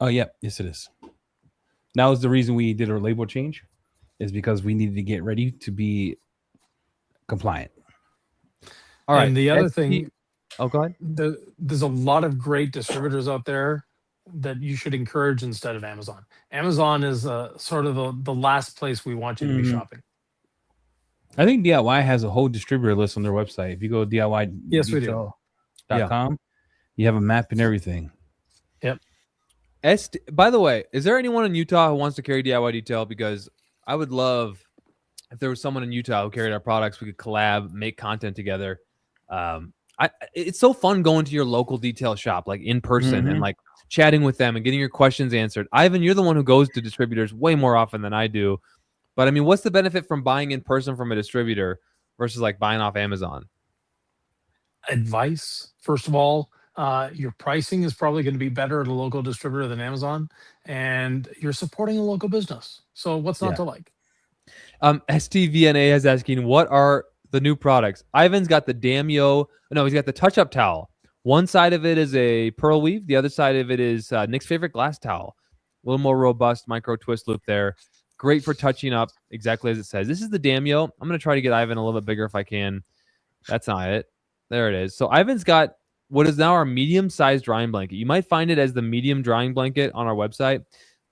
D: Oh, yeah. Yes, it is. That was the reason we did our label change, is because we needed to get ready to be compliant.
B: All right. And the other thing.
A: Oh, go ahead.
B: There's a lot of great distributors out there that you should encourage instead of Amazon. Amazon is sort of the last place we want you to be shopping.
D: I think DIY has a whole distributor list on their website. If you go to DIY.com, you have a map and everything.
B: Yep.
A: By the way, is there anyone in Utah who wants to carry DIY Detail? Because I would love if there was someone in Utah who carried our products, we could collab, make content together. It's so fun going to your local detail shop, like in person, and like chatting with them and getting your questions answered. Ivan, you're the one who goes to distributors way more often than I do. But I mean, what's the benefit from buying in person from a distributor versus like buying off Amazon?
B: Advice, first of all, your pricing is probably going to be better at a local distributor than Amazon, and you're supporting a local business. So what's not to like?
A: STVNA is asking, what are the new products? Ivan's got the Damio. No, he's got the touch-up towel. One side of it is a pearl weave. The other side of it is Nick's favorite glass towel. A little more robust micro twist loop there. Great for touching up, exactly as it says. This is the Damio. I'm going to try to get Ivan a little bit bigger if I can. That's not it. There it is. So Ivan's got what is now our medium-sized drying blanket. You might find it as the medium drying blanket on our website,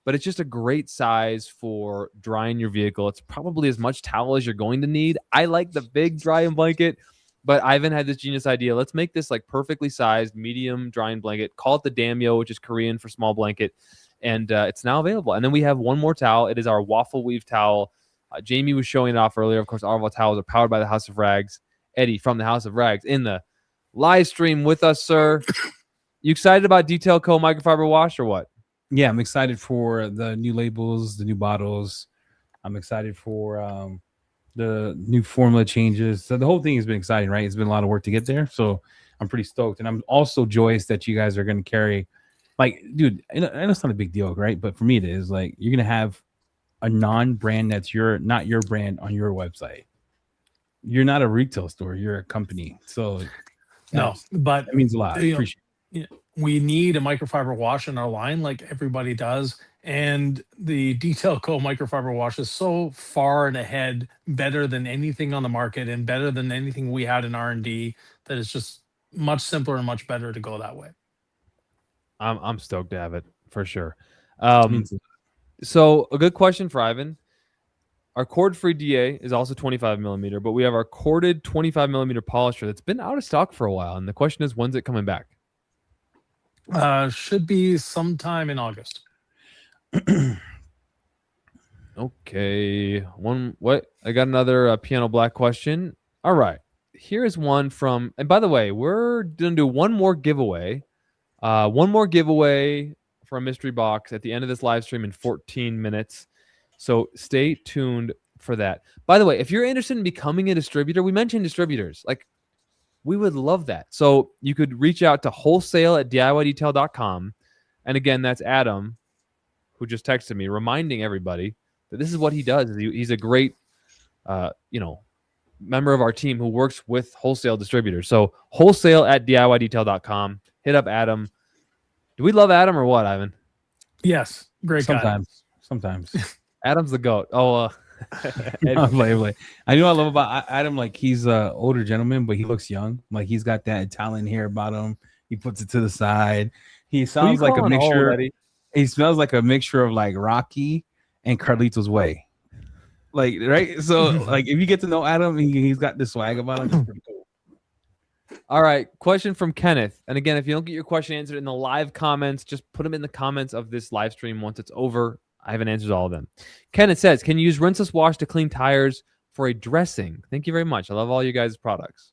A: but it's just a great size for drying your vehicle. It's probably as much towel as you're going to need. I like the big drying blanket. But Ivan had this genius idea. Let's make this like perfectly sized medium drying blanket. Call it the Damyo, which is Korean for small blanket. And it's now available. And then we have one more towel. It is our waffle weave towel. Jamie was showing it off earlier. Of course, all of our towels are powered by the House of Rags. Eddie from the House of Rags in the live stream with us, sir. You excited about Detail Co. microfiber wash or what?
D: Yeah, I'm excited for the new labels, the new bottles. I'm excited for the new formula changes. So the whole thing has been exciting, right? It's been a lot of work to get there. So I'm pretty stoked. And I'm also joyous that you guys are going to carry, like, dude, I know it's not a big deal, right? But for me, it is. Like, you're going to have a non-brand that's not your brand on your website. You're not a retail store. You're a company. So
B: no, but
D: that means a lot. I appreciate
B: it. We need a microfiber wash in our line like everybody does. And the Detail Co. microfiber wash is so far and ahead, better than anything on the market and better than anything we had in R&D, that it's just much simpler and much better to go that way.
A: I'm stoked to have it for sure. So a good question for Ivan. Our cord-free DA is also 25 millimeter, but we have our corded 25 millimeter polisher that's been out of stock for a while. And the question is, when's it coming back?
B: Should be sometime in August.
A: Okay. I got another piano black question. All right. Here's one from, and by the way, we're going to do one more giveaway. One more giveaway for a mystery box at the end of this live stream in 14 minutes. So stay tuned for that. By the way, if you're interested in becoming a distributor, we mentioned distributors. Like, we would love that. So you could reach out to wholesale@diydetail.com. And again, that's Adam, who just texted me, reminding everybody that this is what he does. He's a great, member of our team who works with wholesale distributors. So wholesale@diydetail.com. Hit up Adam. Do we love Adam or what, Ivan?
B: Yes, great guy.
D: Sometimes.
A: Adam's the GOAT. Oh,
D: play. I know I love about Adam, like he's an older gentleman, but he looks young. Like he's got that Italian hair about him. He puts it to the side. He sounds like a mixture. He smells like a mixture of like Rocky and Carlito's Way. Like, right? So like if you get to know Adam, he's got this swag about him. It's pretty cool.
A: All right. Question from Kenneth. And again, if you don't get your question answered in the live comments, just put them in the comments of this live stream once it's over. I haven't answered all of them. Kenneth says, can you use rinseless wash to clean tires for a dressing? Thank you very much. I love all you guys' products.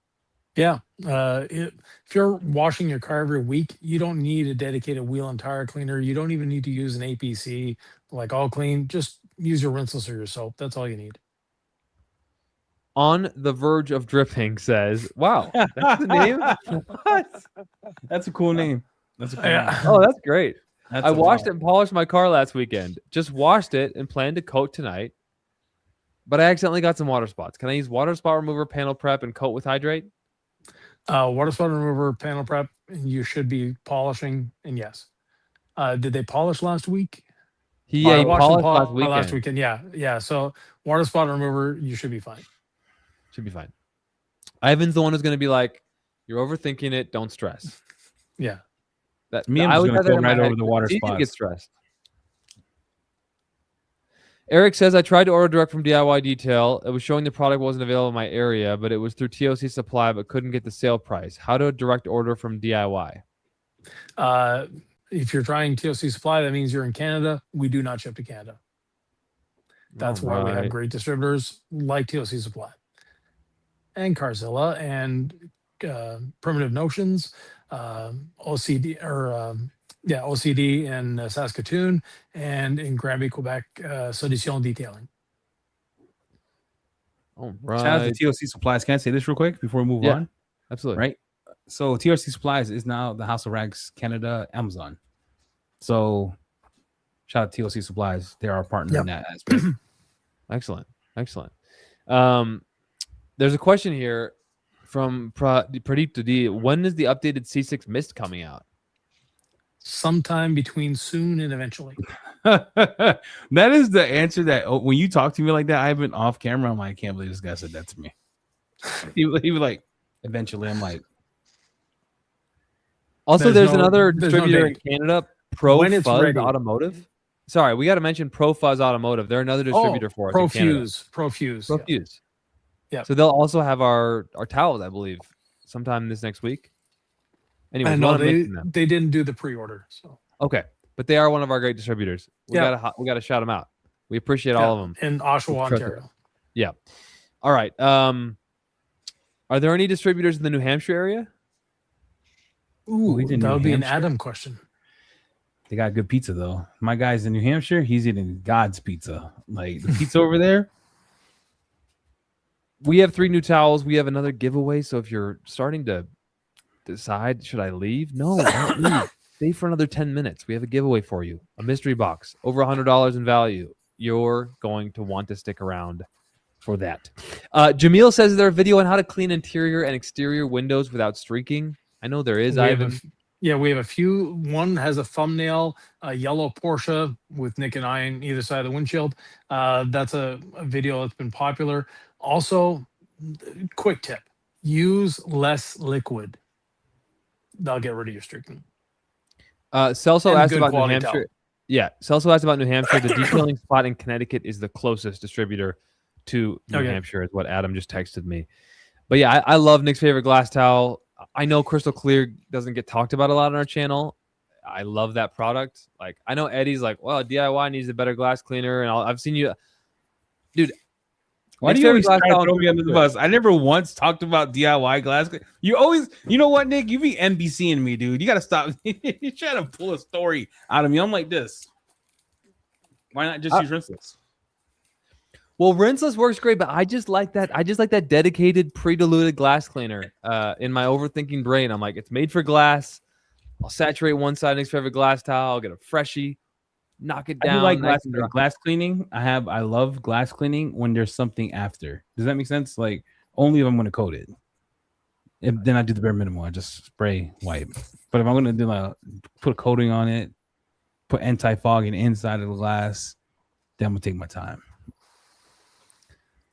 B: Yeah. If you're washing your car every week, you don't need a dedicated wheel and tire cleaner. You don't even need to use an APC like All Clean. Just use your rinseless or your soap. That's all you need.
A: On the Verge of Dripping says, wow, that's the name?
D: What? That's a cool name. That's a cool name.
A: Oh, that's great. I washed and polished my car last weekend. Just washed it and planned to coat tonight. But I accidentally got some water spots. Can I use water spot remover, panel prep, and coat with hydrate?
B: Water spot remover, panel prep, and you should be polishing. And yes. Did they polish last week?
A: He polished last
B: weekend. Yeah. So water spot remover, you should be fine.
A: Should be fine. Ivan's the one who's going to be like, you're overthinking it. Don't stress.
B: Yeah.
D: I would go right over the water spot.
A: Get stressed. Eric says, I tried to order direct from DIY Detail. It was showing the product wasn't available in my area, but it was through TOC Supply, but couldn't get the sale price. How to direct order from DIY?
B: If you're trying TOC Supply, that means you're in Canada. We do not ship to Canada. That's why we have great distributors like TOC Supply and Carzilla and Primitive Notions, OCD in Saskatoon, and in Granby, Quebec, Solution Detailing.
A: All right.
D: Shout out to TOC Supplies. Can I say this real quick before we move on?
A: Absolutely.
D: Right. So TOC Supplies is now the House of Rags Canada Amazon. So shout out to TOC Supplies. They're our partner in that aspect.
A: Excellent. There's a question here from Pradeep Dudi. When is the updated C6 Mist coming out?
B: Sometime between soon and eventually.
D: That is the answer that when you talk to me like that, I've been off camera. I'm like, I can't believe this guy said that to me. He was like, eventually. I'm like.
A: Also, there's another distributor in Canada, Pro Fuzz Automotive. Sorry, we got to mention Pro Fuzz Automotive. They're another distributor for us.
B: Profuse.
A: Profuse.
B: Yeah.
A: So they'll also have our towels, I believe, sometime this next week. Anyway,
B: I know they didn't do the pre-order. So
A: okay, but they are one of our great distributors. We
B: Yeah.
A: gotta shout them out. We appreciate all of them
B: in Oshawa, Ontario.
A: Yeah. All right. Are there any distributors in the New Hampshire area?
B: Ooh, that would be an Adam question.
D: They got good pizza though. My guy's in New Hampshire. He's eating God's pizza. Like the pizza over there.
A: We have 3 new towels. We have another giveaway. So if you're starting to decide, should I leave? No, don't leave. Stay for another 10 minutes. We have a giveaway for you. A mystery box, over $100 in value. You're going to want to stick around for that. Jamil says, is there a video on how to clean interior and exterior windows without streaking? I know there is.
B: We have a few. One has a thumbnail, a yellow Porsche with Nick and I on either side of the windshield. That's a video that's been popular. Also, quick tip, use less liquid. That'll get rid of your streaking.
A: Celso asked about New Hampshire. Towel. Yeah, Celso asked about New Hampshire. The detailing spot in Connecticut is the closest distributor to New Hampshire, is what Adam just texted me. But yeah, I love Nick's favorite glass towel. I know Crystal Clear doesn't get talked about a lot on our channel. I love that product. Like, I know Eddie's like, well, DIY needs a better glass cleaner, and I've seen you, dude.
D: Why do you always try to throw me under the bus? I never once talked about DIY glass. You always, you know what, Nick? You be NBCing me, dude. You got to stop. You're trying to pull a story out of me. I'm like this. Why not just use rinseless?
A: Well, rinseless works great, but I just like that. I just like that dedicated, pre-diluted glass cleaner. In my overthinking brain, I'm like, it's made for glass. I'll saturate one side next to every glass towel. I'll get a freshie, knock it down.
D: I do like glass cleaning. I love glass cleaning when there's something after. Does that make sense? Like only if I'm going to coat it. Then I do the bare minimum. I just spray wipe. But if I'm going to put a coating on it, put anti-fogging inside of the glass, then I'm going to take my time.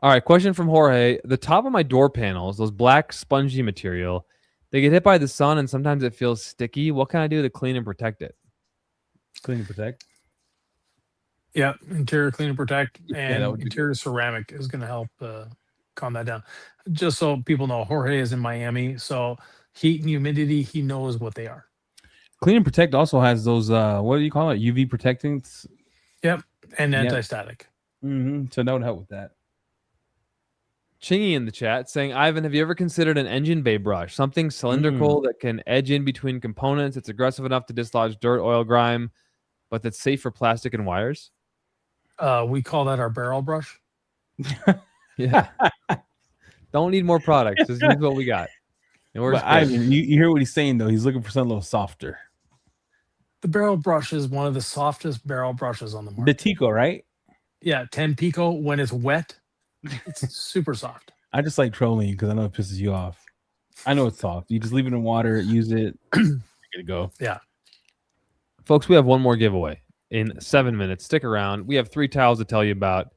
A: All right, question from Jorge. The top of my door panels, those black spongy material, they get hit by the sun and sometimes it feels sticky. What can I do to clean and protect it?
D: Clean and protect?
B: Yeah, interior clean and protect. And interior ceramic is going to help calm that down. Just so people know, Jorge is in Miami, so heat and humidity, he knows what they are.
D: Clean and protect also has those, what do you call it? UV protectants?
B: Yep, and anti-static.
D: Mm-hmm. So that would help with that.
A: Chingy in the chat saying, Ivan, have you ever considered an engine bay brush? Something cylindrical that can edge in between components. It's aggressive enough to dislodge dirt, oil, grime, but that's safe for plastic and wires.
B: We call that our barrel brush.
A: Yeah. Don't need more products. Just use what we got.
D: But Ivan, you hear what he's saying, though. He's looking for something a little softer.
B: The barrel brush is one of the softest barrel brushes on the market.
D: The Tico, right?
B: Yeah, 10 Pico. When it's wet, it's super soft.
D: I just like trolling you because I know it pisses you off. I know it's soft. You just leave it in water, use it, you're good to go.
B: Yeah.
A: Folks, we have one more giveaway in 7 minutes. Stick around. We have 3 towels to tell you about.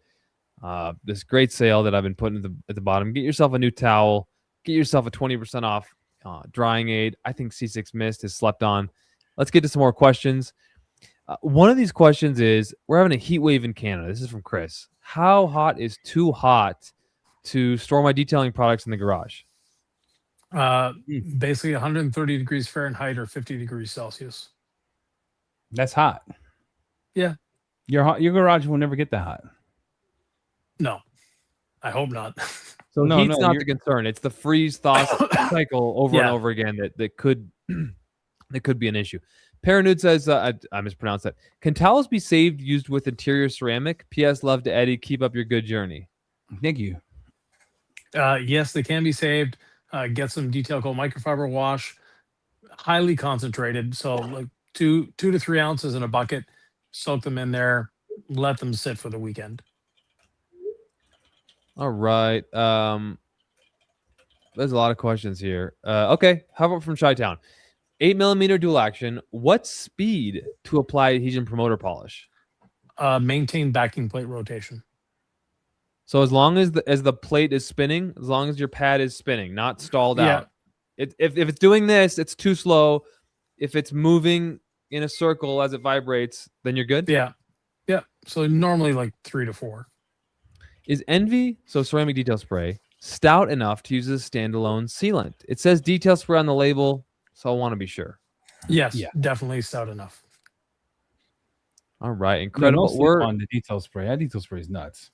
A: This great sale that I've been putting at the bottom. Get yourself a new towel. Get yourself a 20% off drying aid. I think C6 Mist is slept on. Let's get to some more questions. One of these questions is, we're having a heat wave in Canada. This is from Chris. How hot is too hot to store my detailing products in the garage?
B: Basically 130 degrees Fahrenheit or 50 degrees Celsius.
D: That's hot.
B: Yeah.
D: Your garage will never get that hot.
B: No, I hope not.
A: So heat's not the concern. It's the freeze-thaw cycle over and over again that could be an issue. Paranude says, I mispronounced that. Can towels be saved used with interior ceramic? P.S. Love to Eddie. Keep up your good journey.
D: Thank you.
B: Yes, they can be saved. Get some detail coat microfiber wash, highly concentrated. So like 2 to 3 ounces in a bucket. Soak them in there. Let them sit for the weekend.
A: All right. There's a lot of questions here. Okay. How about from Chi-Town? 8mm dual action. What speed to apply adhesion promoter polish?
B: Maintain backing plate rotation.
A: So as long as the plate is spinning, as long as your pad is spinning, not stalled out. If it's doing this, it's too slow. If it's moving in a circle as it vibrates, then you're good?
B: Yeah. So normally like 3 to 4.
A: Is Envy, so ceramic detail spray, stout enough to use as a standalone sealant? It says detail spray on the label, so I want to be sure.
B: Yes, definitely stout enough.
A: All right, incredible.
D: No sleep on the detail spray. That detail spray is nuts.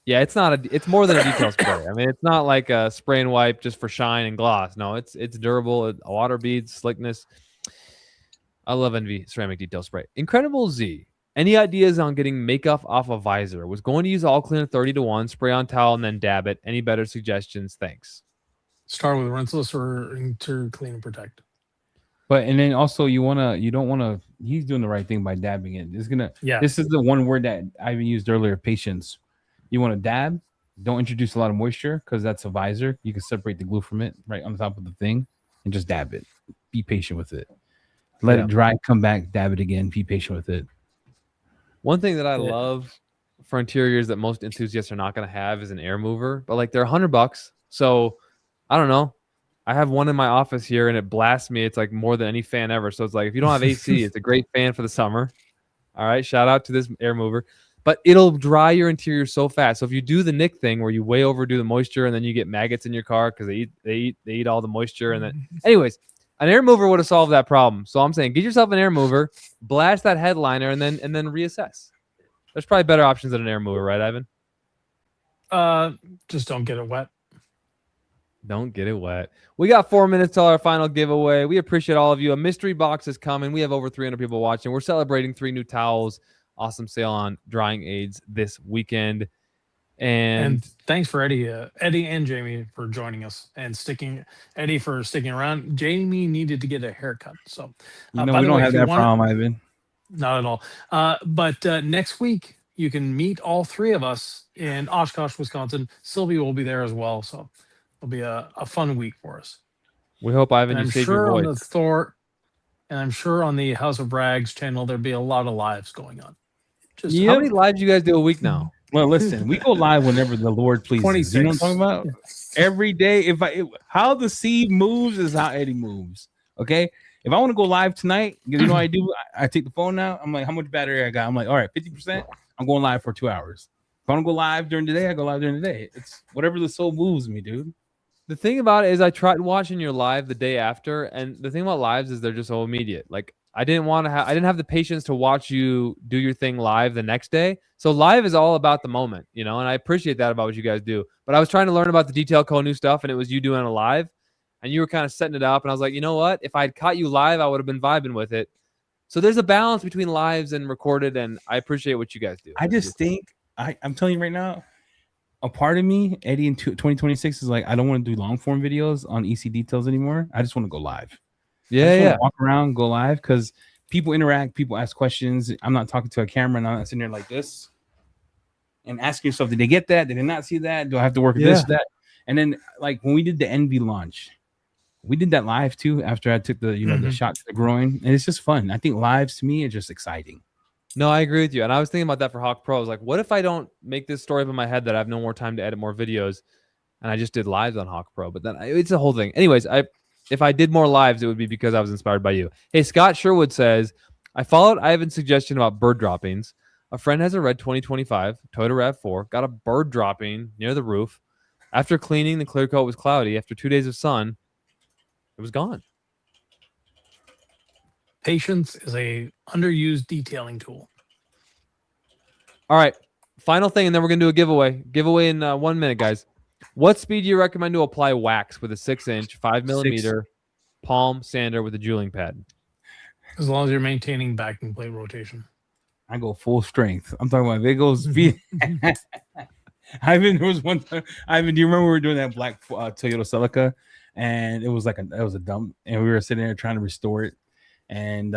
A: Yeah, it's more than a detail spray. I mean, it's not like a spray and wipe just for shine and gloss. No, it's durable, water beads, slickness. I love Envy ceramic detail spray. Incredible Z. Any ideas on getting makeup off a visor? Was going to use all cleaner 30-1, spray on towel, and then dab it. Any better suggestions? Thanks.
B: Start with rinseless or to clean and protect.
D: But and then also you don't wanna. He's doing the right thing by dabbing it. This is the one word that Ivan used earlier. Patience. You want to dab. Don't introduce a lot of moisture because that's a visor. You can separate the glue from it right on top of the thing and just dab it. Be patient with it. Let it dry. Come back. Dab it again. Be patient with it.
A: One thing that I love for interiors that most enthusiasts are not going to have is an air mover, but like they're $100. So I don't know. I have one in my office here and it blasts me. It's like more than any fan ever. So it's like, if you don't have AC, it's a great fan for the summer. All right. Shout out to this air mover, but it'll dry your interior so fast. So if you do the Nick thing where you way overdo the moisture and then you get maggots in your car because they eat all the moisture. And then anyways, an air mover would have solved that problem. So I'm saying, get yourself an air mover, blast that headliner, and then reassess. There's probably better options than an air mover, right, Ivan?
B: Just don't get it wet.
A: Don't get it wet. We got 4 minutes till our final giveaway. We appreciate all of you. A mystery box is coming. We have over 300 people watching. We're celebrating 3 new towels. Awesome sale on drying aids this weekend. And
B: thanks for Eddie and Jamie for joining us and Eddie for sticking around. Jamie needed to get a haircut. So
D: we don't have that problem, Ivan.
B: Not at all. But next week you can meet all 3 of us in Oshkosh, Wisconsin. Sylvie will be there as well. So it'll be a fun week for us.
A: We hope, Ivan, you save your voice.
B: And I'm sure on the House of Rags channel there'll be a lot of lives going on.
A: Just how many lives you guys do a week now?
D: Well, listen, we go live whenever the Lord pleases.
B: 26.
D: You know what I'm talking about? Every day, how the seed moves is how Eddie moves. Okay, if I want to go live tonight, you know what I do? I take the phone out. I'm like, how much battery I got? I'm like, all right, 50%. I'm going live for 2 hours. If I want to go live during the day, I go live during the day. It's whatever the soul moves me, dude.
A: The thing about it is I tried watching your live the day after, and the thing about lives is they're just so immediate. Like I didn't have the patience to watch you do your thing live the next day. So live is all about the moment, and I appreciate that about what you guys do. But I was trying to learn about the Detail Co. new stuff, and it was you doing a live, and you were kind of setting it up, and I was like, you know what? If I had caught you live, I would have been vibing with it. So there's a balance between lives and recorded, and I appreciate what you guys do.
D: I just think I'm telling you right now, a part of me, Eddie, in 2026 is like, I don't want to do long form videos on EC details anymore. I just want to go live.
A: Yeah.
D: Walk around, go live, because people interact, people ask questions. I'm not talking to a camera and I'm not sitting there like this and asking yourself, did they get that? Did they not see that? Do I have to work with this, that? And then like when we did the Envy launch, we did that live too after I took the the shot to the groin, and it's just fun. I think lives to me are just exciting.
A: No, I agree with you. And I was thinking about that for Hawk Pro. I was like, what if I don't make this story up in my head that I have no more time to edit more videos? And I just did lives on Hawk Pro. But then it's a whole thing. Anyways, if I did more lives, it would be because I was inspired by you. Hey, Scott Sherwood says, I followed Ivan's suggestion about bird droppings. A friend has a red 2025 Toyota RAV4, got a bird dropping near the roof. After cleaning, the clear coat was cloudy. After 2 days of sun, it was gone.
B: Patience is a underused detailing tool.
A: All right. Final thing, and then we're going to do a giveaway. Giveaway in 1 minute, guys. What speed do you recommend to apply wax with a 6-inch, 5mm palm sander with a jeweling pad?
B: As long as you're maintaining backing plate rotation.
D: I go full strength. I'm talking about if it goes speed. Ivan, there was one time. Ivan, do you remember we were doing that black Toyota Celica, and it was a dump, and we were sitting there trying to restore it, and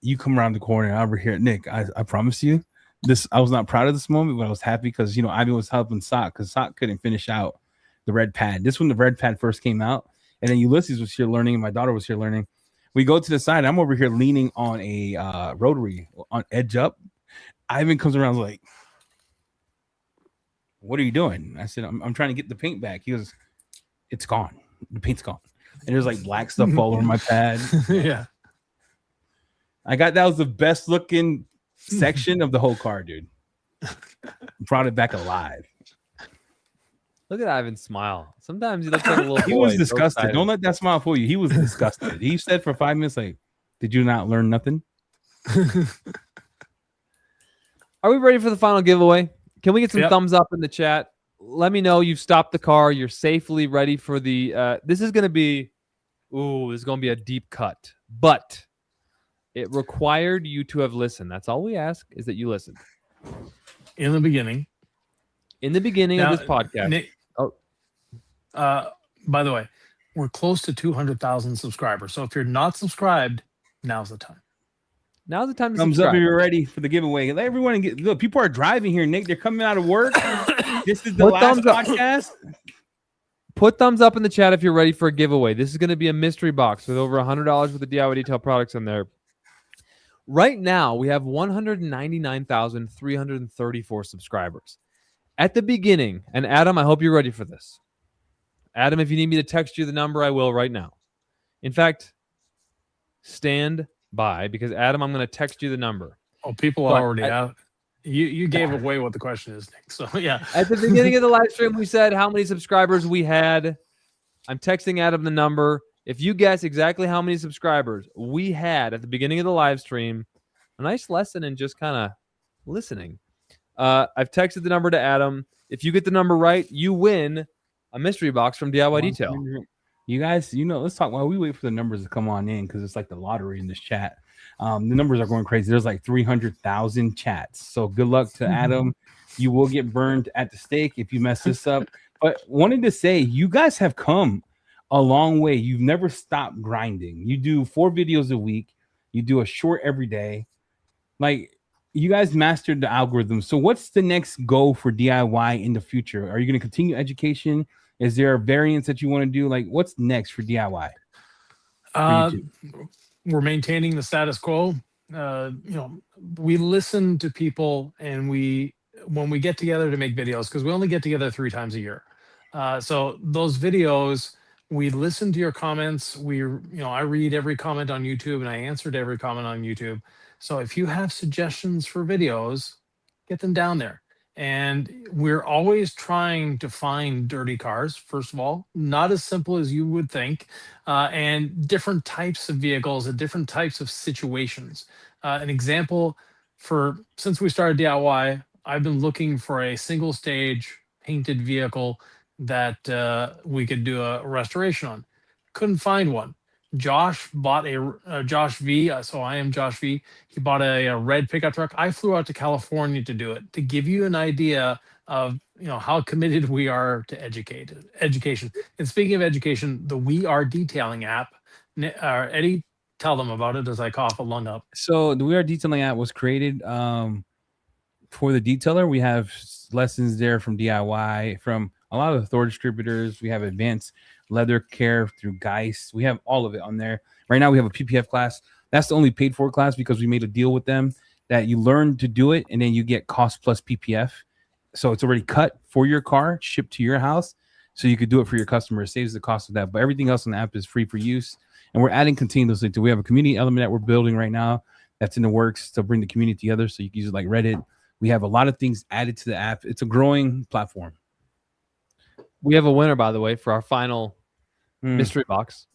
D: you come around the corner, and over here, Nick. I promise you, I was not proud of this moment, but I was happy because Ivan was helping Sock because Sock couldn't finish out the red pad. This when the red pad first came out, and then Ulysses was here learning, and my daughter was here learning. We go to the side. I'm over here leaning on a rotary on edge up. Ivan comes around like, "What are you doing?" I said, "I'm trying to get the paint back." He goes, "It's gone. The paint's gone." And there's like black stuff all over my pad.
B: Yeah,
D: that was the best looking section of the whole car, dude. Brought it back alive.
A: Look at Ivan smile. Sometimes he looks like a little boy.
D: He was disgusted. Don't let that smile fool you. He was disgusted. He said for 5 minutes, like, did you not learn nothing?
A: Are we ready for the final giveaway? Can we get some thumbs up in the chat? Let me know you've stopped the car. You're safely ready for the... this is going to be... Ooh, this is going to be a deep cut. But it required you to have listened. That's all we ask, is that you listened.
B: In the beginning.
A: In the beginning of this podcast.
B: Nick, by the way, we're close to 200,000 subscribers. So if you're not subscribed, now's the time.
A: Now's the time to
D: Thumbs
A: subscribe.
D: up if you're ready for the giveaway. Let everyone get. Look, people are driving here, Nick. They're coming out of work. This is the last podcast.
A: Put thumbs up in the chat if you're ready for a giveaway. This is going to be a mystery box with over $100 worth of DIY Detail products in there. Right now, we have 199,334 subscribers. At the beginning, and Adam, I hope you're ready for this. Adam, if you need me to text you the number, I will right now. In fact, stand by, because Adam, I'm going to text you the number.
B: Oh, people are already out. You gave away what the question is, Nick. So yeah.
A: At the beginning of the live stream, we said how many subscribers we had. I'm texting Adam the number. If you guess exactly how many subscribers we had at the beginning of the live stream, a nice lesson in just kind of listening. I've texted the number to Adam. If you get the number right, you win a mystery box from DIY Detail.
D: You guys, let's talk while we wait for the numbers to come on in, because it's like the lottery in this chat. The numbers are going crazy. There's like 300,000 chats. So good luck to Adam. You will get burned at the stake if you mess this up. But wanted to say, you guys have come a long way. You've never stopped grinding. You do 4 videos a week. You do a short every day. Like, you guys mastered the algorithm. So what's the next goal for DIY in the future? Are you going to continue education? Is there a variance that you want to do? Like, what's next for DIY?
B: We're maintaining the status quo. We listen to people, and when we get together to make videos, because we only get together 3 times a year. So those videos, we listen to your comments. I read every comment on YouTube, and I answer to every comment on YouTube. So if you have suggestions for videos, get them down there. And we're always trying to find dirty cars, first of all, not as simple as you would think, and different types of vehicles and different types of situations. An example, since we started DIY, I've been looking for a single stage painted vehicle that we could do a restoration on. Couldn't find one. Josh bought a Josh V. So I am Josh V. He bought a red pickup truck. I flew out to California to do it, to give you an idea of how committed we are to education. And speaking of education, the We Are Detailing app. Eddie, tell them about it as I cough a lung up.
D: So the We Are Detailing app was created for the detailer. We have lessons there from DIY, from a lot of the Thor distributors. We have advanced leather care through Geist. We have all of it on there. Right now we have a PPF class. That's the only paid for class, because we made a deal with them that you learn to do it and then you get cost plus PPF. So it's already cut for your car, shipped to your house, so you could do it for your customer. It saves the cost of that. But everything else on the app is free for use. And we're adding continuously to. We have a community element that we're building right now that's in the works to bring the community together, so you can use it like Reddit. We have a lot of things added to the app. It's a growing platform.
A: We have a winner, by the way, for our final mystery box.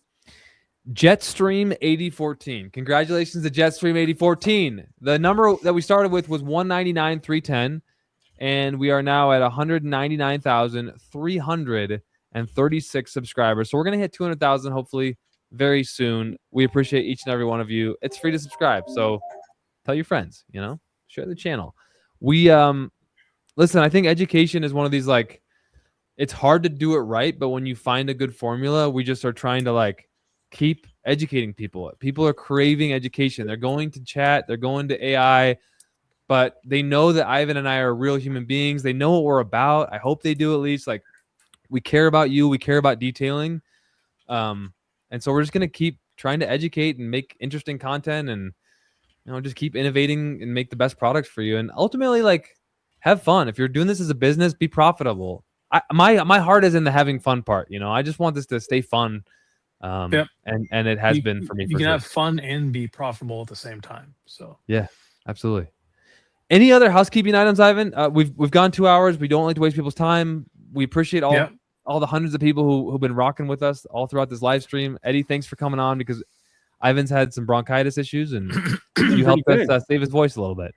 A: Jetstream 8014. Congratulations to Jetstream 8014. The number that we started with was 199,310, and we are now at 199,336 subscribers. So we're going to hit 200,000 hopefully very soon. We appreciate each and every one of you. It's free to subscribe, so tell your friends, share the channel. We listen, I think education is one of these, like, it's hard to do it right, but when you find a good formula, we just are trying to like keep educating people. People are craving education. They're going to chat, they're going to AI, but they know that Ivan and I are real human beings. They know what we're about. I hope they do, at least. Like, we care about you, we care about detailing. And so we're just gonna keep trying to educate and make interesting content, and just keep innovating and make the best products for you. And ultimately, like, have fun. If you're doing this as a business, be profitable. My heart is in the having fun part. I just want this to stay fun. Yep. And it has been for me.
B: You can have fun and be profitable at the same time. So
A: yeah, absolutely. Any other housekeeping items, Ivan? We've gone 2 hours. We don't like to waste people's time. We appreciate all the hundreds of people who've been rocking with us all throughout this live stream. Eddie, thanks for coming on because Ivan's had some bronchitis issues and you helped us save his voice a little bit.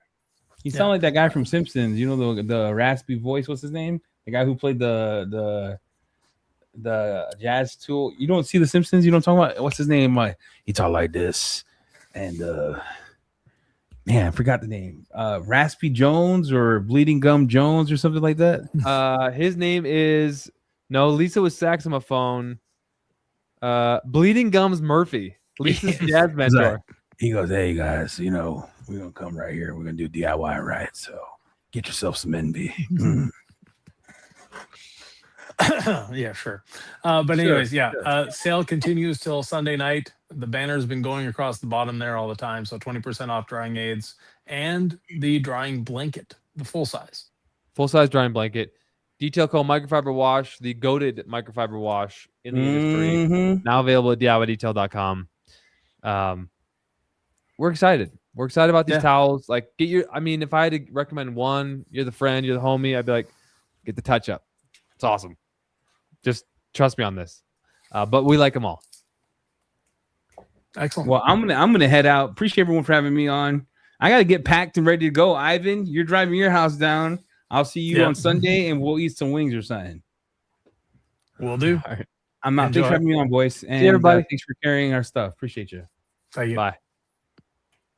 D: He sounded like that guy from Simpsons. You know the raspy voice. What's his name? The guy who played the jazz tool. You don't see the Simpsons. You don't talk about what's his name. He talked like this, and man, I forgot the name. Raspy Jones or Bleeding Gum Jones or something like that.
A: His name is Lisa was saxophone. Bleeding Gums Murphy. Lisa's jazz mentor.
D: He goes, "Hey guys, we're gonna come right here. We're gonna do DIY right. So get yourself some NB."
B: Yeah, sure. But anyways, sale continues till Sunday night. The banner's been going across the bottom there all the time. So 20% off drying aids and the drying blanket, the full size
A: drying blanket. Detail code microfiber wash, the goated microfiber wash in the industry. Now available at DIYdetail.com. We're excited. We're excited about these towels. Like, if I had to recommend one, you're the friend, you're the homie, I'd be like, get the touch up. It's awesome. Just trust me on this. But we like them all.
B: Excellent.
D: Well, I'm gonna head out. Appreciate everyone for having me on. I gotta get packed and ready to go. Ivan, you're driving your house down. I'll see you on Sunday, and we'll eat some wings or something.
B: Will do.
D: All right. I'm out. Thanks for having me on, boys. And
A: see everybody.
D: Thanks for carrying our stuff. Appreciate you.
B: Thank you.
A: Bye.